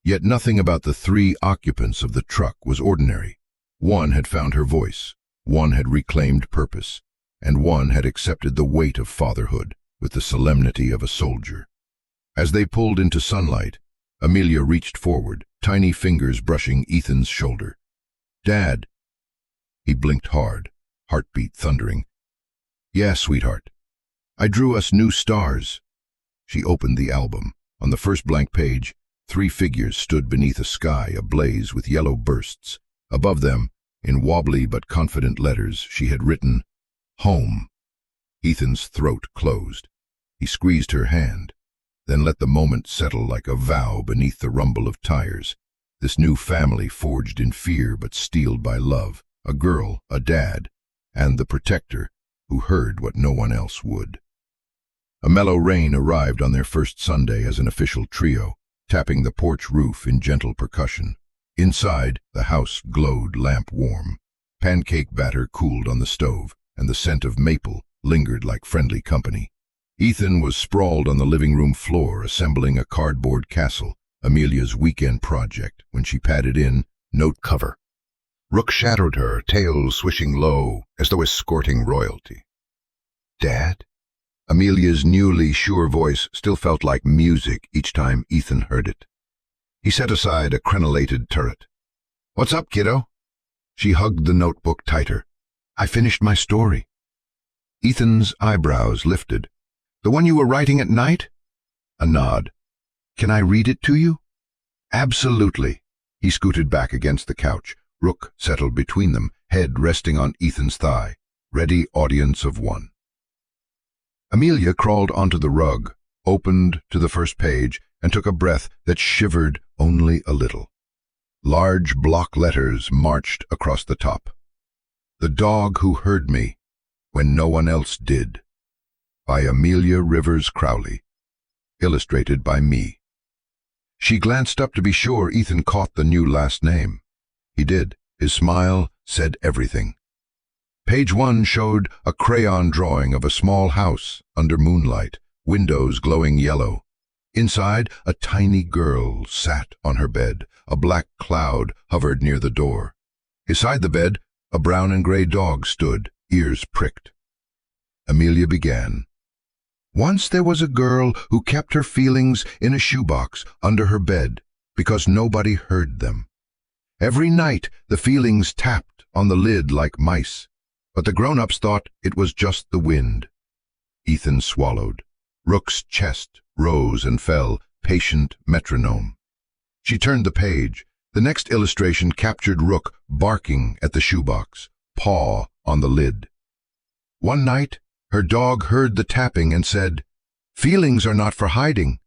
Yet nothing about the three occupants of the truck was ordinary. One had found her voice, one had reclaimed purpose, and one had accepted the weight of fatherhood with the solemnity of a soldier. As they pulled into sunlight, Amelia reached forward, tiny fingers brushing Ethan's shoulder. "Dad." He blinked hard, heartbeat thundering. "Yeah, sweetheart. I drew us new stars." She opened the album. On the first blank page, 3 figures stood beneath a sky ablaze with yellow bursts. Above them, in wobbly but confident letters, she had written, "Home." Ethan's throat closed. He squeezed her hand, then let the moment settle like a vow beneath the rumble of tires. This new family forged in fear but steeled by love. A girl, a dad, and the protector who heard what no one else would. A mellow rain arrived on their first Sunday as an official trio, tapping the porch roof in gentle percussion. Inside, the house glowed lamp-warm. Pancake batter cooled on the stove, and the scent of maple lingered like friendly company. Ethan was sprawled on the living room floor, assembling a cardboard castle, Amelia's weekend project, when she padded in, note cover. Rook shadowed her, tail swishing low, as though escorting royalty. "Dad?" Amelia's newly sure voice still felt like music each time Ethan heard it. He set aside a crenellated turret. "What's up, kiddo?" She hugged the notebook tighter. "I finished my story." Ethan's eyebrows lifted. "The one you were writing at night?" A nod. "Can I read it to you?" "Absolutely." He scooted back against the couch. Rook settled between them, head resting on Ethan's thigh. Ready audience of one. Amelia crawled onto the rug, opened to the first page, and took a breath that shivered only a little. Large block letters marched across the top. "The Dog Who Heard Me When No One Else Did," by Amelia Rivers Crowley, illustrated by me. She glanced up to be sure Ethan caught the new last name. He did. His smile said everything. Page 1 showed a crayon drawing of a small house under moonlight, windows glowing yellow. Inside, a tiny girl sat on her bed. A black cloud hovered near the door. Beside the bed, a brown and gray dog stood, ears pricked. Amelia began. "Once there was a girl who kept her feelings in a shoebox under her bed because nobody heard them. Every night the feelings tapped on the lid like mice, but the grown-ups thought it was just the wind." Ethan swallowed. Rook's chest rose and fell, patient metronome. She turned the page. The next illustration captured Rook barking at the shoebox, paw on the lid. One night, her dog heard the tapping and said, "Feelings are not for hiding."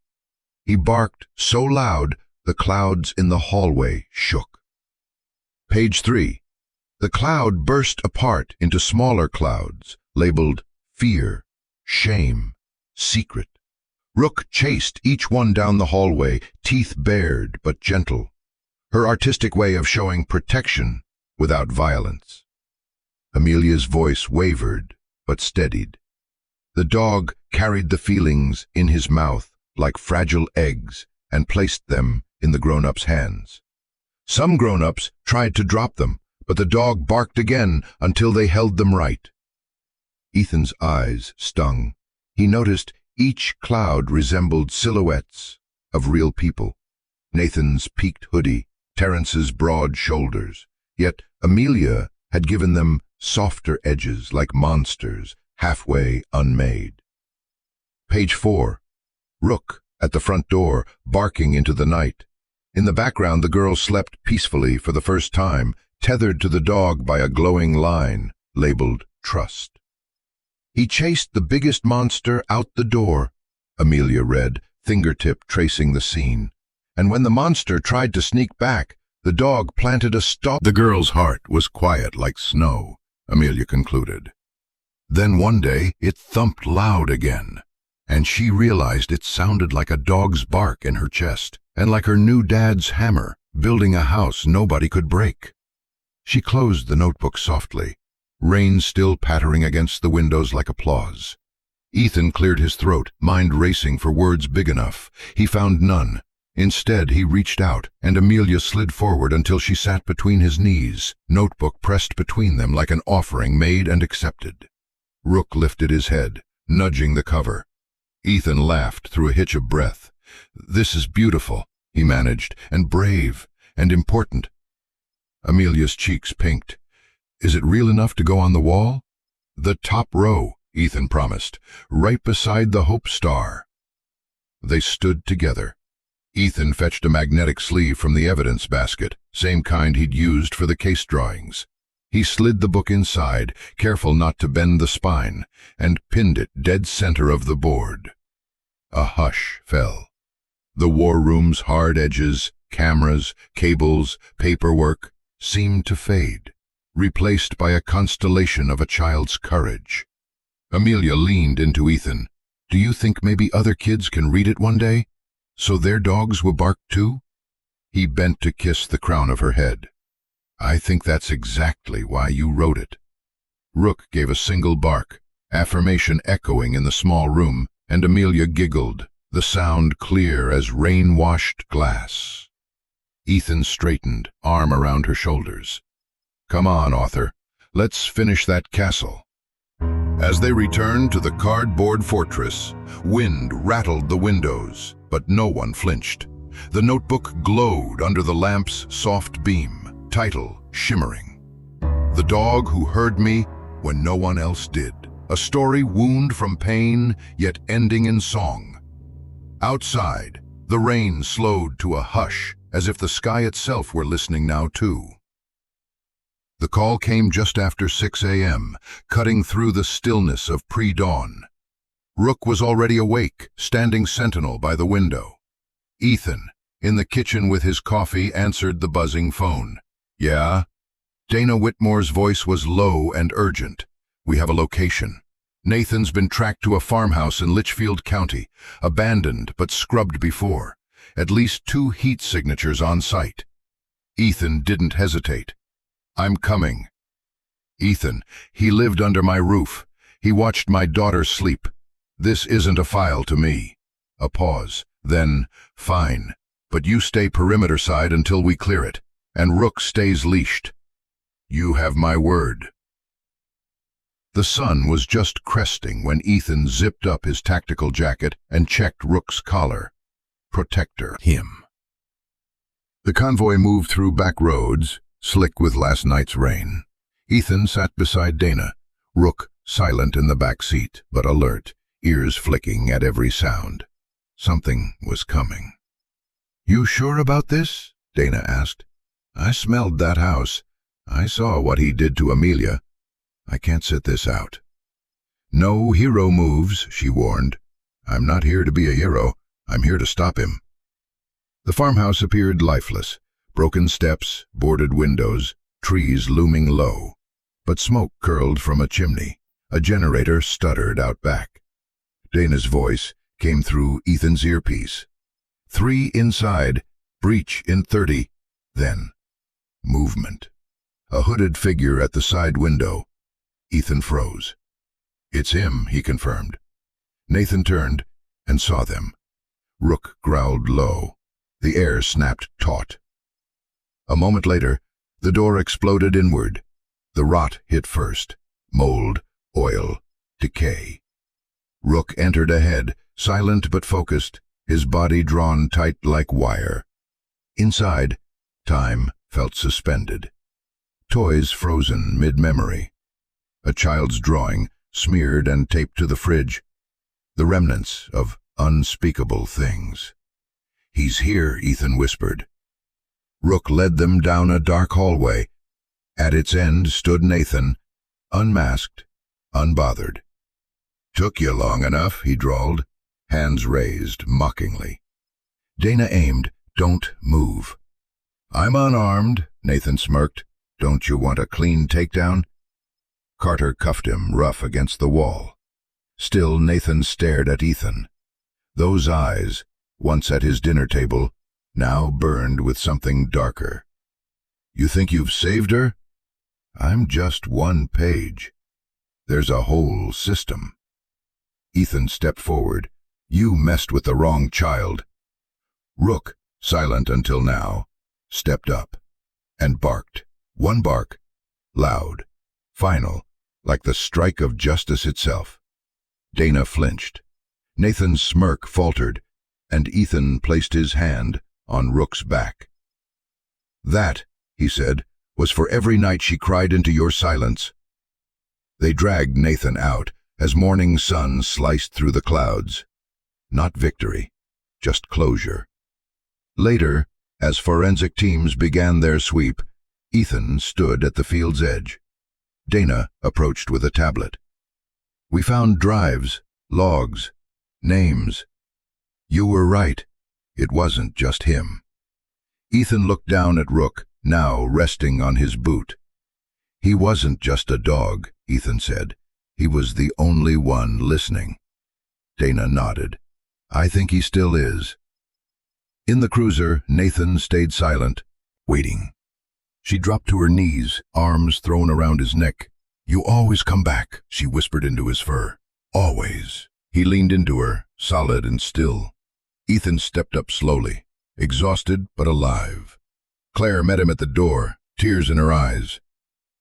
He barked so loud the clouds in the hallway shook. Page 3. The cloud burst apart into smaller clouds, labeled fear, shame, secret. Rook chased each one down the hallway, teeth bared but gentle. Her artistic way of showing protection without violence. Amelia's voice wavered but steadied. The dog carried the feelings in his mouth like fragile eggs and placed them in the grown-ups' hands. Some grown-ups tried to drop them, but the dog barked again until they held them right. Ethan's eyes stung. He noticed each cloud resembled silhouettes of real people. Nathan's peaked hoodie, Terence's broad shoulders. Yet Amelia had given them softer edges like monsters, halfway unmade. Page 4. Rook at the front door, barking into the night. In the background, the girl slept peacefully for the first time, tethered to the dog by a glowing line labeled trust. "He chased the biggest monster out the door," Amelia read, fingertip tracing the scene. "And when the monster tried to sneak back, the dog planted a stop." The girl's heart was quiet like snow, Amelia concluded. Then one day it thumped loud again. and she realized it sounded like a dog's bark in her chest, and like her new dad's hammer, building a house nobody could break. She closed the notebook softly, rain still pattering against the windows like applause. Ethan cleared his throat, mind racing for words big enough. He found none. Instead, he reached out, and Amelia slid forward until she sat between his knees, notebook pressed between them like an offering made and accepted. Rook lifted his head, nudging the cover. Ethan laughed through a hitch of breath. "This is beautiful," he managed, "and brave, and important." Amelia's cheeks pinked. "Is it real enough to go on the wall?" "The top row," Ethan promised, "right beside the Hope Star." They stood together. Ethan fetched a magnetic sleeve from the evidence basket, same kind he'd used for the case drawings. He slid the book inside, careful not to bend the spine, and pinned it dead center of the board. A hush fell. The war room's hard edges, cameras, cables, paperwork, seemed to fade, replaced by a constellation of a child's courage. Amelia leaned into Ethan. "Do you think maybe other kids can read it one day? So their dogs will bark too?" He bent to kiss the crown of her head. "I think that's exactly why you wrote it." Rook gave a single bark, affirmation echoing in the small room, and Amelia giggled, the sound clear as rain-washed glass. Ethan straightened, arm around her shoulders. "Come on, author. Let's finish that castle." As they returned to the cardboard fortress, wind rattled the windows, but no one flinched. The notebook glowed under the lamp's soft beam, title shimmering. "The Dog Who Heard Me When No One Else Did." A story wound from pain, yet ending in song. Outside, the rain slowed to a hush, as if the sky itself were listening now too. The call came just after 6 a.m., cutting through the stillness of pre-dawn. Rook was already awake, standing sentinel by the window. Ethan, in the kitchen with his coffee, answered the buzzing phone. "Yeah?" Dana Whitmore's voice was low and urgent. "We have a location. Nathan's been tracked to a farmhouse in Litchfield County, abandoned but scrubbed before. At least 2 heat signatures on site." Ethan didn't hesitate. "I'm coming." "Ethan, he lived under my roof. He watched my daughter sleep. This isn't a file to me." A pause. Then, "Fine, but you stay perimeter side until we clear it, and Rook stays leashed." "You have my word." The sun was just cresting when Ethan zipped up his tactical jacket and checked Rook's collar. Protector. Him. The convoy moved through back roads, slick with last night's rain. Ethan sat beside Dana, Rook silent in the back seat, but alert, ears flicking at every sound. Something was coming. "You sure about this?" Dana asked. "I smelled that house. I saw what he did to Amelia. I can't sit this out." "No hero moves," she warned. "I'm not here to be a hero. I'm here to stop him." The farmhouse appeared lifeless. Broken steps, boarded windows, trees looming low. But smoke curled from a chimney. A generator stuttered out back. Dana's voice came through Ethan's earpiece. 3 inside, breach in 30, then movement. A hooded figure at the side window. Ethan froze. "It's him," he confirmed. Nathan turned and saw them. Rook growled low. The air snapped taut. A moment later, the door exploded inward. The rot hit first. Mold, oil, decay. Rook entered ahead, silent but focused, his body drawn tight like wire. Inside, time felt suspended. Toys frozen mid-memory. A child's drawing, smeared and taped to the fridge. The remnants of unspeakable things. "He's here," Ethan whispered. Rook led them down a dark hallway. At its end stood Nathan, unmasked, unbothered. "Took you long enough," he drawled, hands raised mockingly. Dana aimed. "Don't move." "I'm unarmed," Nathan smirked. "Don't you want a clean takedown?" Carter cuffed him rough against the wall. Still, Nathan stared at Ethan. Those eyes, once at his dinner table, now burned with something darker. "You think you've saved her? I'm just one page. There's a whole system." Ethan stepped forward. "You messed with the wrong child." Rook, silent until now, stepped up and barked. One bark, loud, final, like the strike of justice itself. Dana flinched. Nathan's smirk faltered, and Ethan placed his hand on Rook's back. "That," he said, "was for every night she cried into your silence." They dragged Nathan out as morning sun sliced through the clouds. Not victory, just closure. Later, as forensic teams began their sweep, Ethan stood at the field's edge. Dana approached with a tablet. "We found drives, logs, names. You were right. It wasn't just him." Ethan looked down at Rook, now resting on his boot. "He wasn't just a dog," Ethan said. "He was the only one listening." Dana nodded. "I think he still is." In the cruiser, Nathan stayed silent, waiting. She dropped to her knees, arms thrown around his neck. "You always come back," she whispered into his fur. "Always." He leaned into her, solid and still. Ethan stepped up slowly, exhausted but alive. Claire met him at the door, tears in her eyes.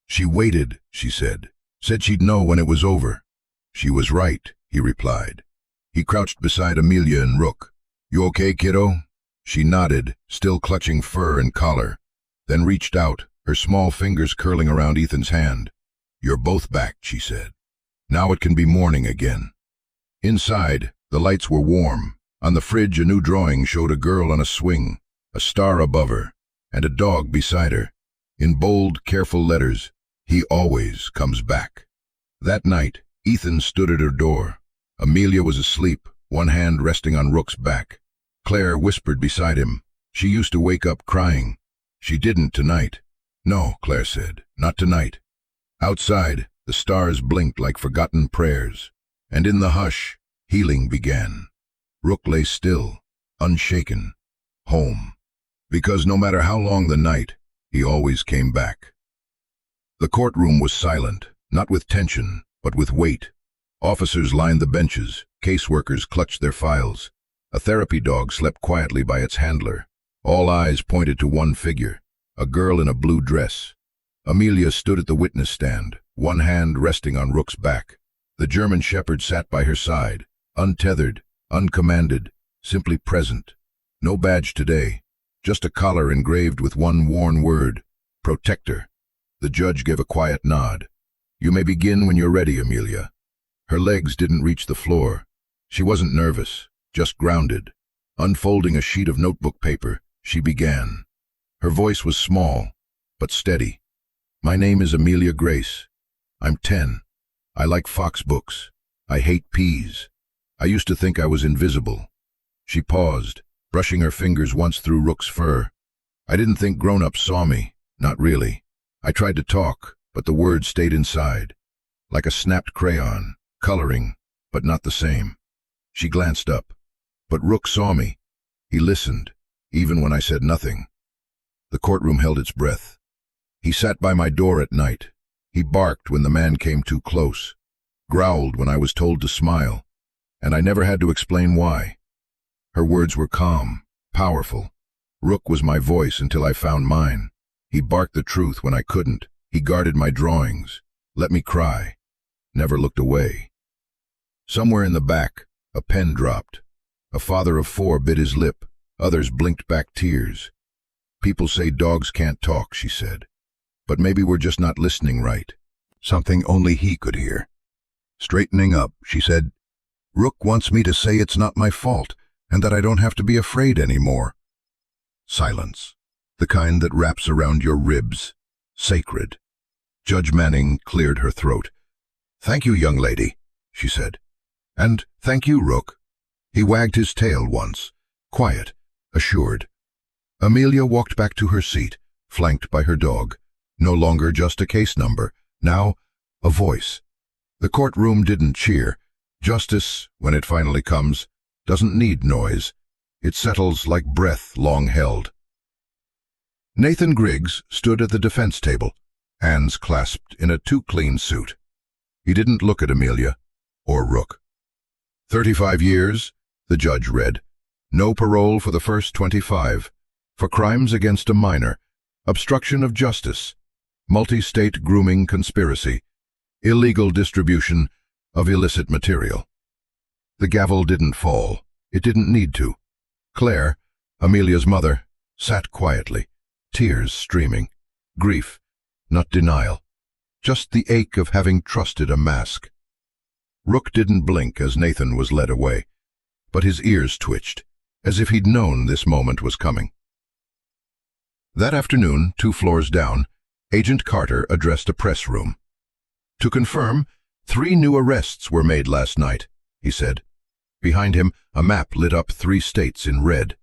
"She waited," she said. "Said she'd know when it was over." "She was right," he replied. He crouched beside Amelia and Rook. "You okay, kiddo?" She nodded, still clutching fur and collar, then reached out, her small fingers curling around Ethan's hand. "You're both back," she said. "Now it can be morning again." Inside, the lights were warm. On the fridge, a new drawing showed a girl on a swing, a star above her, and a dog beside her. In bold, careful letters, "He always comes back." That night, Ethan stood at her door. Amelia was asleep, one hand resting on Rook's back. Claire whispered beside him. She used to wake up crying. She didn't tonight. "No," Claire said, "not tonight." Outside, the stars blinked like forgotten prayers, and in the hush, healing began. Rook lay still, unshaken, home. Because no matter how long the night, he always came back. The courtroom was silent, not with tension, but with weight. Officers lined the benches, caseworkers clutched their files. A therapy dog slept quietly by its handler. All eyes pointed to one figure, a girl in a blue dress. Amelia stood at the witness stand, one hand resting on Rook's back. The German shepherd sat by her side, untethered, uncommanded, simply present. No badge today, just a collar engraved with one worn word, "Protector." The judge gave a quiet nod. "You may begin when you're ready, Amelia." Her legs didn't reach the floor. She wasn't nervous, just grounded. Unfolding a sheet of notebook paper, she began. Her voice was small, but steady. "My name is Amelia Grace. I'm 10. I like Fox books. I hate peas. I used to think I was invisible." She paused, brushing her fingers once through Rook's fur. "I didn't think grown-ups saw me. Not really. I tried to talk, but the words stayed inside. Like a snapped crayon, coloring, but not the same." She glanced up. "But Rook saw me. He listened, even when I said nothing." The courtroom held its breath. "He sat by my door at night. He barked when the man came too close, growled when I was told to smile, and I never had to explain why." Her words were calm, powerful. "Rook was my voice until I found mine. He barked the truth when I couldn't. He guarded my drawings, let me cry, never looked away." Somewhere in the back, a pen dropped. A father of 4 bit his lip. Others blinked back tears. "People say dogs can't talk," she said. "But maybe we're just not listening right." Something only he could hear. Straightening up, she said, "Rook wants me to say it's not my fault, and that I don't have to be afraid anymore." Silence. The kind that wraps around your ribs. Sacred. Judge Manning cleared her throat. "Thank you, young lady," she said. "And thank you, Rook." He wagged his tail once, quiet, assured. Amelia walked back to her seat, flanked by her dog. No longer just a case number, now a voice. The courtroom didn't cheer, Justice, when it finally comes, doesn't need noise. It settles like breath long held. Nathan Griggs stood at the defense table, hands clasped in a too-clean suit. He didn't look at Amelia or Rook. 35 years, the judge read. No parole for the first 25. For crimes against a minor, obstruction of justice, multi-state grooming conspiracy, illegal distribution of illicit material. The gavel didn't fall. It didn't need to. Claire, Amelia's mother, sat quietly, tears streaming. Grief, not denial. Just the ache of having trusted a mask. Rook didn't blink as Nathan was led away, but his ears twitched, as if he'd known this moment was coming. That afternoon, 2 floors down, Agent Carter addressed a press room. To confirm, 3 new arrests were made last night, he said. Behind him, a map lit up 3 states in red.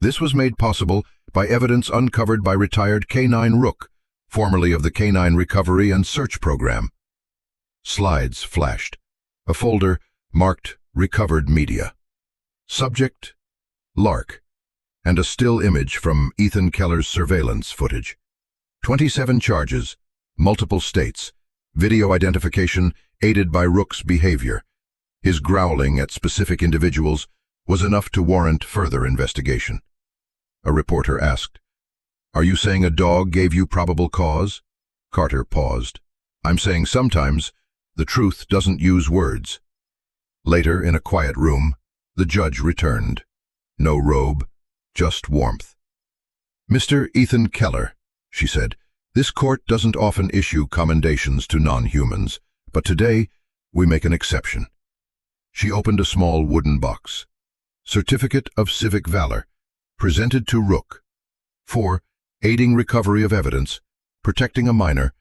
This was made possible by evidence uncovered by retired K-9 Rook, formerly of the K-9 Recovery and Search Program. Slides flashed. A folder marked Recovered Media. Subject, Lark, and a still image from Ethan Keller's surveillance footage. 27 charges, multiple states, video identification aided by Rook's behavior. His growling at specific individuals was enough to warrant further investigation. A reporter asked, "Are you saying a dog gave you probable cause?" Carter paused. "I'm saying sometimes the truth doesn't use words." Later, in a quiet room, the judge returned. No robe, just warmth. "Mr. Ethan Keller," she said, "this court doesn't often issue commendations to non-humans, but today we make an exception." She opened a small wooden box. Certificate of Civic Valor, presented to Rook. For aiding recovery of evidence, protecting a minor,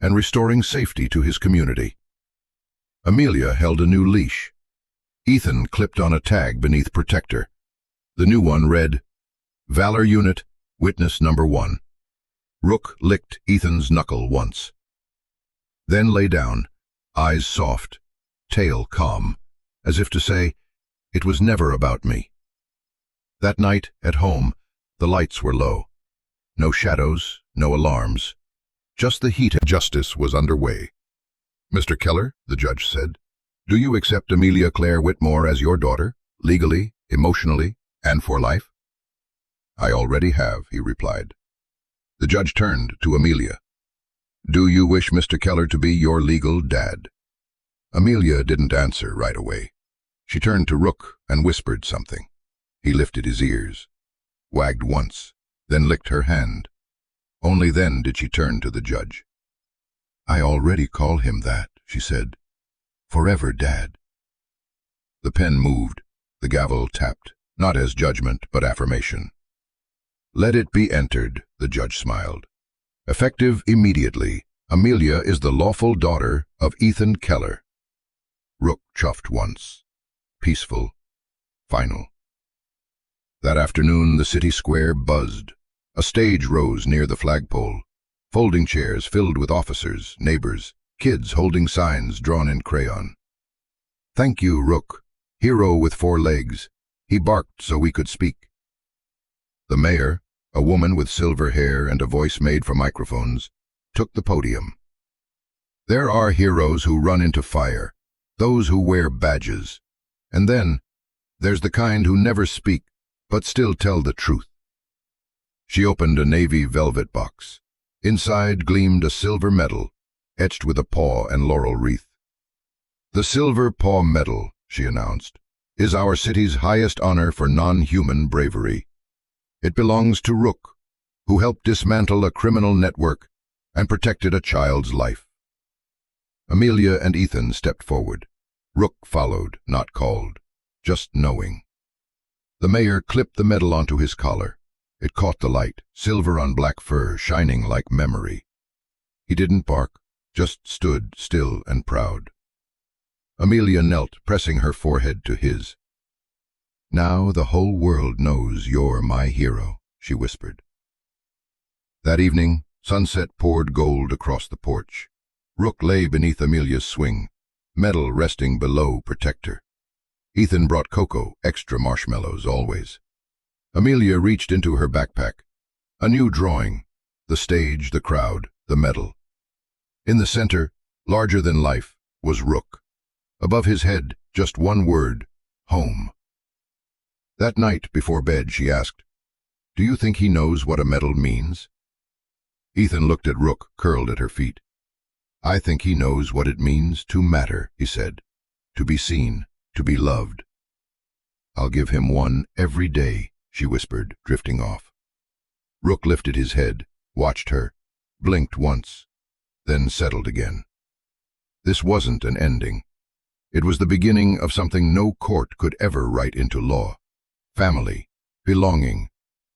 and restoring safety to his community. Amelia held a new leash. Ethan clipped on a tag beneath Protector. The new one read, Valor Unit, Witness Number 1. Rook licked Ethan's knuckle once. Then lay down, eyes soft, tail calm, as if to say, "It was never about me." That night, at home, the lights were low. No shadows, no alarms. Just the heat. Justice was underway. "Mr. Keller," the judge said, "do you accept Amelia Claire Whitmore as your daughter, legally, emotionally, and for life?" "I already have," he replied. The judge turned to Amelia. "Do you wish Mr. Keller to be your legal dad?" Amelia didn't answer right away. She turned to Rook and whispered something. He lifted his ears, wagged once, then licked her hand. Only then did she turn to the judge. "I already call him that," she said. "Forever, Dad." The pen moved, the gavel tapped, not as judgment but affirmation. "Let it be entered," the judge smiled. "Effective immediately, Amelia is the lawful daughter of Ethan Keller." Rook chuffed once. Peaceful. Final. That afternoon the city square buzzed. A stage rose near the flagpole. Folding chairs filled with officers, neighbors, kids holding signs drawn in crayon. "Thank you, Rook, hero with 4 legs. He barked so we could speak." The mayor, a woman with silver hair and a voice made for microphones, took the podium. "There are heroes who run into fire, those who wear badges. And then, there's the kind who never speak, but still tell the truth." She opened a navy velvet box. Inside gleamed a silver medal, etched with a paw and laurel wreath. "The Silver Paw Medal," she announced, "is our city's highest honor for non-human bravery. It belongs to Rook, who helped dismantle a criminal network and protected a child's life." Amelia and Ethan stepped forward. Rook followed, not called, just knowing. The mayor clipped the medal onto his collar. It caught the light, silver on black fur, shining like memory. He didn't bark, just stood still and proud. Amelia knelt, pressing her forehead to his. "Now the whole world knows you're my hero," she whispered. That evening, sunset poured gold across the porch. Rook lay beneath Amelia's swing, metal resting below protector. Ethan brought Coco extra marshmallows always. Amelia reached into her backpack. A new drawing, the stage, the crowd, the medal. In the center, larger than life, was Rook. Above his head, just one word, home. That night before bed, she asked, "Do you think he knows what a medal means?" Ethan looked at Rook, curled at her feet. "I think he knows what it means to matter," he said. "To be seen, to be loved." "I'll give him one every day," she whispered, drifting off. Rook lifted his head, watched her, blinked once, then settled again. This wasn't an ending. It was the beginning of something no court could ever write into law. Family, belonging,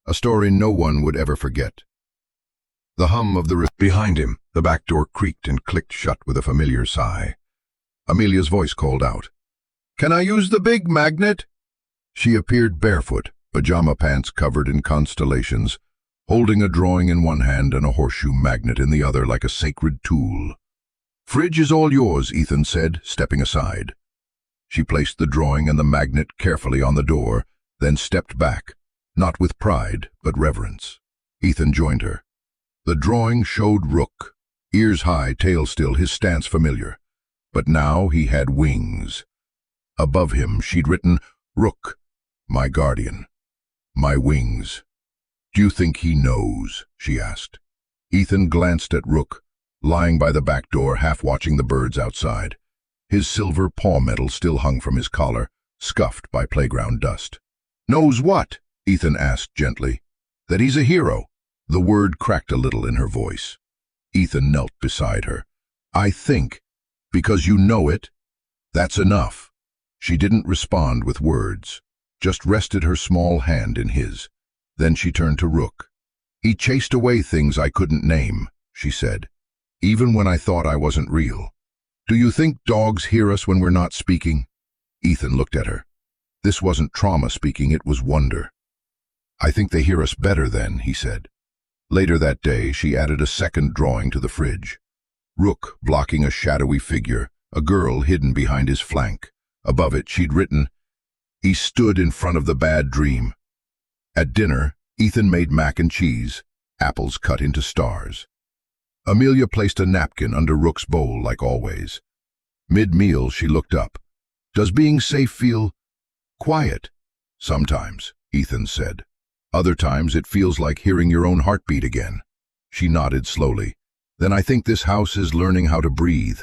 a story no one would ever forget. The hum of the behind him, the back door creaked and clicked shut with a familiar sigh. Amelia's voice called out, "Can I use the big magnet?" She appeared barefoot, pajama pants covered in constellations, holding a drawing in one hand and a horseshoe magnet in the other like a sacred tool. "Fridge is all yours," Ethan said, stepping aside. She placed the drawing and the magnet carefully on the door, then stepped back, not with pride, but reverence. Ethan joined her. The drawing showed Rook, ears high, tail still, his stance familiar. But now he had wings. Above him she'd written, "Rook, my guardian, my wings." "Do you think he knows?" she asked. Ethan glanced at Rook, lying by the back door, half watching the birds outside. His silver paw medal still hung from his collar, scuffed by playground dust. "Knows what?" Ethan asked gently. "That he's a hero." The word cracked a little in her voice. Ethan knelt beside her. "I think, because you know it, that's enough." She didn't respond with words, just rested her small hand in his. Then she turned to Rook. "He chased away things I couldn't name," she said, "even when I thought I wasn't real. Do you think dogs hear us when we're not speaking?" Ethan looked at her. This wasn't trauma speaking, it was wonder. "I think they hear us better then," he said. Later that day, she added a second drawing to the fridge. Rook blocking a shadowy figure, a girl hidden behind his flank. Above it, she'd written, "He stood in front of the bad dream." At dinner, Ethan made mac and cheese, apples cut into stars. Amelia placed a napkin under Rook's bowl like always. Mid-meal, she looked up. "Does being safe feel quiet?" "Sometimes," Ethan said. "Other times it feels like hearing your own heartbeat again." She nodded slowly. "Then I think this house is learning how to breathe."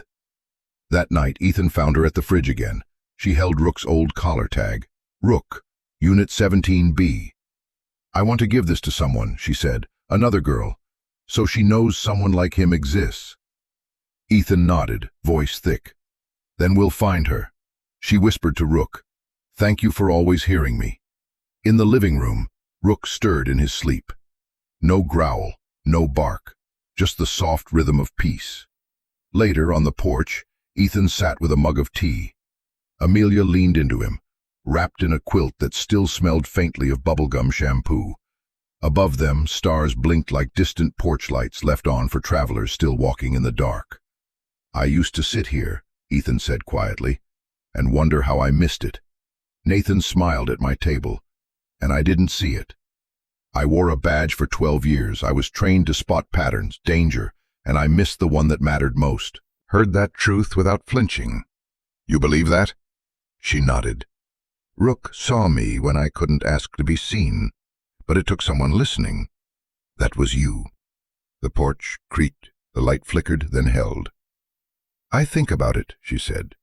That night, Ethan found her at the fridge again. She held Rook's old collar tag. "Rook, Unit 17B. I want to give this to someone," she said. "Another girl. So she knows someone like him exists." Ethan nodded, voice thick. "Then we'll find her." She whispered to Rook, "Thank you for always hearing me." In the living room, Rook stirred in his sleep. No growl, no bark, just the soft rhythm of peace. Later, on the porch, Ethan sat with a mug of tea. Amelia leaned into him, wrapped in a quilt that still smelled faintly of bubblegum shampoo. Above them, stars blinked like distant porch lights left on for travelers still walking in the dark. "I used to sit here," Ethan said quietly, "and wonder how I missed it. Nathan smiled at my table, and I didn't see it. I wore a badge for 12 years. I was trained to spot patterns, danger, and I missed the one that mattered most." Heard that truth without flinching. "You believe that?" She nodded. "Rook saw me when I couldn't ask to be seen, but it took someone listening. That was you." The porch creaked, the light flickered, then held. "I think about it," she said.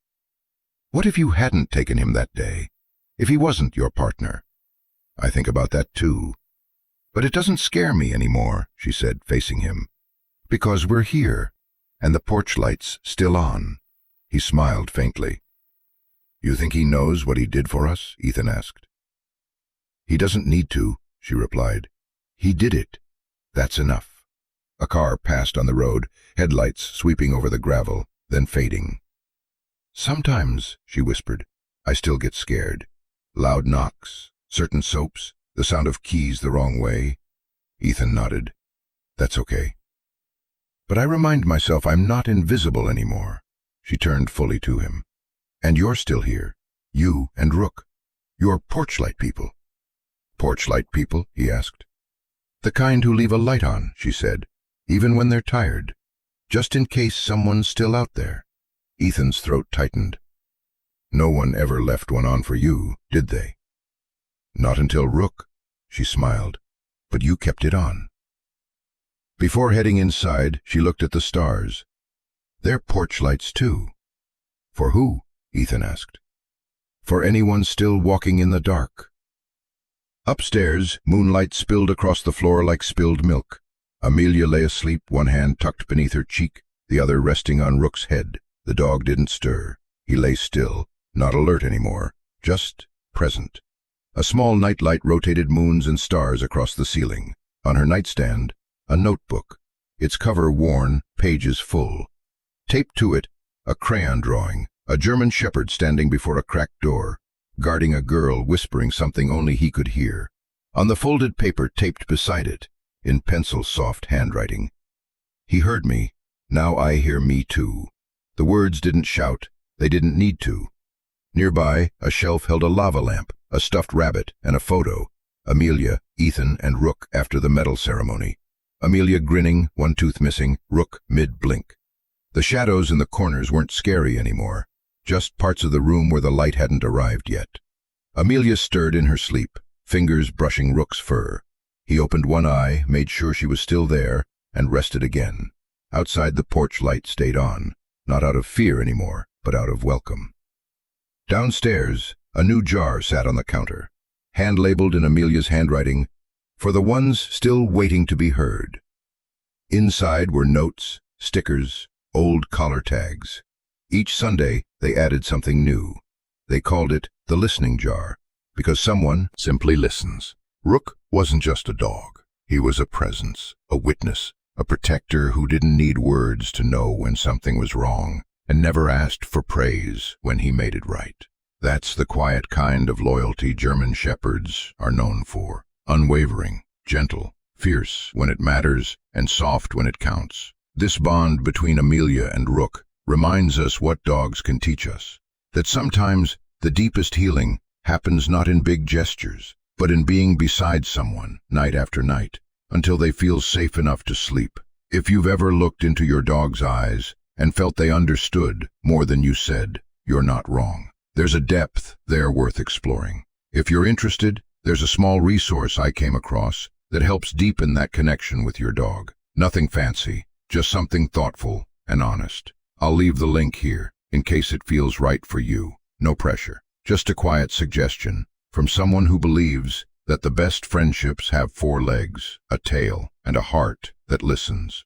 "What if you hadn't taken him that day? If he wasn't your partner?" "I think about that too. But it doesn't scare me anymore," she said, facing him. "Because we're here, and the porch light's still on." He smiled faintly. "You think he knows what he did for us?" Ethan asked. "He doesn't need to," she replied. "He did it. That's enough." A car passed on the road, headlights sweeping over the gravel, then fading. "Sometimes," she whispered, "I still get scared. Loud knocks, certain soaps, the sound of keys the wrong way." Ethan nodded. "That's okay. But I remind myself I'm not invisible anymore. She turned fully to him. And you're still here. You and Rook. You're porchlight people. Porchlight people? He asked. The kind who leave a light on, she said, even when they're tired, just in case someone's still out there. Ethan's throat tightened. No one ever left one on for you, did they? Not until Rook, she smiled, but you kept it on. Before heading inside, she looked at the stars. They're porchlights too. For who? Ethan asked. For anyone still walking in the dark. Upstairs, moonlight spilled across the floor like spilled milk. Amelia lay asleep, one hand tucked beneath her cheek, the other resting on Rook's head. The dog didn't stir. He lay still, not alert anymore, just present. A small nightlight rotated moons and stars across the ceiling. On her nightstand, a notebook, its cover worn, pages full. Taped to it, a crayon drawing, a German shepherd standing before a cracked door, guarding a girl whispering something only he could hear. On the folded paper taped beside it, in pencil-soft handwriting, "He heard me, now I hear me too." The words didn't shout, they didn't need to. Nearby, a shelf held a lava lamp, a stuffed rabbit, and a photo. Amelia, Ethan, and Rook after the medal ceremony. Amelia grinning, one tooth missing, Rook mid-blink. The shadows in the corners weren't scary anymore, just parts of the room where the light hadn't arrived yet. Amelia stirred in her sleep, fingers brushing Rook's fur. He opened one eye, made sure she was still there, and rested again. Outside, the porch light stayed on, not out of fear anymore, but out of welcome. Downstairs, a new jar sat on the counter, hand-labeled in Amelia's handwriting, "For the ones still waiting to be heard." Inside were notes, stickers, old collar tags. Each Sunday, they added something new. They called it the listening jar, because someone simply listens. Rook wasn't just a dog. He was a presence, a witness, a protector who didn't need words to know when something was wrong, and never asked for praise when he made it right. That's the quiet kind of loyalty German shepherds are known for. Unwavering, gentle, fierce when it matters, and soft when it counts. This bond between Amelia and Rook reminds us what dogs can teach us. That sometimes the deepest healing happens not in big gestures, but in being beside someone, night after night, until they feel safe enough to sleep. If you've ever looked into your dog's eyes and felt they understood more than you said, you're not wrong. There's a depth there worth exploring. If you're interested, there's a small resource I came across that helps deepen that connection with your dog. Nothing fancy, just something thoughtful and honest. I'll leave the link here, in case it feels right for you. No pressure, just a quiet suggestion from someone who believes that the best friendships have 4 legs, a tail, and a heart that listens.